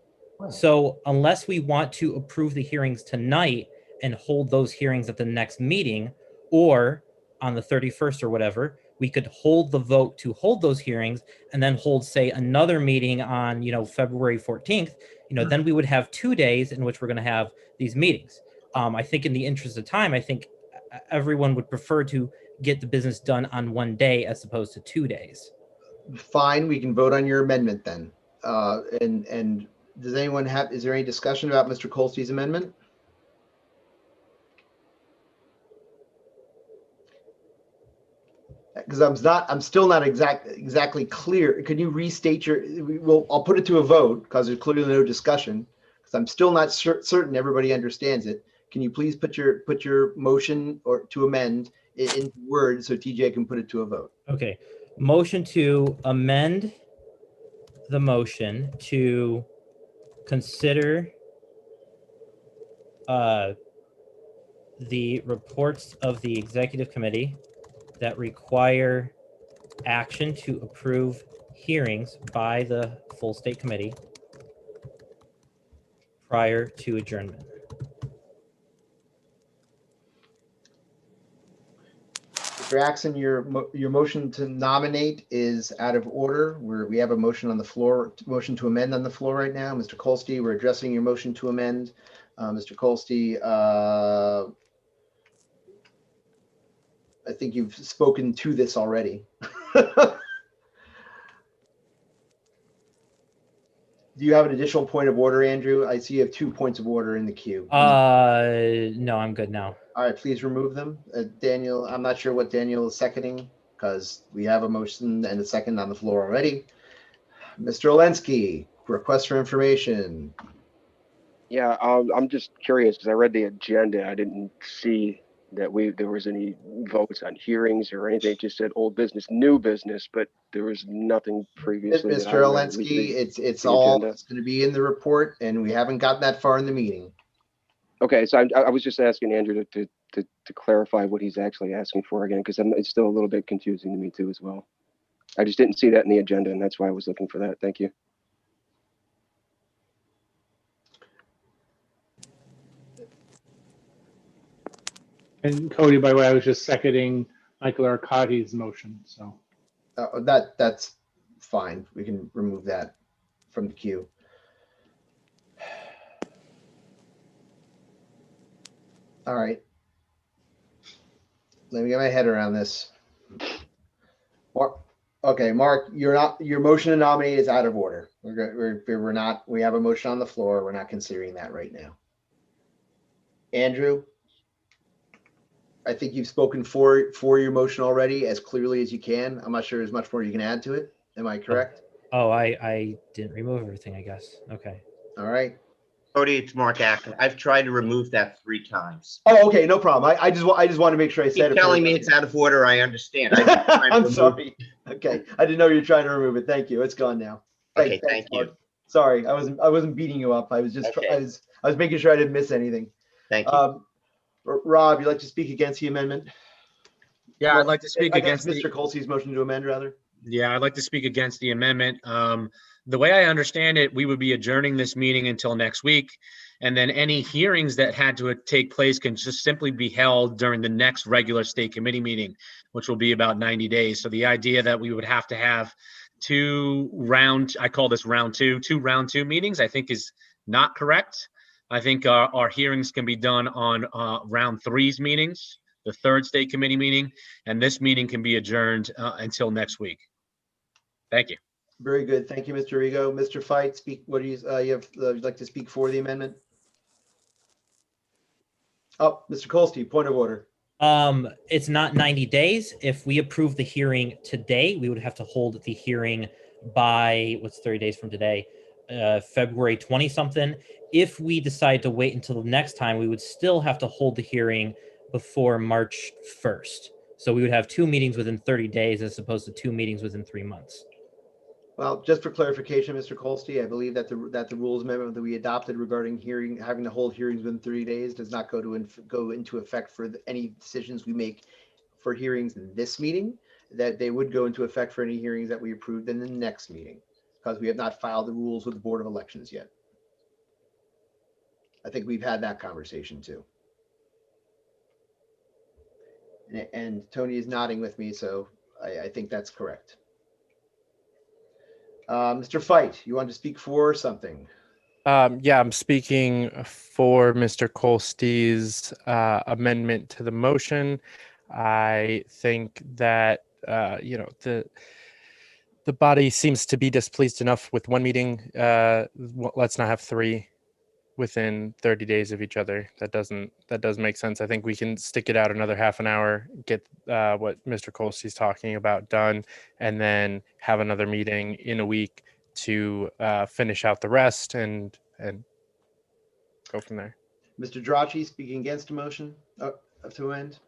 So unless we want to approve the hearings tonight and hold those hearings at the next meeting, or on the 31st or whatever, we could hold the vote to hold those hearings and then hold, say, another meeting on, February 14th, then we would have 2 days in which we're going to have these meetings. I think in the interest of time, I think everyone would prefer to get the business done on 1 day as opposed to 2 days. Fine, we can vote on your amendment then. And does anyone is there any discussion about Mr. Kolstey's amendment? Because I'm still not exactly clear. Can you restate I'll put it to a vote because there's clearly no discussion, because I'm still not certain everybody understands it. Can you please put your motion or to amend in words so TJ can put it to a vote? Okay. Motion to amend the motion to consider the reports of the executive committee that require action to approve hearings by the full state committee prior to adjournment. Mr. Axon, your motion to nominate is out of order. We have a motion on the floor, motion to amend on the floor right now. Mr. Kolsky, we're addressing your motion to amend. Mr. Kolsky, I think you've spoken to this already. Do you have an additional point of order, Andrew? I see you have 2 points of order in the queue. No, I'm good now. All right, please remove them. Daniel, I'm not sure what Daniel is seconding because we have a motion and a second on the floor already. Mr. Olensky, request for information. Yeah, I'm just curious because I read the agenda. I didn't see that there was any votes on hearings or anything. It just said old business, new business, but there was nothing previously. Mr. Olensky, it's all it's going to be in the report, and we haven't gotten that far in the meeting. Okay, so I was just asking Andrew to clarify what he's actually asking for again, because it's still a little bit confusing to me too as well. I just didn't see that in the agenda, and that's why I was looking for that. Thank you. And Cody, by the way, I was just seconding Michael Arcati's motion, so. That's fine. We can remove that from the queue. All right. Let me get my head around this. Mark, okay, Mark, your motion to nominate is out of order. We have a motion on the floor. We're not considering that right now. Andrew, I think you've spoken for your motion already as clearly as you can. I'm not sure there's much more you can add to it. Am I correct? Oh, I didn't remove everything, I guess. Okay. All right. Cody, it's Mark Ackland. I've tried to remove that 3 times. Oh, okay, no problem. I just want to make sure I said it. You're telling me it's out of order. I understand. I'm sorry. Okay, I didn't know you were trying to remove it. Thank you. It's gone now. Okay, thank you. Sorry, I wasn't beating you up. I was just Okay. I was making sure I didn't miss anything. Thank you. Rob, you'd like to speak against the amendment? Yeah, I'd like to speak against Mr. Kolsky's motion to amend, rather. Yeah, I'd like to speak against the amendment. The way I understand it, we would be adjourning this meeting until next week. And then any hearings that had to take place can just simply be held during the next regular state committee meeting, which will be about 90 days. So the idea that we would have to have I call this round two round two meetings, I think is not correct. I think our hearings can be done on round 3's meetings, the 3rd state committee meeting, and this meeting can be adjourned until next week. Thank you. Very good. Thank you, Mr. Rigo. Mr. Fight, speak. What do you'd like to speak for the amendment? Oh, Mr. Kolsky, point of order. It's not 90 days. If we approve the hearing today, we would have to hold the hearing by, what's 30 days from today? February 20 something. If we decide to wait until the next time, we would still have to hold the hearing before March 1st. So we would have 2 meetings within 30 days as opposed to 2 meetings within 3 months. Well, just for clarification, Mr. Kolsky, I believe that the rules amendment that we adopted regarding having to hold hearings within 30 days does not go into effect for any decisions we make for hearings in this meeting, that they would go into effect for any hearings that we approved in the next meeting, because we have not filed the rules with the Board of Elections yet. I think we've had that conversation too. And Tony is nodding with me, so I think that's correct. Mr. Fight, you want to speak for something? Yeah, I'm speaking for Mr. Kolsky's amendment to the motion. I think that the body seems to be displeased enough with 1 meeting. Let's not have 3 within 30 days of each other. That does make sense. I think we can stick it out another half an hour, get what Mr. Kolsky's talking about done, and then have another meeting in a week to finish out the rest and go from there. Mr. Drachi speaking against a motion to end.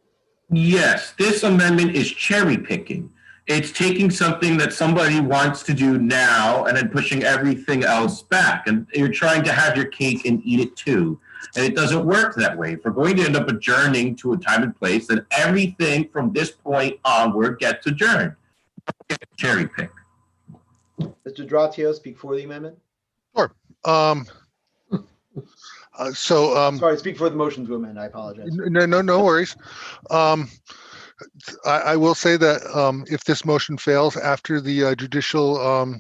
Yes, this amendment is cherry picking. It's taking something that somebody wants to do now and then pushing everything else back. And you're trying to have your cake and eat it too. And it doesn't work that way. If we're going to end up adjourning to a time and place, then everything from this point onward gets adjourned. Cherry pick. Mr. Dratio, speak for the amendment. Sure. Sorry, speak for the motion to amend. I apologize. No worries. I will say that if this motion fails after the judicial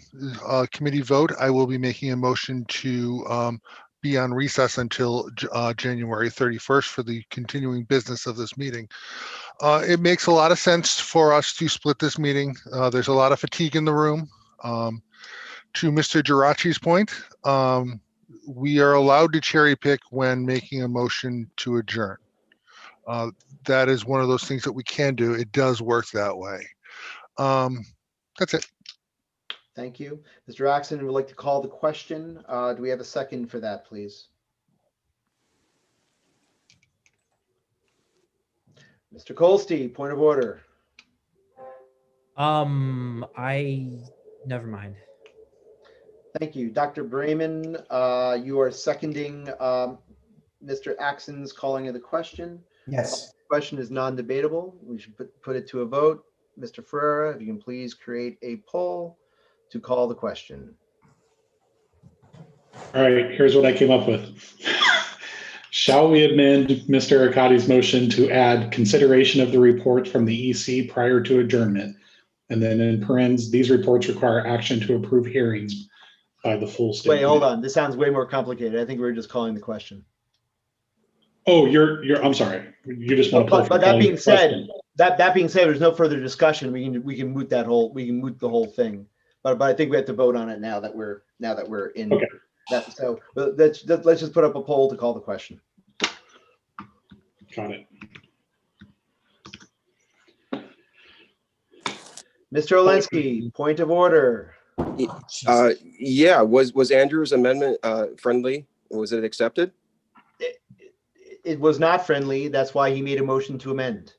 committee vote, I will be making a motion to be on recess until January 31st for the continuing business of this meeting. It makes a lot of sense for us to split this meeting. There's a lot of fatigue in the room. To Mr. Geraci's point, we are allowed to cherry pick when making a motion to adjourn. That is one of those things that we can do. It does work that way. That's it. Thank you. Mr. Axon would like to call the question. Do we have a second for that, please? Mr. Colsty, point of order. Never mind. Thank you. Dr. Brayman, you are seconding Mr. Axon's calling of the question. Yes. The question is non-debatable. We should put it to a vote. Mr. Ferreira, if you can please create a poll to call the question. All right, here's what I came up with. Shall we amend Mr. Arcadi's motion to add consideration of the report from the EC prior to adjournment? And then in parentheses, these reports require action to approve hearings by the full state. Wait, hold on. This sounds way more complicated. I think we're just calling the question. Oh, I'm sorry. You just want to pull. But that being said, that being said, there's no further discussion. We can moot the whole thing. But I think we have to vote on it now that we're in. Okay. That, so let's just put up a poll to call the question. Got it. Mr. Olensky, point of order. Yeah, was Andrew's amendment friendly? Was it accepted? It was not friendly. That's why he made a motion to amend.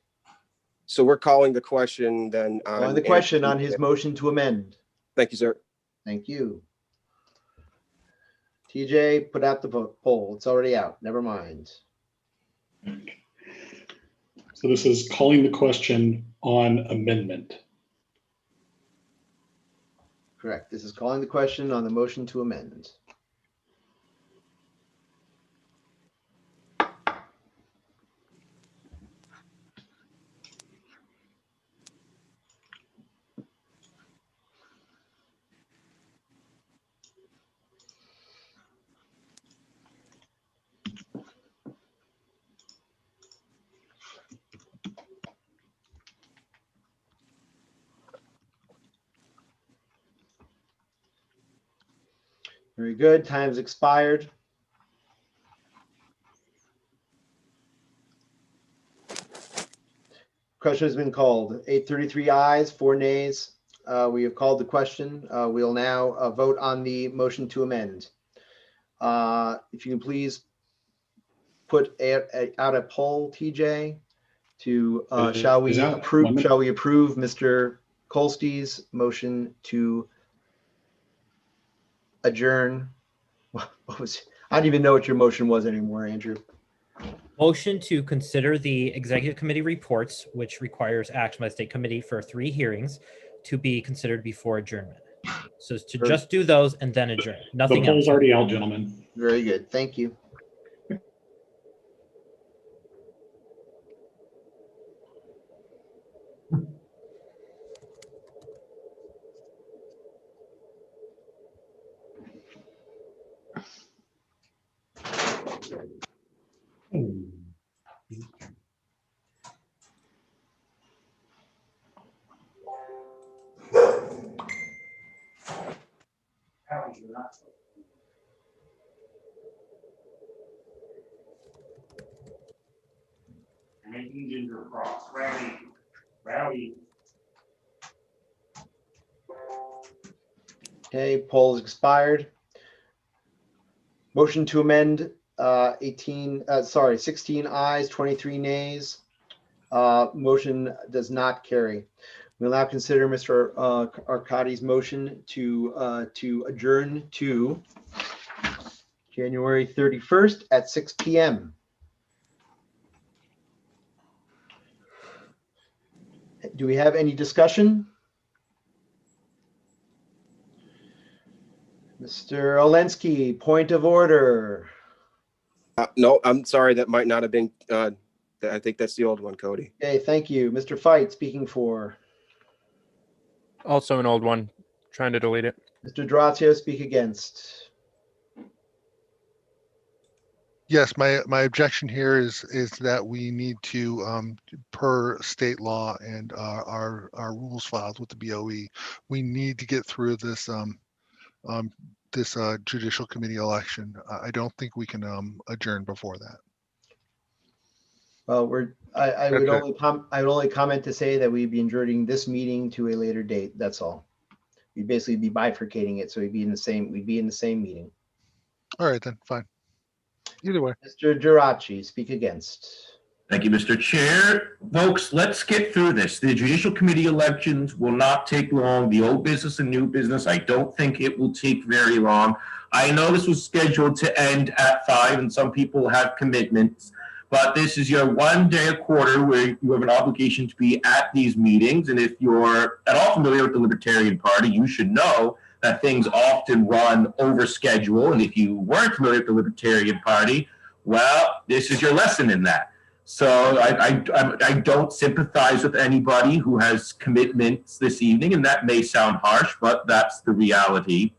So we're calling the question then On the question on his motion to amend. Thank you, sir. Thank you. TJ, put out the poll. It's already out. Never mind. So this is calling the question on amendment. Correct. This is calling the question on the motion to amend. Very good. Time's expired. Question has been called. 833 ayes, 4 nays. We have called the question. We'll now vote on the motion to amend. If you can please put out a poll, TJ, to shall we approve Mr. Colsty's motion to adjourn? What was, I don't even know what your motion was anymore, Andrew. Motion to consider the executive committee reports, which requires action by the state committee for 3 hearings, to be considered before adjournment. So to just do those and then adjourn. Nothing the poll's else. Already out, gentlemen. Very good. Thank you. Okay, poll is expired. Motion to amend 16 ayes, 23 nays. Motion does not carry. We'll now consider Mr. Arcadi's motion to adjourn to January 31st at 6 p.m. Do we have any discussion? Mr. Olensky, point of order. No, I'm sorry. That might not have been I think that's the old one, Cody. Okay, thank you. Mr. Fight, speaking for. Also an old one. Trying to delete it. Mr. Durazio, speak against. Yes, my objection here is that we need to, per state law and our rules filed with the BOE, we need to get through this this judicial committee election. I don't think we can adjourn before that. Well, I would That's only comment to say that we'd be adjourning this meeting to a later date. That's all. We'd basically be bifurcating it, so we'd be in the same meeting. All right, then, fine. Either way. Mr. Geraci, speak against. Thank you, Mr. Chair. Folks, let's get through this. The Judicial Committee elections will not take long. The old business and new business, I don't think it will take very long. I know this was scheduled to end at 5 and some people have commitments, but this is your 1 day a quarter where you have an obligation to be at these meetings. And if you're at all familiar with the Libertarian Party, you should know that things often run over schedule. And if you weren't familiar with the Libertarian Party, well, this is your lesson in that. So I don't sympathize with anybody who has commitments this evening, and that may sound harsh, but that's the reality.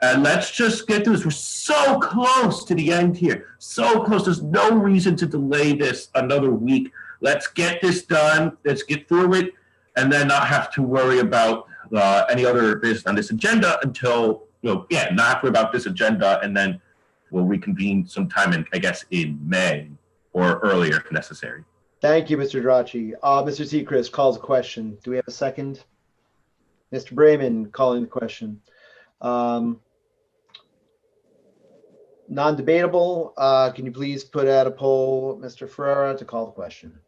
And let's just get through this. We're so close to the end here. So close. There's no reason to delay this another week. Let's get this done. Let's get through it, and then not have to worry about any other business on this agenda until, not have to worry about this agenda, and then we'll reconvene sometime in, I guess, in May or earlier if necessary. Thank you, Mr. Geraci. Mr. Seacrest calls a question. Do we have a second? Mr. Brayman calling the question. Non-debatable. Can you please put out a poll, Mr. Ferreira, to call the question?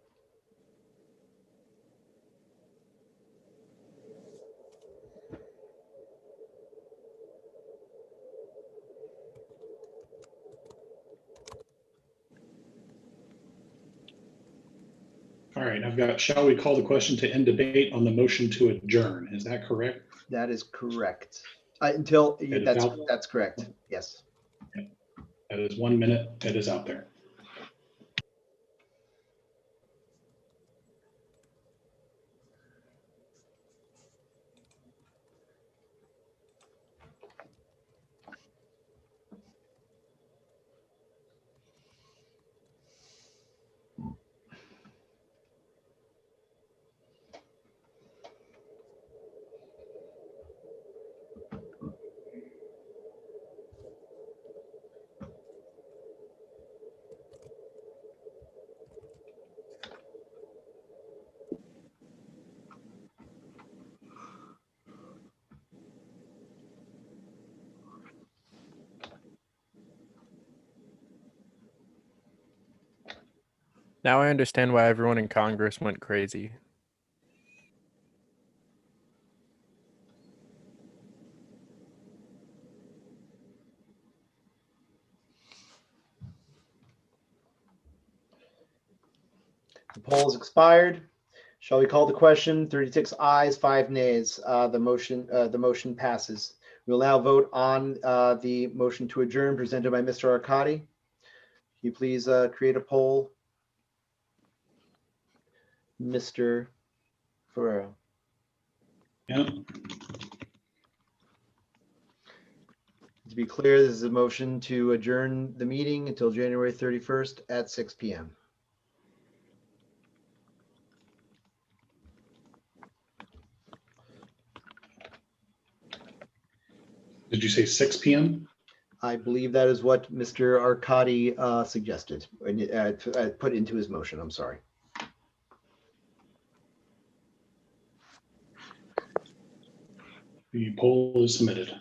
All right, I've got, shall we call the question to end debate on the motion to adjourn? Is that correct? That is correct. That's correct. Yes. That is 1 minute. It is out there. Now I understand why everyone in Congress went crazy. The poll is expired. Shall we call the question? 36 ayes, 5 nays. The motion passes. We'll now vote on the motion to adjourn presented by Mr. Arcadi. Can you please create a poll, Mr. Ferrero? Yeah. To be clear, this is a motion to adjourn the meeting until January 31st at 6 p.m. Did you say 6 p.m.? I believe that is what Mr. Arcadi suggested, put into his motion. I'm sorry. The poll is submitted.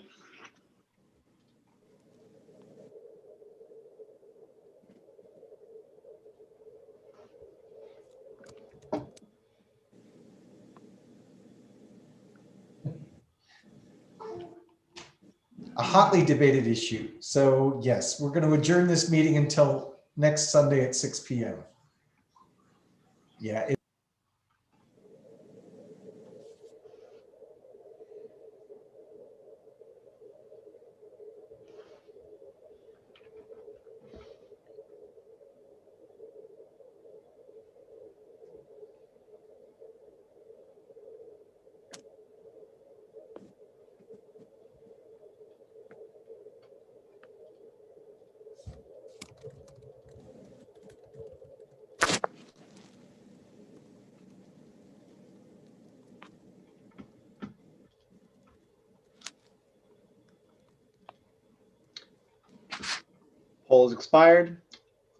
A hotly debated issue. So yes, we're going to adjourn this meeting until next Sunday at 6 p.m. Yeah. Poll is expired.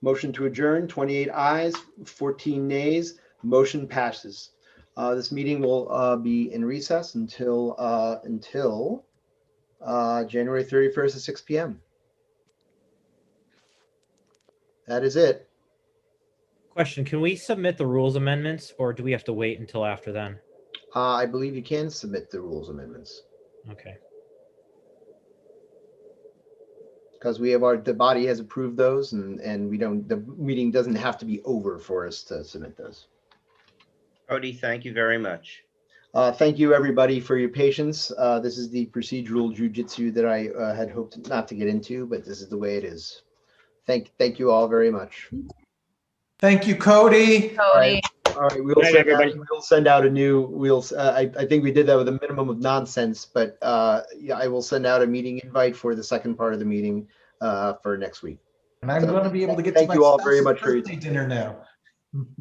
Motion to adjourn, 28 ayes, 14 nays. Motion passes. This meeting will be in recess until January 31st at 6 p.m. That is it. Question, can we submit the rules amendments or do we have to wait until after then? I believe you can submit the rules amendments Okay. because the body has approved those and the meeting doesn't have to be over for us to submit those. Cody, thank you very much. Thank you, everybody, for your patience. This is the procedural jujitsu that I had hoped not to get into, but this is the way it is. Thank you all very much. Thank you, Cody. All right. We'll send out a new. I think we did that with a minimum of nonsense, but yeah, I will send out a meeting invite for the second part of the meeting for next week. And I'm So, going to be able to get thank to you my all very spouse's much for your birthday dinner now.